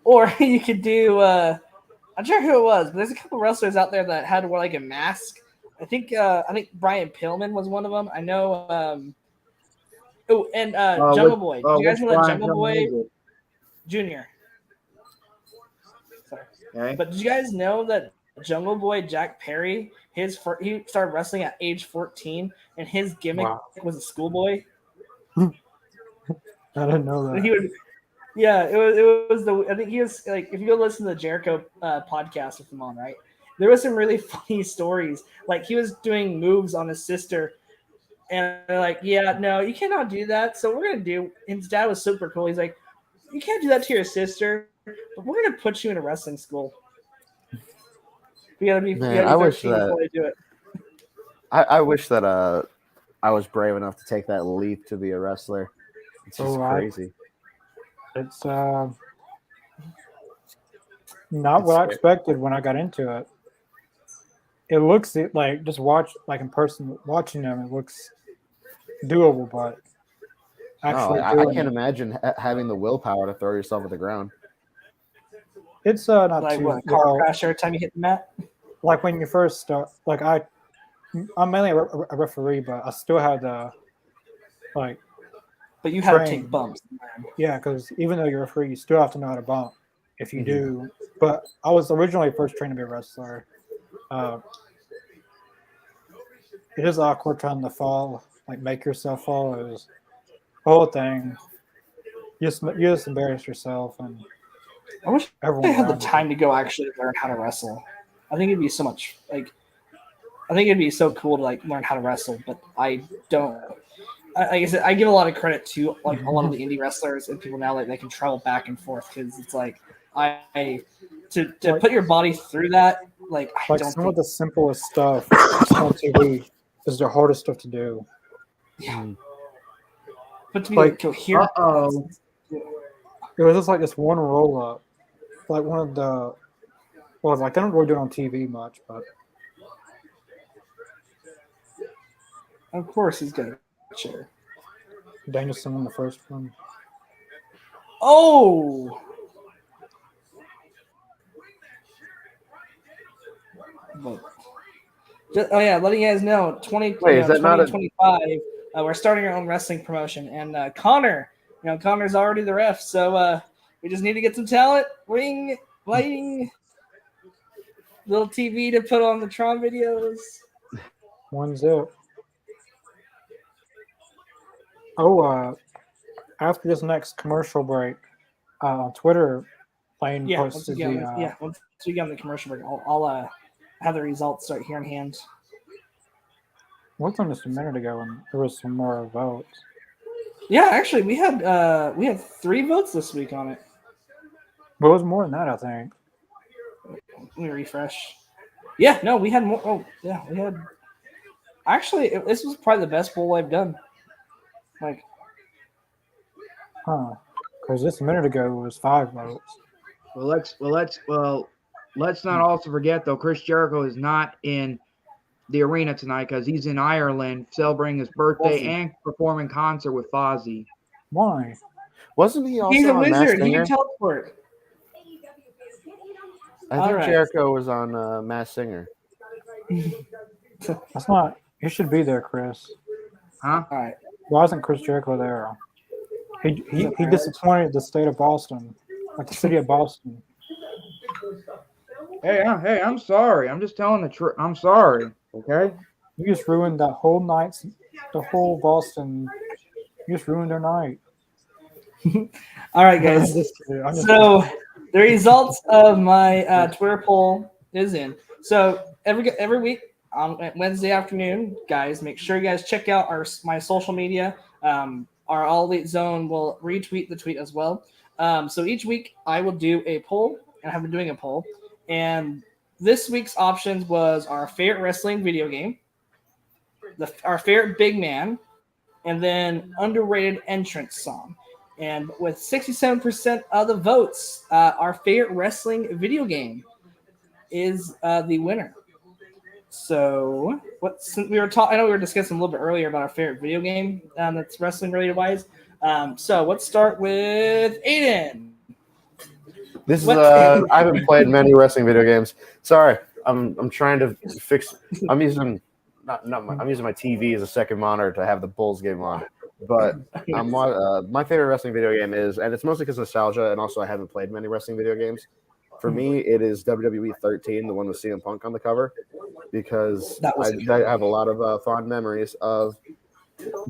Speaker 3: or you could do. I'm not sure who it was, but there's a couple wrestlers out there that had to wear like a mask. I think Brian Pillman was one of them. I know. Oh, and Jungle Boy. Do you guys
Speaker 1: Which
Speaker 3: know that
Speaker 1: Brian
Speaker 3: Jungle
Speaker 1: Pillman
Speaker 3: Boy
Speaker 1: is it?
Speaker 3: Jr.? Sorry.
Speaker 1: Okay.
Speaker 3: But did you guys know that Jungle Boy Jack Perry, he started wrestling at age 14, and his gimmick was a schoolboy.
Speaker 2: I didn't know that.
Speaker 3: He would, yeah, it was the. I think he was like, if you go listen to the Jericho podcast with him on, right? There was some really funny stories. Like he was doing moves on his sister, and they're like, "Yeah, no, you cannot do that." So we're gonna do. And his dad was super cool. He's like, "You can't do that to your sister, but we're gonna put you in a wrestling school. You gotta be,
Speaker 5: Man,
Speaker 3: you gotta
Speaker 5: I
Speaker 3: be
Speaker 5: wish
Speaker 3: 13
Speaker 5: that-
Speaker 3: before they do it."
Speaker 5: I wish that I was brave enough to take that leap to be a wrestler. It's just crazy.
Speaker 2: It's not what I expected when I got into it. It looks like just in person watching them, it looks doable, but actually,
Speaker 5: I can't imagine having the willpower to throw yourself at the ground.
Speaker 2: It's not
Speaker 3: Like
Speaker 2: too
Speaker 3: what? Car crash every time you hit the mat.
Speaker 2: Like when you first start, like I'm mainly a referee, but I still had to like.
Speaker 3: But you have to
Speaker 2: train.
Speaker 3: take bumps.
Speaker 2: Yeah, because even though you're a referee, you still have to know how to bump. If you do, but I was originally first trained to be a wrestler. It is awkward trying to fall, like make yourself fall. It was the whole thing. You just embarrass yourself, and
Speaker 3: I wish
Speaker 2: everyone
Speaker 3: I had the
Speaker 2: around you.
Speaker 3: time to go actually learn how to wrestle. I think it'd be so much like. I think it'd be so cool to like learn how to wrestle, but I don't. Like I said, I give a lot of credit to like a lot of the indie wrestlers and people now like they can travel back and forth because it's like to put your body through that like I don't
Speaker 2: some
Speaker 3: think
Speaker 2: of the simplest stuff on TV is the hardest stuff to do.
Speaker 3: yeah. But to be
Speaker 2: Like,
Speaker 3: coherent,
Speaker 2: it was just like this one roll up, like one of the like they don't really do it on TV much, but
Speaker 3: of course he's gonna share.
Speaker 2: Danielson won the first one.
Speaker 3: Oh. Oh yeah, letting you guys know, 2025, we're starting our own wrestling promotion, and Connor's already the ref, so we just need to get some talent, ring, lighting, little TV to put on the Tron videos.
Speaker 2: 1-0. Oh, after this next commercial break, on Twitter, Lane posted
Speaker 3: once we get on the commercial break, I'll have the results start here in hand.
Speaker 2: Looked on this a minute ago, and there was some more votes.
Speaker 3: Yeah, actually, we had 3 votes this week on it.
Speaker 2: But it was more than that, I think.
Speaker 3: Let me refresh. Yeah, no, we had more. Oh, yeah, we had. Actually, this was probably the best bowl I've done. Like,
Speaker 2: because just a minute ago it was 5 votes.
Speaker 1: Let's not also forget though, Chris Jericho is not in the arena tonight because he's in Ireland celebrating his birthday and performing concert with Fozzy.
Speaker 2: Why?
Speaker 5: Wasn't he also
Speaker 3: he's a
Speaker 5: on
Speaker 3: wizard.
Speaker 5: Masked
Speaker 3: He
Speaker 5: Singer?
Speaker 3: can teleport.
Speaker 5: I think Jericho was on Masked Singer.
Speaker 2: That's not. You should be there, Chris.
Speaker 1: Huh?
Speaker 3: All right.
Speaker 2: Why isn't Chris Jericho there? He disappointed the state of Boston, like the city of Boston.
Speaker 1: Hey, I'm sorry. I'm just telling the truth. I'm sorry. Okay.
Speaker 2: You just ruined that whole night, the whole Boston. You just ruined their night.
Speaker 3: All right, guys. So the results of my Twitter poll is in. So every week on Wednesday afternoon, guys, make sure you guys check out my social media. Our All Elite Zone will retweet the tweet as well. So each week I will do a poll, and I have been doing a poll. And this week's options was our favorite wrestling video game, our favorite big man, and then underrated entrance song. And with 67% of the votes, our favorite wrestling video game is the winner. So, since we were talking, I know we were discussing a little bit earlier about our favorite video game that's wrestling related wise. So let's start with Aiden.
Speaker 5: This is I haven't played many wrestling video games. Sorry, I'm trying to fix. I'm using I'm using my TV as a second monitor to have the Bulls game on. But my favorite wrestling video game is, and it's mostly because of nostalgia, and also I haven't played many wrestling video games. For me, it is WWE 13, the one with CM Punk on the cover, because I have a lot of fond memories of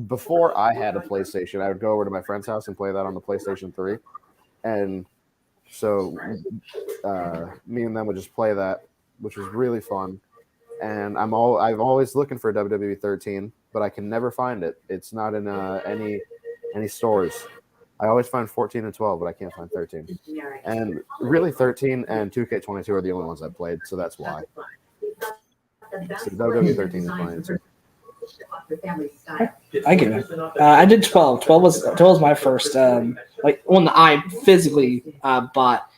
Speaker 5: before I had a PlayStation. I would go over to my friend's house and play that on the PlayStation 3, and so me and them would just play that, which was really fun. And I'm always looking for WWE 13, but I can never find it. It's not in any stores. I always find 14 and 12, but I can't find 13. And really, 13 and 2K22 are the only ones I've played, so that's why. So WWE 13 is mine too.
Speaker 3: I get it. I did 12. 12 was my first, one that I physically bought.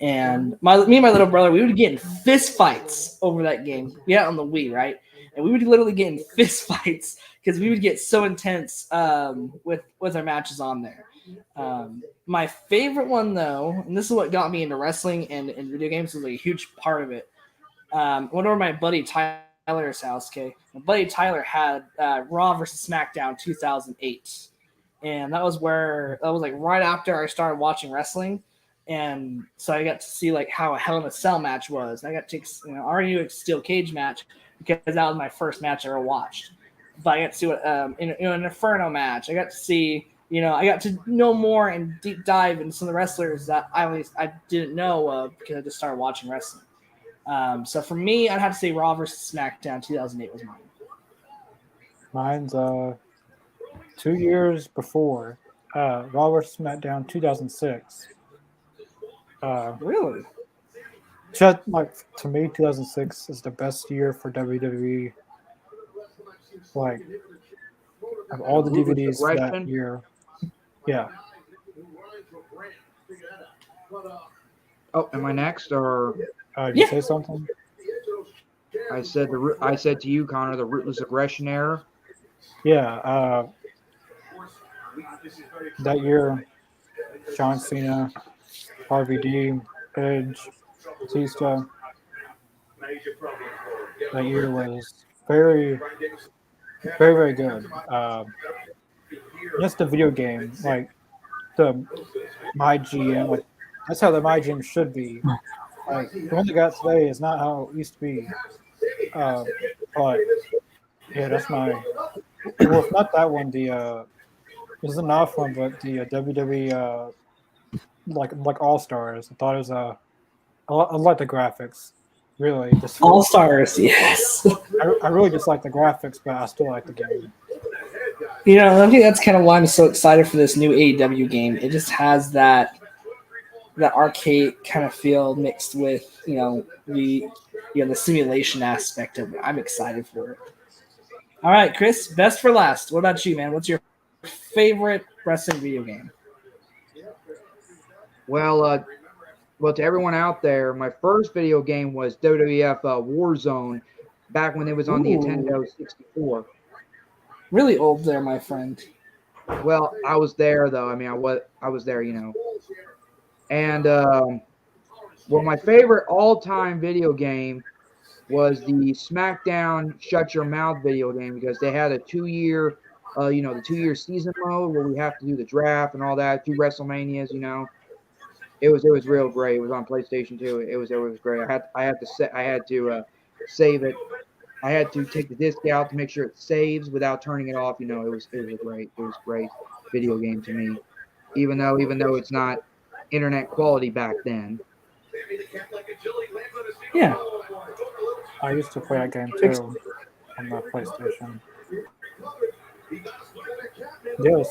Speaker 3: And me and my little brother, we would get in fist fights over that game. We had it on the Wii, right? And we would literally get in fist fights because we would get so intense with our matches on there. My favorite one, though, and this is what got me into wrestling and video games, was a huge part of it. Went over to my buddy Tyler's house. Okay, my buddy Tyler had Raw versus SmackDown 2008, and that was like right after I started watching wrestling. And so I got to see like how a Hell in a Cell match was. I got to I already knew a steel cage match because that was my first match I ever watched. But I got to see what an Inferno match. I got to see, I got to know more and deep dive into some of the wrestlers that I didn't know of because I just started watching wrestling. So for me, I'd have to say Raw versus SmackDown 2008 was mine.
Speaker 2: Mine's 2 years before Raw vs. SmackDown 2006.
Speaker 3: Really?
Speaker 2: Just like to me, 2006 is the best year for WWE. Like, of all the DVDs for that year, yeah.
Speaker 1: Oh, am I next or?
Speaker 2: Did you say something?
Speaker 1: I said to you, Connor, the Ruthless Aggression era.
Speaker 2: Yeah. That year, John Cena, RVD, Edge, Batista. That year was very, very, very good. Just the video game, like the My GM, like that's how the My GM should be. Like the one they got today is not how it used to be. But yeah, that's my. Well, if not that one, there's an off one, but the WWE like All Stars. I thought it was I like the graphics. Really, just
Speaker 3: All Stars, yes.
Speaker 2: I really just like the graphics, but I still like the game.
Speaker 3: I think that's kind of why I'm so excited for this new AEW game. It just has that arcade kind of feel mixed with the simulation aspect of it. I'm excited for it. All right, Chris, best for last. What about you, man? What's your favorite wrestling video game?
Speaker 1: Well, to everyone out there, my first video game was WWF Warzone back when it was on the Nintendo 64.
Speaker 3: Really old there, my friend.
Speaker 1: Well, I was there though. I mean, I was there, And my favorite all-time video game was the SmackDown Shut Your Mouth video game because they had a 2-year, the 2-year season mode where we have to do the draft and all that, 2 WrestleManias, It was real great. It was on PlayStation 2. It was great. I had to save it. I had to take the disc out to make sure it saves without turning it off. It was great video game to me. Even though it's not internet quality back then.
Speaker 3: Yeah.
Speaker 2: I used to play that game too on the PlayStation. Yeah,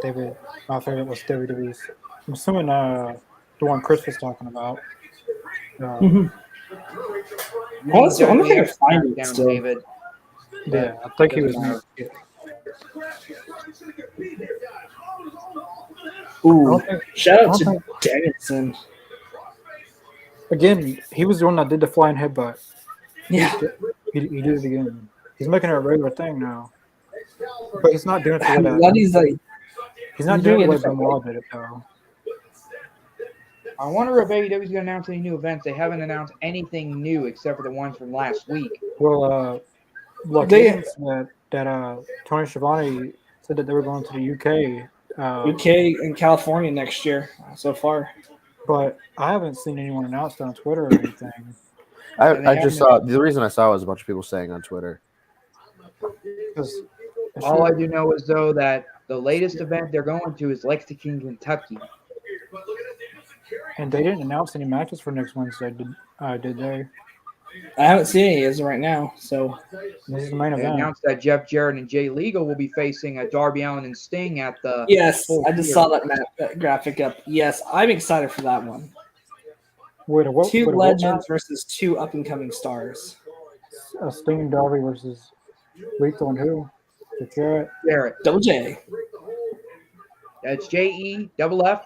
Speaker 2: David, my favorite was WWE's. I'm assuming the one Chris was talking about.
Speaker 3: Also, I'm not
Speaker 1: WWE
Speaker 3: gonna
Speaker 1: X
Speaker 3: find it
Speaker 1: SmackDown,
Speaker 3: still.
Speaker 1: David.
Speaker 2: Yeah, I think he was
Speaker 1: doesn't matter.
Speaker 3: Ooh, shout
Speaker 2: I
Speaker 3: out
Speaker 2: don't
Speaker 3: to
Speaker 2: think-
Speaker 3: Danielson.
Speaker 2: Again, he was the one that did the flying headbutt.
Speaker 3: Yeah,
Speaker 2: He did it again. He's making it a regular thing now. But he's not doing it the way
Speaker 3: I'm
Speaker 2: that
Speaker 3: glad he's like
Speaker 2: he's not
Speaker 3: he's
Speaker 2: doing it
Speaker 3: doing
Speaker 2: the
Speaker 3: it
Speaker 2: way
Speaker 3: different
Speaker 2: Benoit did it though.
Speaker 1: I wonder if AEW is going to announce any new events. They haven't announced anything new except for the ones from last week.
Speaker 2: Well, look,
Speaker 3: They-
Speaker 2: that Tony Schiavone said that they were going to the UK.
Speaker 3: UK and California next year so far.
Speaker 2: But I haven't seen anyone announce it on Twitter or anything.
Speaker 5: I just saw the reason I saw was a bunch of people saying on Twitter.
Speaker 1: All I do know is though that the latest event they're going to is Lexington, Kentucky.
Speaker 2: And they didn't announce any matches for next Wednesday, did they?
Speaker 3: I haven't seen any as of right now, so
Speaker 2: This is the main
Speaker 1: They
Speaker 2: event.
Speaker 1: announced that Jeff Jarrett and Jay Legal will be facing Darby Allin and Sting at the.
Speaker 3: yes,
Speaker 1: full
Speaker 3: I just
Speaker 1: tier.
Speaker 3: saw that graphic up. Yes, I'm excited for that one. Two
Speaker 2: What
Speaker 3: legends versus two up and coming stars.
Speaker 2: Sting and Darby versus Lethal and who? Jeff Jarrett.
Speaker 1: Jarrett.
Speaker 3: Double J.
Speaker 1: That's JEFFJARRE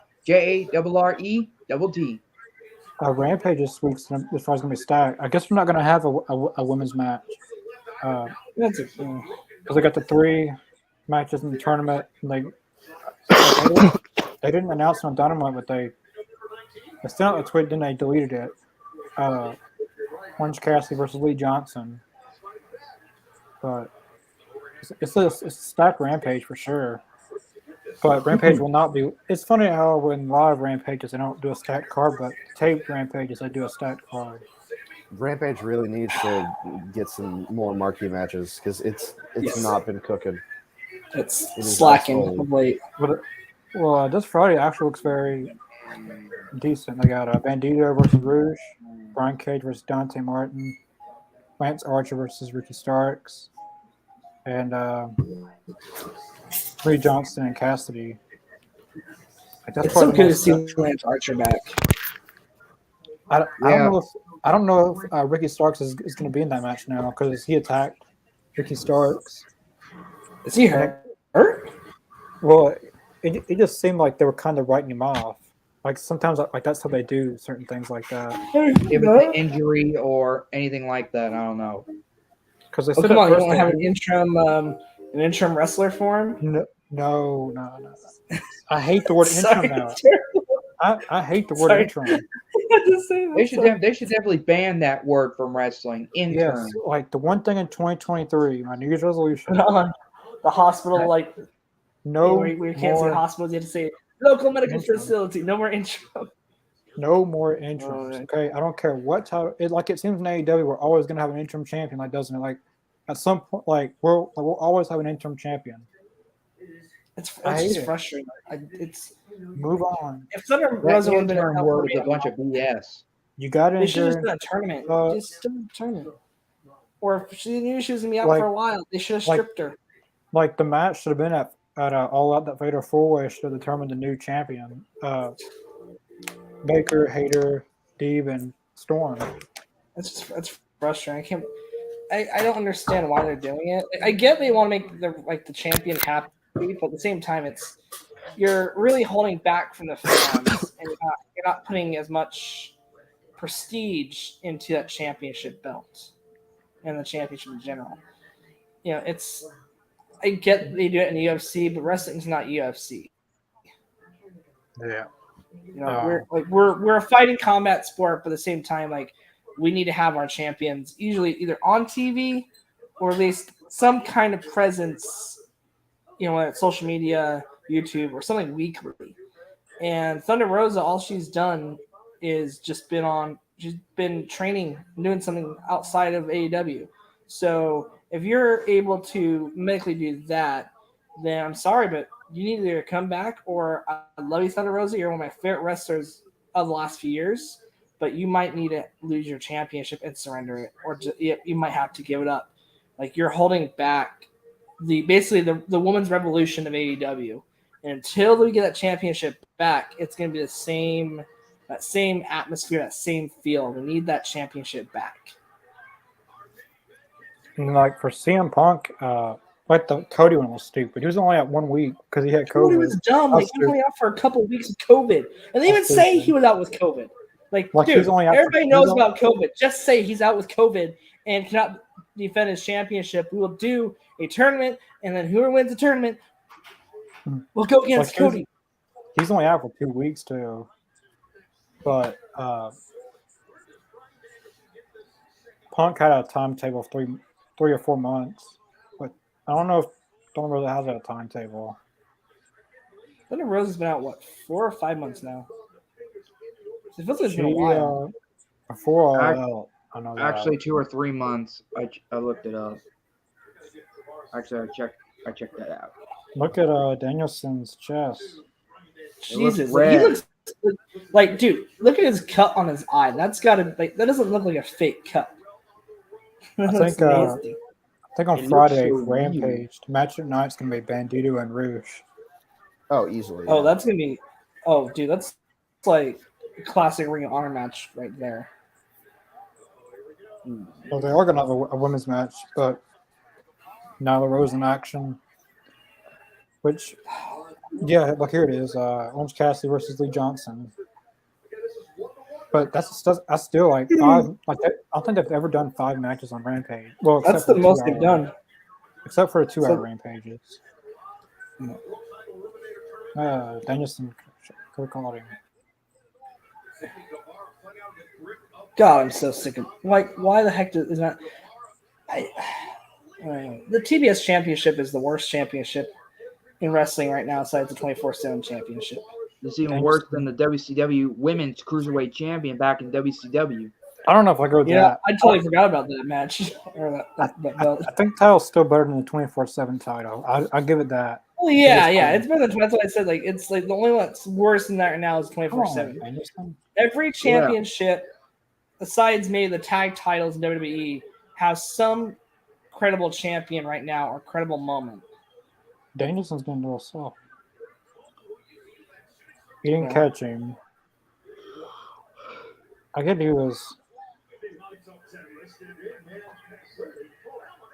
Speaker 2: Rampage this week as far as going to be stacked. I guess we're not going to have a women's match.
Speaker 3: That's a,
Speaker 2: Because they got the 3 matches in the tournament. And they didn't announce it on Dynamite, but they sent out a tweet, then they deleted it. Orange Cassidy versus Lee Johnson. But it's a stacked Rampage for sure. But Rampage will not be. It's funny how when live Rampages they don't do a stacked card, but taped Rampages they do a stacked card.
Speaker 5: Rampage really needs to get some more marquee matches because it's not been cooking.
Speaker 3: it's
Speaker 5: It is
Speaker 3: slacking
Speaker 5: absolutely-
Speaker 3: of late.
Speaker 2: Well, this Friday actually looks very decent. They got Bandito versus Rouge, Brian Cage versus Dante Martin, Lance Archer versus Ricky Starks, and Lee Johnston and Cassidy. That's
Speaker 3: It's so
Speaker 2: probably
Speaker 3: good
Speaker 2: the
Speaker 3: to
Speaker 2: most-
Speaker 3: see Lance Archer back.
Speaker 2: I don't know if Ricky Starks is going to be in that match now because he attacked Ricky Starks.
Speaker 3: Is he hurt?
Speaker 2: Well, it just seemed like they were kind of writing him off. Like sometimes, like that's how they do certain things like that.
Speaker 1: If it's an injury or anything like that, I don't know.
Speaker 2: Because they
Speaker 3: Oh,
Speaker 2: said
Speaker 3: come
Speaker 2: at
Speaker 3: on! You
Speaker 2: first
Speaker 3: want to
Speaker 2: they-
Speaker 3: have an interim wrestler for him?
Speaker 2: No. I hate the word
Speaker 3: Sorry,
Speaker 2: interim now.
Speaker 3: terrible.
Speaker 2: I hate the word
Speaker 3: Sorry.
Speaker 2: interim.
Speaker 3: I had to say that.
Speaker 1: They should definitely ban that word from wrestling. Intern.
Speaker 2: Yes, like the one thing in 2023, my New Year's resolution:
Speaker 3: Put on the hospital, like
Speaker 2: no
Speaker 3: we can't say
Speaker 2: more,
Speaker 3: hospitals. You have to say local medical
Speaker 2: interim.
Speaker 3: facility. No more interim.
Speaker 2: no more interims.
Speaker 3: Alright.
Speaker 2: Okay, I don't care what type. It seems in AEW we're always gonna have an interim champion, like doesn't it? Like at some point, like we'll always have an interim champion.
Speaker 3: It's
Speaker 2: I hate
Speaker 3: just
Speaker 2: it.
Speaker 3: frustrating. It's
Speaker 2: Move on.
Speaker 3: if Thunder
Speaker 1: That
Speaker 3: Rosa would have been
Speaker 1: intern
Speaker 3: a
Speaker 1: word is a bunch of BS.
Speaker 2: You got
Speaker 3: they should have just
Speaker 2: injured.
Speaker 3: done a tournament.
Speaker 2: Uh,
Speaker 3: Just do a tournament. Or if she knew she was gonna be out
Speaker 2: Like-
Speaker 3: for a while, they should have
Speaker 2: like-
Speaker 3: stripped her.
Speaker 2: Like the match should have been at All Out. That Vader 4-way should have determined the new champion. Baker, Hayter, Deeb, and Storm.
Speaker 3: That's frustrating. I don't understand why they're doing it. I get they want to make the champion happy, but at the same time, you're really holding back from the fans, and you're not putting as much prestige into that championship belt and the championship in general. You know, I get they do it in the UFC, but wrestling's not UFC.
Speaker 2: Yeah.
Speaker 3: You know, we're a fighting combat sport, but at the same time, like we need to have our champions usually either on TV or at least some kind of presence, you know, whether it's social media, YouTube, or something weekly. And Thunder Rosa, all she's done is she's been training, doing something outside of AEW. So if you're able to medically do that, then I'm sorry, but you need to either come back or I love you, Thunder Rosa. You're one of my favorite wrestlers of the last few years, but you might need to lose your championship and surrender it, or you might have to give it up. Like you're holding back basically the women's revolution of AEW, And until we get that championship back, it's going to be that same atmosphere, that same feel. We need that championship back.
Speaker 2: And like for CM Punk, like the Cody one was stupid. He was only out 1 week because he had COVID.
Speaker 3: Cody was dumb. Like, he was only out for a couple of weeks with COVID. And they even say he was out with COVID. Like dude,
Speaker 2: he's only out
Speaker 3: everybody knows about COVID. Just say he's out with COVID and cannot defend his championship. We will do a tournament, and then whoever wins the tournament will go against Cody.
Speaker 2: He's only out for 2 weeks too. But Punk had a timetable of three or 4 months. But I don't know if Thunder Rosa has a timetable.
Speaker 3: Thunder Rosa's been out, 4 or 5 months now? It feels like it's been a while.
Speaker 2: Before all that, I know that.
Speaker 1: Actually, 2 or 3 months. I looked it up. Actually, I checked that out.
Speaker 2: Look at Danielson's chest.
Speaker 3: Jesus, he looks like, dude. Look at his cut on his eye. That's gotta that doesn't look like a fake cut.
Speaker 2: I think on Friday, Rampage, the match at night's gonna be Bandito and Rouge.
Speaker 5: Oh, easily.
Speaker 3: Oh, that's gonna be. Oh, dude, that's like a classic Ring of Honor match right there.
Speaker 2: Well, they are gonna have a women's match, but Nyla Rose in action. Which, yeah, look, here it is. Orange Cassidy versus Lee Johnson. But that's still like 5. Like I don't think they've ever done 5 matches on Rampage. Well,
Speaker 3: that's the most they've done,
Speaker 2: except for the 2-hour Rampages. Danielson recording.
Speaker 3: God, I'm so sick of why the heck is not? The TBS Championship is the worst championship in wrestling right now, besides the 24/7 Championship.
Speaker 1: It's even worse than the WCW Women's Cruiserweight Champion back in WCW.
Speaker 2: I don't know if I go with that.
Speaker 3: I totally forgot about that match.
Speaker 2: I think title's still better than the 24/7 title. I give it that.
Speaker 3: Well, yeah, it's better than that's what I said. Like it's like the only one that's worse than that right now is 24/7. Every championship, besides maybe the tag titles in WWE, has some credible champion right now or credible moment.
Speaker 2: Danielson's getting a little soft. He didn't catch him. I get he was.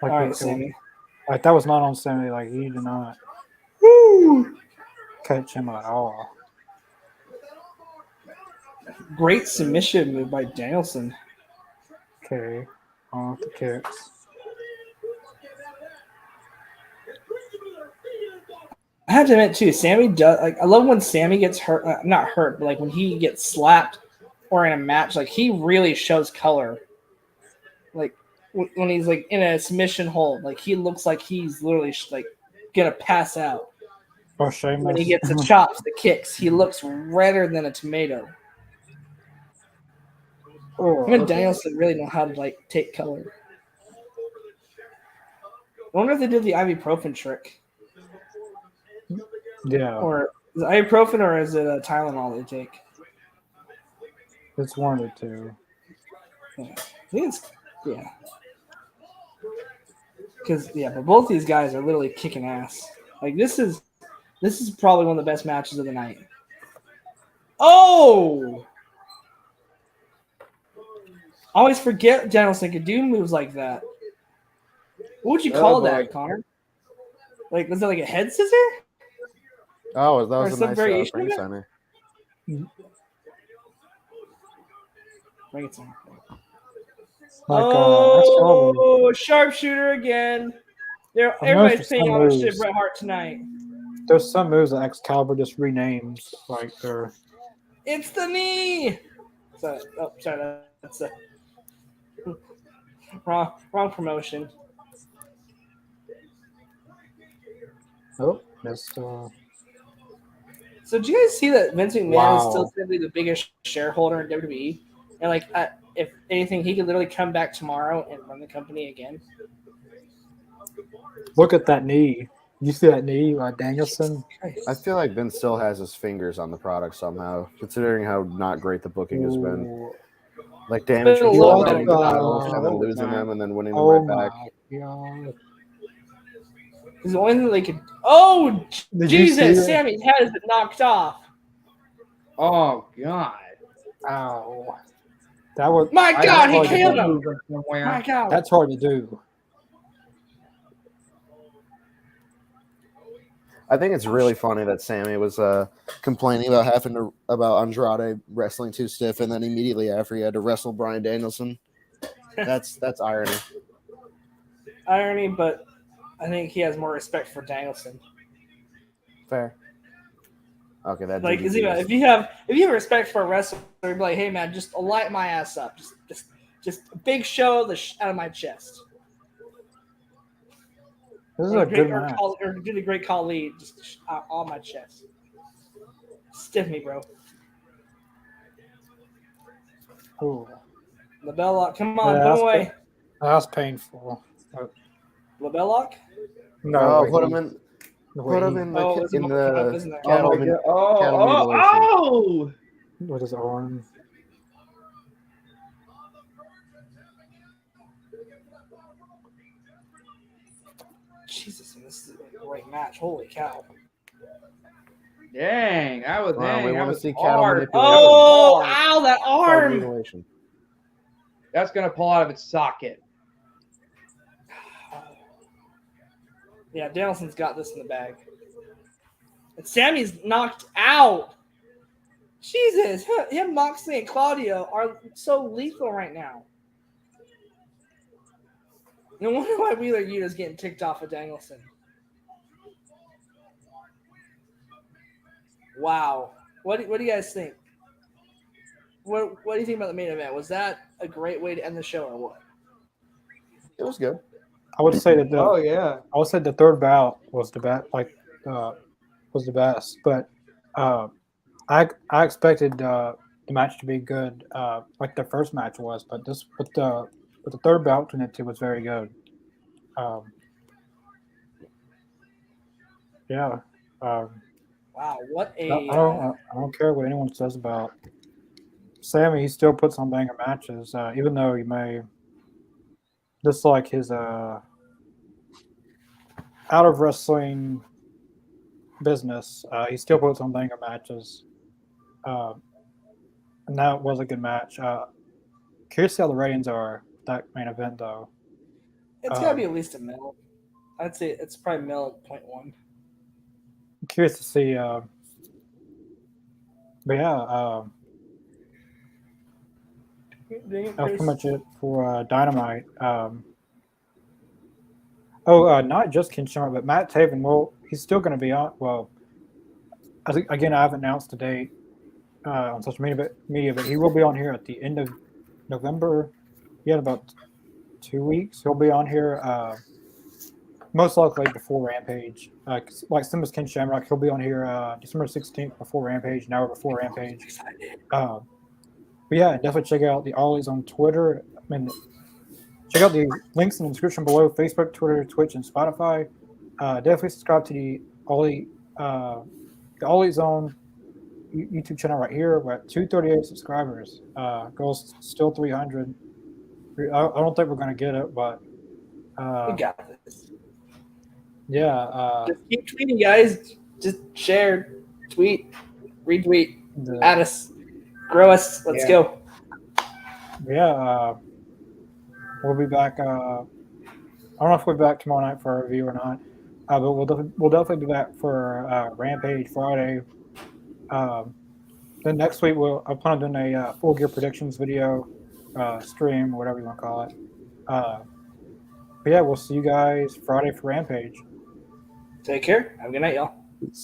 Speaker 2: Like,
Speaker 3: all right, Sammy.
Speaker 2: Like that was not on Sammy. Like he did not catch him at all.
Speaker 3: Great submission move by Danielson.
Speaker 2: Okay, on with the kicks.
Speaker 3: I have to admit too, Sammy does I love when Sammy gets hurt, not hurt, but like when he gets slapped or in a match, like he really shows color. Like when he's like in a submission hold, like he looks like he's literally like gonna pass out.
Speaker 2: Oh, Sheamus.
Speaker 3: When he gets the chops, the kicks, he looks redder than a tomato. Him and Danielson really know how to take color. I wonder if they did the ibuprofen trick.
Speaker 2: Yeah.
Speaker 3: Or is it ibuprofen or is it a Tylenol they take?
Speaker 2: It's one of the two.
Speaker 3: Yeah. I think it's because but both these guys are literally kicking ass. Like this is probably one of the best matches of the night. Oh! I always forget Danielson could do moves like that. What would you call that, Connor? Like, was it like a head scissor?
Speaker 5: Oh, that was
Speaker 3: or
Speaker 5: a
Speaker 3: some
Speaker 5: nice
Speaker 3: variation
Speaker 5: ring
Speaker 3: of it?
Speaker 5: center.
Speaker 3: Bring it to
Speaker 2: Like,
Speaker 3: sharpshooter again.
Speaker 2: noticed
Speaker 3: Everybody's saying
Speaker 2: some
Speaker 3: all this shit
Speaker 2: moves.
Speaker 3: Bret Hart tonight.
Speaker 2: There's some moves that Excalibur just renames. Like they're.
Speaker 3: It's the knee. Sorry, that's wrong promotion.
Speaker 2: Oh, that's.
Speaker 3: So did you guys see that Vince McMahon is still simply the biggest shareholder in WWE? And if anything, he could literally come back tomorrow and run the company again.
Speaker 2: Look at that knee. You see that knee, Danielson?
Speaker 5: I feel like Vince still has his fingers on the product somehow, considering how not great the booking has been. Like damage
Speaker 3: It's been a
Speaker 5: control,
Speaker 3: little
Speaker 5: getting
Speaker 3: bit
Speaker 5: the titles, and then losing them, and then winning them right back.
Speaker 2: God.
Speaker 3: Because the only thing they could. Oh,
Speaker 2: Did you see
Speaker 3: Jesus!
Speaker 2: that?
Speaker 3: Sammy's head is knocked off.
Speaker 1: Oh God!
Speaker 2: Ow. That was.
Speaker 3: My
Speaker 1: I
Speaker 3: God,
Speaker 1: know
Speaker 3: he
Speaker 2: hard to
Speaker 3: killed
Speaker 2: do.
Speaker 3: him.
Speaker 1: moving somewhere.
Speaker 3: My God.
Speaker 2: That's hard to do.
Speaker 5: I think it's really funny that Sammy was complaining about having to about Andrade wrestling too stiff, and then immediately after he had to wrestle Bryan Danielson. That's irony.
Speaker 3: Irony, but I think he has more respect for Danielson.
Speaker 5: Fair. Okay, that
Speaker 3: Like,
Speaker 5: DDT was-
Speaker 3: if you have respect for a wrestler, you'd be like, hey man, just light my ass up, just a big show out of my chest.
Speaker 2: This is
Speaker 3: Or
Speaker 2: a good match.
Speaker 3: or do the great Khali just on my chest. Stiff me, bro.
Speaker 2: Ooh,
Speaker 3: LaBelle lock, come on,
Speaker 2: Yeah,
Speaker 3: put him away.
Speaker 2: that's painful.
Speaker 3: LaBelle lock.
Speaker 5: No,
Speaker 2: wait,
Speaker 5: put him in.
Speaker 2: wait,
Speaker 5: Put him in the
Speaker 3: Oh, isn't that
Speaker 5: cattle.
Speaker 1: Oh my God!
Speaker 5: cattle mutilation.
Speaker 1: Oh!
Speaker 2: with his arm.
Speaker 3: Jesus, this is a great match. Holy cow!
Speaker 1: Dang! That was
Speaker 5: Wow,
Speaker 1: dang.
Speaker 5: we
Speaker 1: That
Speaker 5: wanna
Speaker 1: was
Speaker 5: see cattle
Speaker 1: hard.
Speaker 5: manipulation.
Speaker 1: That was
Speaker 3: Oh,
Speaker 1: hard.
Speaker 3: ow, that
Speaker 5: Cattle
Speaker 3: arm!
Speaker 5: mutilation.
Speaker 1: That's gonna pull out of its socket.
Speaker 3: Yeah, Danielson's got this in the bag. And Sammy's knocked out. Jesus, him, Moxley, and Claudio are so lethal right now. No wonder why Wheeler Yuta's getting ticked off of Danielson. Wow. What do you guys think? What do you think about the main event? Was that a great way to end the show or what?
Speaker 5: It was good.
Speaker 2: I would say that
Speaker 1: Yeah.
Speaker 2: I would say the third bout was the best, was the best. But I expected the match to be good, like the first match was. But this with the third bout between the two was very good. Yeah.
Speaker 3: Wow, what
Speaker 2: I
Speaker 3: a
Speaker 2: don't care what anyone says about Sammy. He still puts on banger matches, even though you may dislike his out of wrestling business. He still puts on banger matches, and that was a good match. Curious to see how the ratings are that main event, though.
Speaker 3: it's gotta be at least a mil. I'd say it's probably mil 0.1.
Speaker 2: I'm curious to see. But yeah, that's pretty much it for Dynamite. Not just Ken Shamrock, but Matt Taven. Well, he's still going to be on. Well, I haven't announced the date on social media, but he will be on here at the end of November. He had about 2 weeks. He'll be on here most likely before Rampage. Like same as Ken Shamrock, he'll be on here December 16th before Rampage, an hour before Rampage. But yeah, definitely check out the Ollies on Twitter. I mean, check out the links in the description below: Facebook, Twitter, Twitch, and Spotify. Definitely subscribe to the Ollie Zone YouTube channel right here. We're at 238 subscribers. Goal's still 300. I don't think we're going to get it, but
Speaker 3: We got this.
Speaker 2: yeah.
Speaker 3: Just keep tweeting, guys. Just share, tweet, retweet, add us, grow us. Let's go.
Speaker 2: Yeah. We'll be back. I don't know if we'll be back tomorrow night for our review or not, but we'll definitely be back for Rampage Friday. Then next week I plan on doing a Full Gear predictions video, stream, whatever you want to call it. But yeah, we'll see you guys Friday for Rampage.
Speaker 3: Take care. Have a good night, y'all.